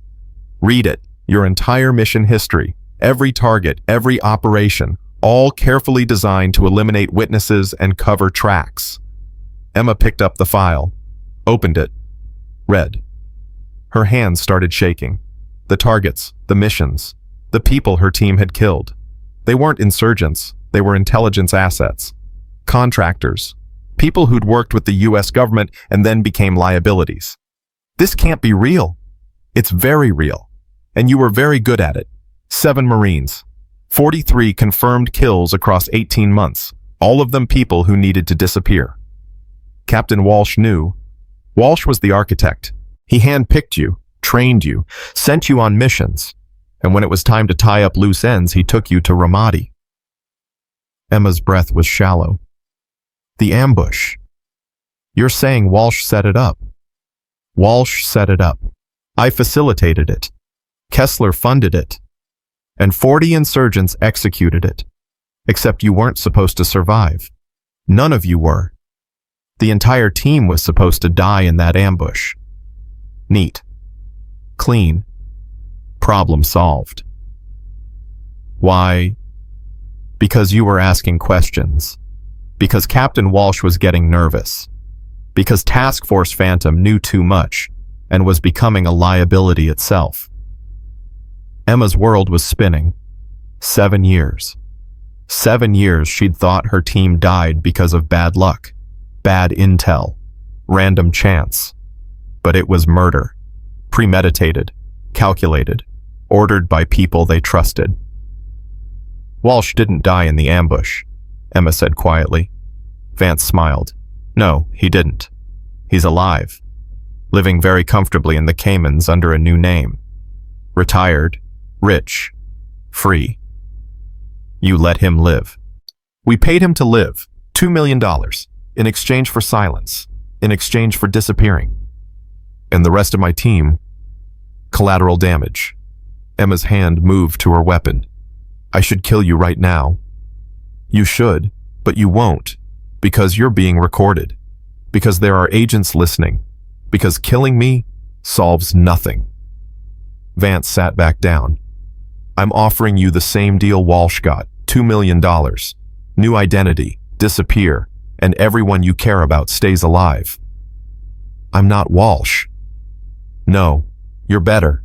Read it, your entire mission history, every target, every operation, all carefully designed to eliminate witnesses and cover tracks. Emma picked up the file, opened it, read. Her hands started shaking. The targets, the missions, the people her team had killed. They weren't insurgents, they were intelligence assets. Contractors, people who'd worked with the US government and then became liabilities. This can't be real. It's very real. And you were very good at it. 7 Marines. 43 confirmed kills across 18 months, all of them people who needed to disappear. Captain Walsh knew. Walsh was the architect. He handpicked you, trained you, sent you on missions. And when it was time to tie up loose ends, he took you to Ramadi. Emma's breath was shallow. The ambush. You're saying Walsh set it up. Walsh set it up. I facilitated it. Kessler funded it. And 40 insurgents executed it. Except you weren't supposed to survive. None of you were. The entire team was supposed to die in that ambush. Neat. Clean. Problem solved. Why? Because you were asking questions. Because Captain Walsh was getting nervous. Because Task Force Phantom knew too much and was becoming a liability itself. Emma's world was spinning. 7 years. 7 years she'd thought her team died because of bad luck, bad intel, random chance. But it was murder. Premeditated, calculated, ordered by people they trusted. Walsh didn't die in the ambush, Emma said quietly. Vance smiled. No, he didn't. He's alive, living very comfortably in the Caymans under a new name. Retired, rich, free. You let him live. We paid him to live, $2 million, in exchange for silence, in exchange for disappearing. And the rest of my team, collateral damage. Emma's hand moved to her weapon. I should kill you right now. You should, but you won't, because you're being recorded, because there are agents listening, because killing me solves nothing. Vance sat back down. I'm offering you the same deal Walsh got, $2 million. New identity, disappear, and everyone you care about stays alive. I'm not Walsh. No, you're better.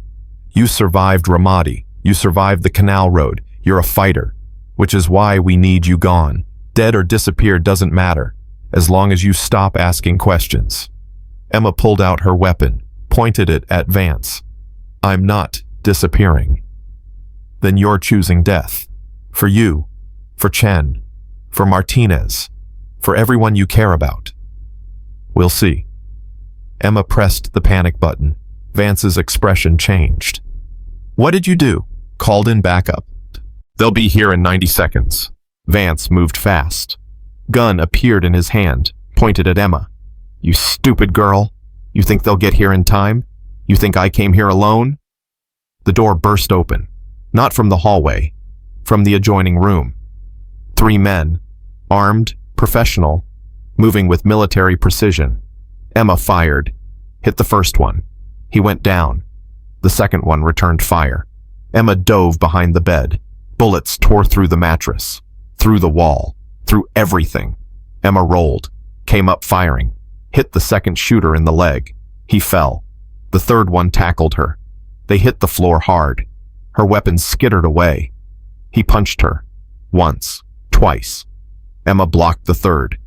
You survived Ramadi. You survived the Canal Road. You're a fighter, which is why we need you gone. Dead or disappeared doesn't matter, as long as you stop asking questions. Emma pulled out her weapon, pointed it at Vance. I'm not disappearing. Then you're choosing death. For you, for Chen, for Martinez, for everyone you care about. We'll see. Emma pressed the panic button. Vance's expression changed. What did you do? Called in backup. They'll be here in 90 seconds. Vance moved fast. Gun appeared in his hand, pointed at Emma. You stupid girl. You think they'll get here in time? You think I came here alone? The door burst open. Not from the hallway, from the adjoining room. 3 men, armed, professional, moving with military precision. Emma fired, hit the first one. He went down. The second one returned fire. Emma dove behind the bed. Bullets tore through the mattress, through the wall, through everything. Emma rolled, came up firing, hit the second shooter in the leg. He fell. The third one tackled her. They hit the floor hard. Her weapon skittered away. He punched her. Once, twice. Emma blocked the third,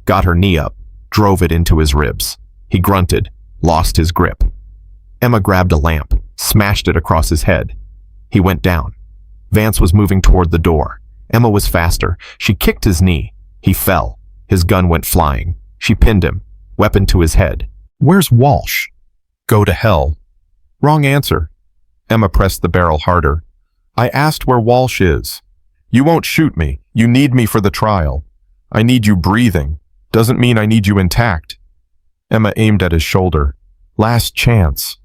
got her knee up, drove it into his ribs. He grunted, lost his grip. Emma grabbed a lamp, smashed it across his head. He went down. Vance was moving toward the door. Emma was faster. She kicked his knee. He fell. His gun went flying. She pinned him, weapon to his head. Where's Walsh? Go to hell. Wrong answer. Emma pressed the barrel harder. I asked where Walsh is. You won't shoot me. You need me for the trial. I need you breathing. Doesn't mean I need you intact. Emma aimed at his shoulder. Last chance.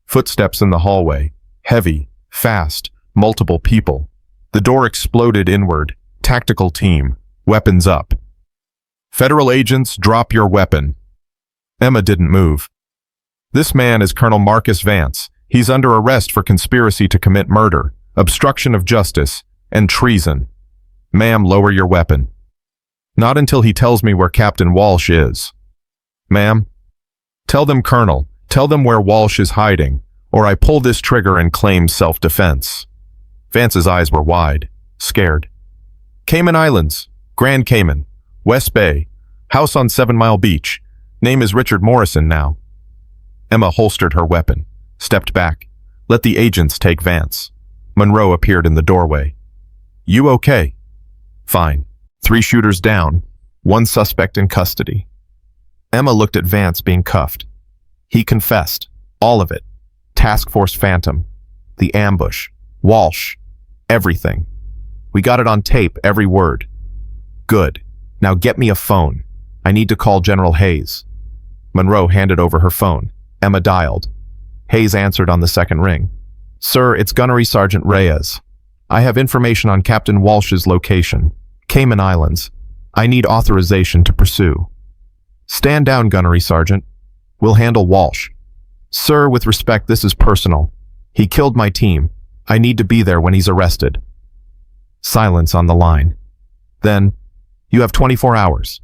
Footsteps in the hallway. Heavy, fast, multiple people. The door exploded inward. Tactical team. Weapons up. Federal agents, drop your weapon. Emma didn't move. This man is Colonel Marcus Vance. He's under arrest for conspiracy to commit murder, obstruction of justice, and treason. Ma'am, lower your weapon. Not until he tells me where Captain Walsh is. Ma'am? Tell them, Colonel. Tell them where Walsh is hiding, or I pull this trigger and claim self-defense. Vance's eyes were wide, scared. Cayman Islands, Grand Cayman, West Bay, house on 7 Mile Beach. Name is Richard Morrison now. Emma holstered her weapon, stepped back. Let the agents take Vance. Monroe appeared in the doorway. You okay? Fine. 3 shooters down, 1 suspect in custody. Emma looked at Vance being cuffed. He confessed. All of it. Task Force Phantom. The ambush. Walsh. Everything. We got it on tape, every word. Good. Now get me a phone. I need to call General Hayes. Monroe handed over her phone. Emma dialed. Hayes answered on the second ring. Sir, it's Gunnery Sergeant Reyes. I have information on Captain Walsh's location. Cayman Islands. I need authorization to pursue. Stand down, Gunnery Sergeant. We'll handle Walsh. Sir, with respect, this is personal. He killed my team. I need to be there when he's arrested. Silence on the line. Then, you have 24 hours.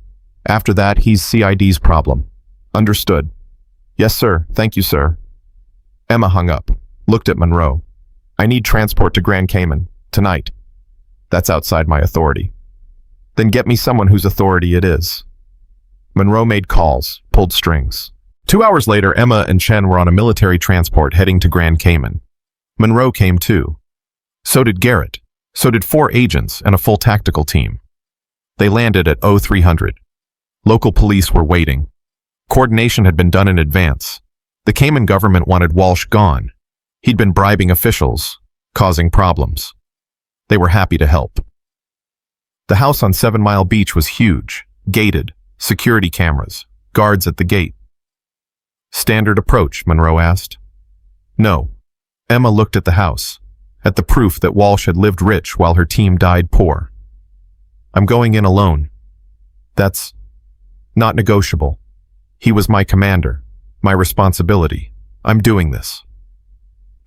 After that, he's CID's problem. Understood. Yes, sir. Thank you, sir. Emma hung up, looked at Monroe. I need transport to Grand Cayman, tonight. That's outside my authority. Then get me someone whose authority it is. Monroe made calls, pulled strings. 2 hours later, Emma and Chen were on a military transport heading to Grand Cayman. Monroe came too. So did Garrett. So did 4 agents and a full tactical team. They landed at 0300. Local police were waiting. Coordination had been done in advance. The Cayman government wanted Walsh gone. He'd been bribing officials, causing problems. They were happy to help. The house on 7 Mile Beach was huge, gated, security cameras, guards at the gate. Standard approach, Monroe asked. No. Emma looked at the house, at the proof that Walsh had lived rich while her team died poor. I'm going in alone. That's not negotiable. He was my commander, my responsibility. I'm doing this.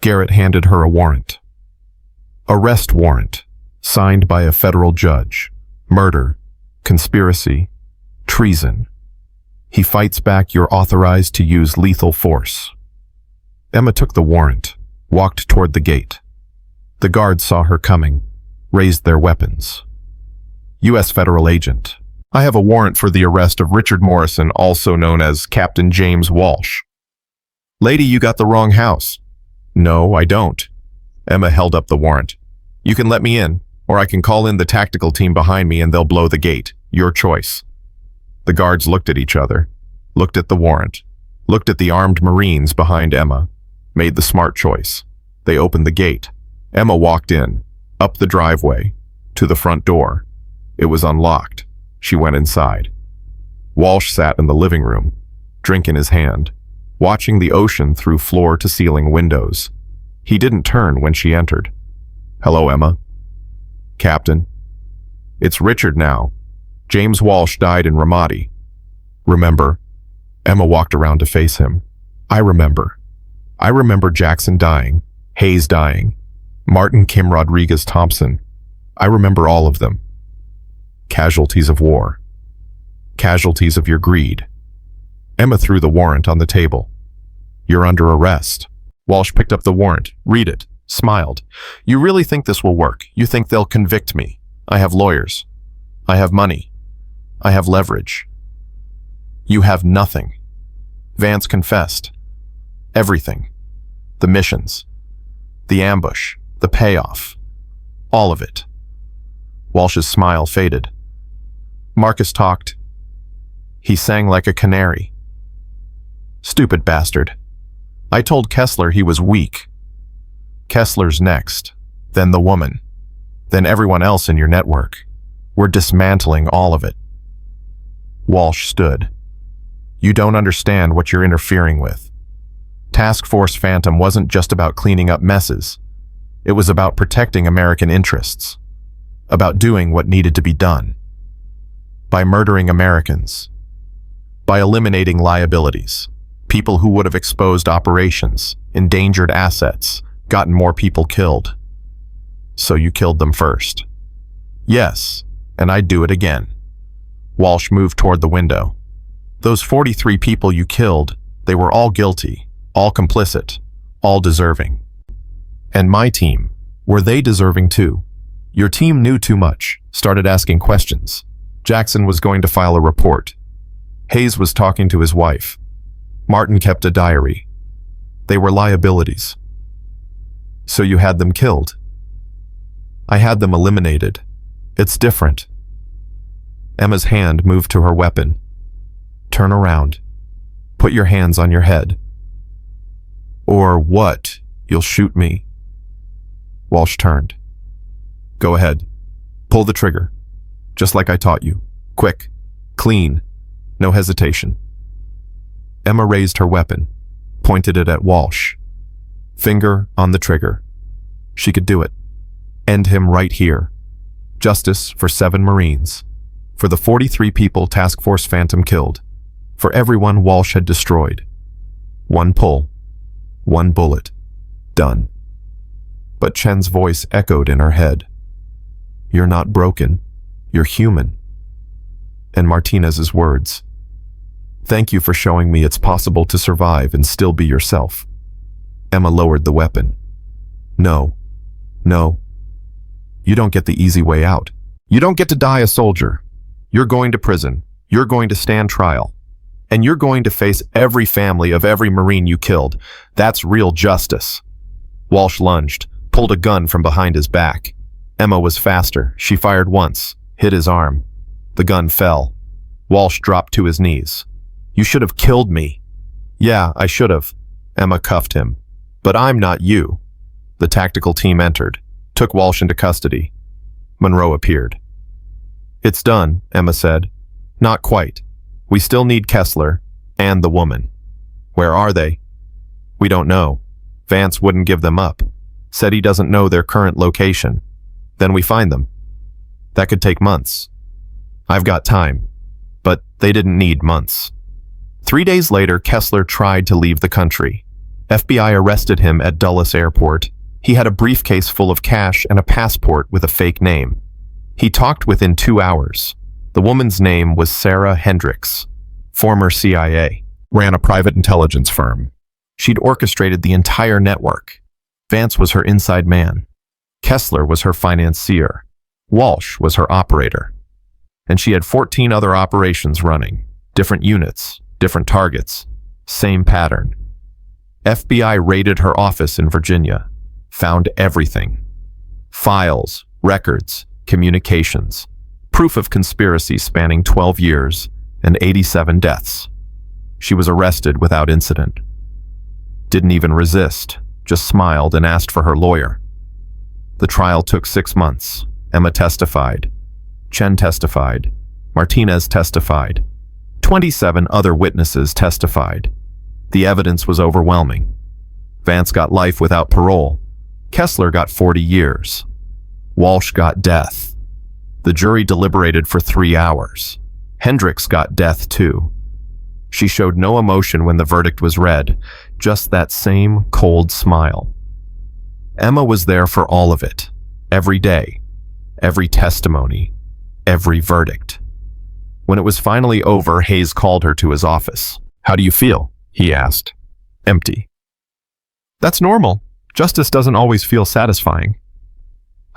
Garrett handed her a warrant. Arrest warrant, signed by a federal judge. Murder, conspiracy, treason. He fights back, you're authorized to use lethal force. Emma took the warrant, walked toward the gate. The guards saw her coming, raised their weapons. U.S. federal agent. I have a warrant for the arrest of Richard Morrison, also known as Captain James Walsh. Lady, you got the wrong house. No, I don't. Emma held up the warrant. You can let me in, or I can call in the tactical team behind me and they'll blow the gate. Your choice. The guards looked at each other, looked at the warrant, looked at the armed Marines behind Emma, made the smart choice. They opened the gate. Emma walked in, up the driveway, to the front door. It was unlocked. She went inside. Walsh sat in the living room, drink in his hand, watching the ocean through floor-to-ceiling windows. He didn't turn when she entered. Hello, Emma. Captain. It's Richard now. James Walsh died in Ramadi. Remember? Emma walked around to face him. I remember. I remember Jackson dying, Hayes dying, Martin Kim Rodriguez Thompson. I remember all of them. Casualties of war. Casualties of your greed. Emma threw the warrant on the table. You're under arrest. Walsh picked up the warrant, read it, smiled. You really think this will work? You think they'll convict me? I have lawyers. I have money. I have leverage. You have nothing. Vance confessed. Everything. The missions. The ambush. The payoff. All of it. Walsh's smile faded. Marcus talked. He sang like a canary. Stupid bastard. I told Kessler he was weak. Kessler's next, then the woman, then everyone else in your network. We're dismantling all of it. Walsh stood. You don't understand what you're interfering with. Task Force Phantom wasn't just about cleaning up messes. It was about protecting American interests. About doing what needed to be done. By murdering Americans. By eliminating liabilities. People who would have exposed operations, endangered assets, gotten more people killed. So you killed them first. Yes, and I'd do it again. Walsh moved toward the window. Those 43 people you killed, they were all guilty, all complicit, all deserving. And my team, were they deserving too? Your team knew too much, started asking questions. Jackson was going to file a report. Hayes was talking to his wife. Martin kept a diary. They were liabilities. So you had them killed. I had them eliminated. It's different. Emma's hand moved to her weapon. Turn around. Put your hands on your head. Or what? You'll shoot me. Walsh turned. Go ahead. Pull the trigger. Just like I taught you. Quick. Clean. No hesitation. Emma raised her weapon, pointed it at Walsh. Finger on the trigger. She could do it. End him right here. Justice for 7 Marines. For the 43 people Task Force Phantom killed. For everyone Walsh had destroyed. 1 pull. 1 bullet. Done. But Chen's voice echoed in her head. You're not broken. You're human. And Martinez's words. Thank you for showing me it's possible to survive and still be yourself. Emma lowered the weapon. No. No. You don't get the easy way out. You don't get to die a soldier. You're going to prison. You're going to stand trial. And you're going to face every family of every Marine you killed. That's real justice. Walsh lunged, pulled a gun from behind his back. Emma was faster. She fired once, hit his arm. The gun fell. Walsh dropped to his knees. You should have killed me. Yeah, I should have. Emma cuffed him. But I'm not you. The tactical team entered, took Walsh into custody. Monroe appeared. It's done, Emma said. Not quite. We still need Kessler and the woman. Where are they? We don't know. Vance wouldn't give them up. Said he doesn't know their current location. Then we find them. That could take months. I've got time. But they didn't need months. 3 days later, Kessler tried to leave the country. FBI arrested him at Dulles Airport. He had a briefcase full of cash and a passport with a fake name. He talked within 2 hours. The woman's name was Sarah Hendricks, former CIA, ran a private intelligence firm. She'd orchestrated the entire network. Vance was her inside man. Kessler was her financier. Walsh was her operator. And she had 14 other operations running, different units, different targets, same pattern. FBI raided her office in Virginia, found everything. Files, records, communications, proof of conspiracy spanning 12 years and 87 deaths. She was arrested without incident. Didn't even resist, just smiled and asked for her lawyer. The trial took 6 months. Emma testified. Chen testified. Martinez testified. 27 other witnesses testified. The evidence was overwhelming. Vance got life without parole. Kessler got 40 years. Walsh got death. The jury deliberated for 3 hours. Hendricks got death too. She showed no emotion when the verdict was read, just that same cold smile. Emma was there for all of it, every day, every testimony, every verdict. When it was finally over, Hayes called her to his office. How do you feel? He asked. Empty. That's normal. Justice doesn't always feel satisfying.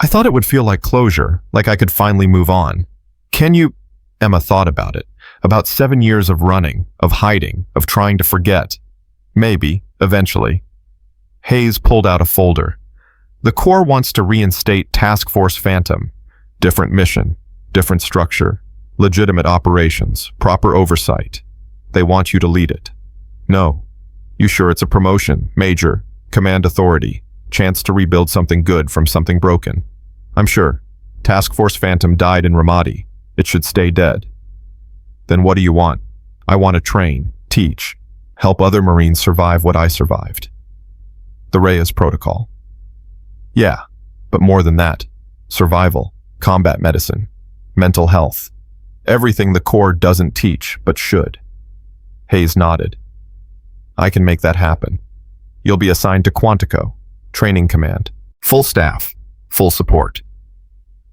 I thought it would feel like closure, like I could finally move on. Can you? Emma thought about it. About 7 years of running, of hiding, of trying to forget. Maybe, eventually. Hayes pulled out a folder. The Corps wants to reinstate Task Force Phantom. Different mission, different structure, legitimate operations, proper oversight. They want you to lead it. No. You sure it's a promotion, major, command authority, chance to rebuild something good from something broken? I'm sure. Task Force Phantom died in Ramadi. It should stay dead. Then what do you want? I want to train, teach, Help other Marines survive what I survived. The Reyes Protocol. Yeah, but more than that. Survival, combat medicine, mental health. Everything the Corps doesn't teach, but should. Hayes nodded. I can make that happen. You'll be assigned to Quantico, Training Command. Full staff, full support.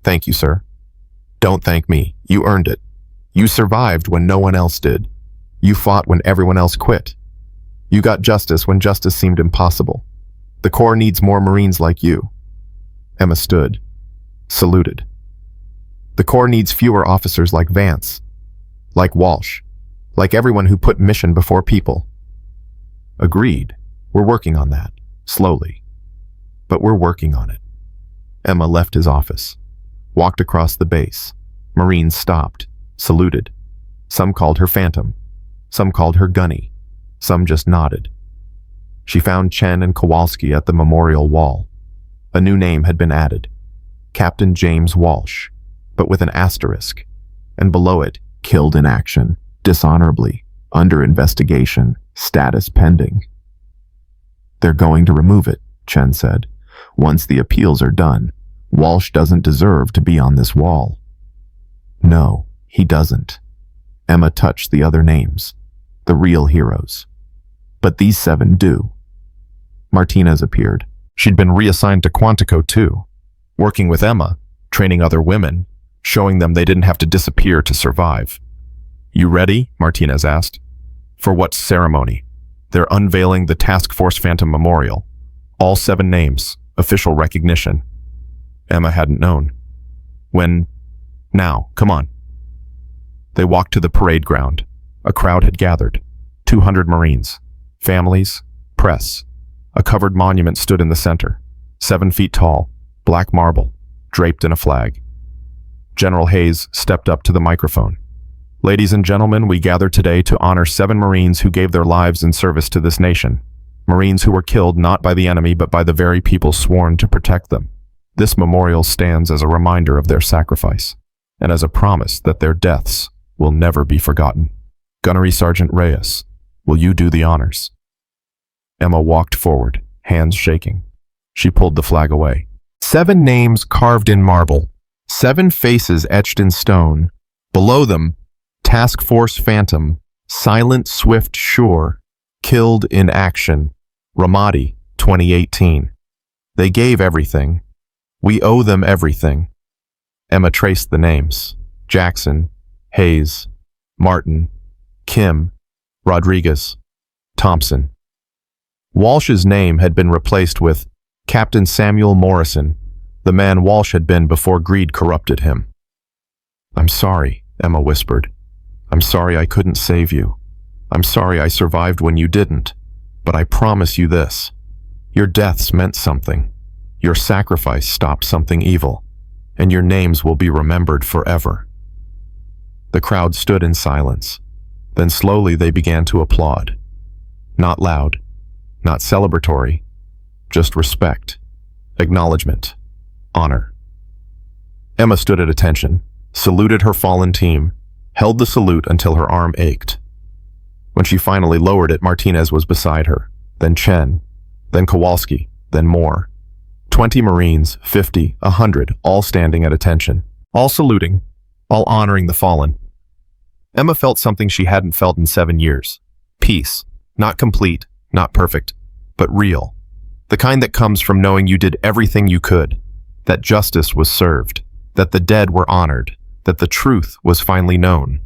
Thank you, sir. Don't thank me. You earned it. You survived when no one else did. You fought when everyone else quit. You got justice when justice seemed impossible. The Corps needs more Marines like you. Emma stood, saluted. The Corps needs fewer officers like Vance, like Walsh, like everyone who put mission before people. Agreed. We're working on that, slowly. But we're working on it. Emma left his office, walked across the base. Marines stopped, saluted. Some called her Phantom. Some called her Gunny. Some just nodded. She found Chen and Kowalski at the memorial wall. A new name had been added, Captain James Walsh, but with an asterisk, and below it, killed in action, dishonorably, under investigation, status pending. They're going to remove it, Chen said. Once the appeals are done, Walsh doesn't deserve to be on this wall. No, he doesn't. Emma touched the other names, the real heroes. But these 7 do. Martinez appeared. She'd been reassigned to Quantico too, working with Emma, training other women, showing them they didn't have to disappear to survive. You ready? Martinez asked. For what ceremony? They're unveiling the Task Force Phantom Memorial. All 7 names, official recognition. Emma hadn't known. When? Now, come on. They walked to the parade ground. A crowd had gathered. 200 Marines, families, press. A covered monument stood in the center, 7 feet tall, black marble, draped in a flag. General Hayes stepped up to the microphone. Ladies and gentlemen, we gather today to honor 7 Marines who gave their lives in service to this nation. Marines who were killed not by the enemy but by the very people sworn to protect them. This memorial stands as a reminder of their sacrifice, and as a promise that their deaths will never be forgotten. Gunnery Sergeant Reyes, will you do the honors? Emma walked forward, hands shaking. She pulled the flag away. 7 names carved in marble, 7 faces etched in stone. Below them, Task Force Phantom, silent, swift, sure, killed in action. Ramadi, 2018. They gave everything. We owe them everything. Emma traced the names. Jackson, Hayes, Martin, Kim, Rodriguez, Thompson. Walsh's name had been replaced with Captain Samuel Morrison, the man Walsh had been before greed corrupted him. I'm sorry, Emma whispered. I'm sorry I couldn't save you. I'm sorry I survived when you didn't. But I promise you this. Your deaths meant something. Your sacrifice stopped something evil, and your names will be remembered forever. The crowd stood in silence. Then slowly they began to applaud. Not loud, not celebratory, just respect, acknowledgement, honor. Emma stood at attention, saluted her fallen team, held the salute until her arm ached. When she finally lowered it, Martinez was beside her, then Chen, then Kowalski, then more. 20 Marines, 50, 100, all standing at attention, all saluting, all honoring the fallen. Emma felt something she hadn't felt in 7 years. Peace, not complete, not perfect, but real. The kind that comes from knowing you did everything you could, that justice was served, that the dead were honored, that the truth was finally known.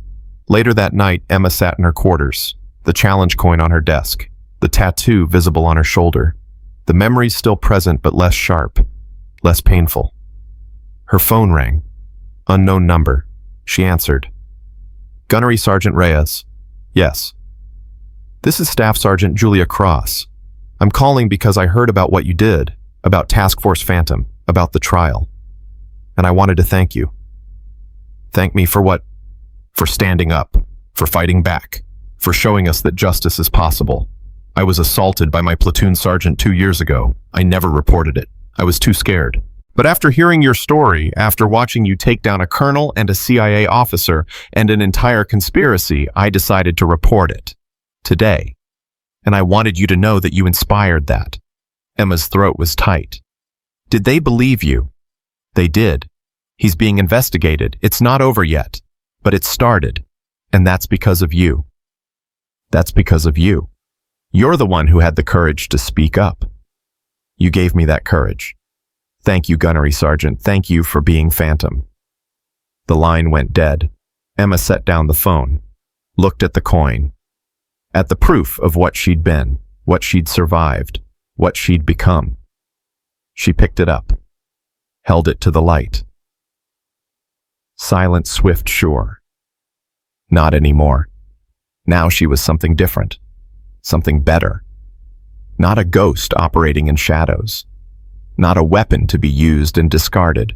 Later that night, Emma sat in her quarters, the challenge coin on her desk, the tattoo visible on her shoulder, the memories still present but less sharp, less painful. Her phone rang. Unknown number. She answered. Gunnery Sergeant Reyes. Yes. This is Staff Sergeant Julia Cross. I'm calling because I heard about what you did, about Task Force Phantom, about the trial. And I wanted to thank you. Thank me for what? For standing up, for fighting back, for showing us that justice is possible. I was assaulted by my platoon sergeant 2 years ago. I never reported it. I was too scared. But after hearing your story, after watching you take down a colonel and a CIA officer and an entire conspiracy, I decided to report it. Today. And I wanted you to know that you inspired that. Emma's throat was tight. Did they believe you? They did. He's being investigated. It's not over yet. But it started. And that's because of you. That's because of you. You're the one who had the courage to speak up. You gave me that courage. Thank you, Gunnery Sergeant. Thank you for being Phantom. The line went dead. Emma set down the phone, looked at the coin, at the proof of what she'd been, what she'd survived, what she'd become. She picked it up, held it to the light. Silent, swift shore. Not anymore. Now she was something different, something better. Not a ghost operating in shadows. Not a weapon to be used and discarded.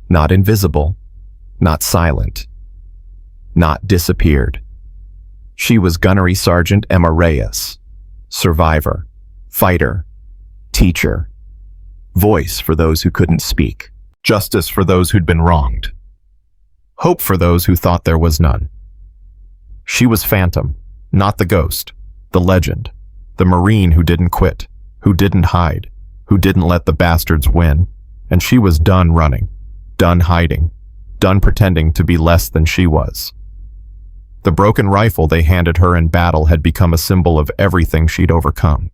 Not invisible. Not silent. Not disappeared. She was Gunnery Sergeant Emma Reyes. Survivor. Fighter. Teacher. Voice for those who couldn't speak. Justice for those who'd been wronged. Hope for those who thought there was none. She was Phantom, not the ghost, the legend, the Marine who didn't quit, who didn't hide, who didn't let the bastards win, and she was done running, done hiding, done pretending to be less than she was. The broken rifle they handed her in battle had become a symbol of everything she'd overcome.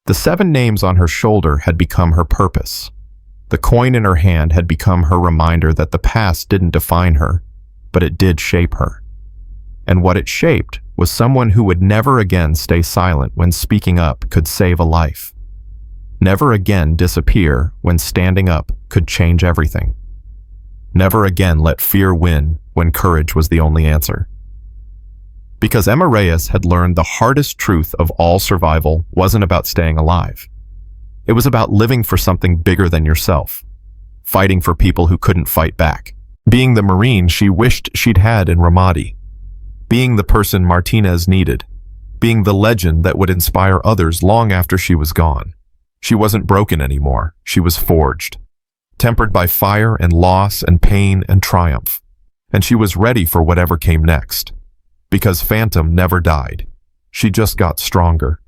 The 7 names on her shoulder had become her purpose. The coin in her hand had become her reminder that the past didn't define her, but it did shape her. And what it shaped was someone who would never again stay silent when speaking up could save a life. Never again disappear when standing up could change everything. Never again let fear win when courage was the only answer. Because Emma Reyes had learned the hardest truth of all survival wasn't about staying alive. It was about living for something bigger than yourself, fighting for people who couldn't fight back, being the Marine she wished she'd had in Ramadi, being the person Martinez needed, being the legend that would inspire others long after she was gone. She wasn't broken anymore. She was forged, tempered by fire and loss and pain and triumph. And she was ready for whatever came next. Because Phantom never died. She just got stronger.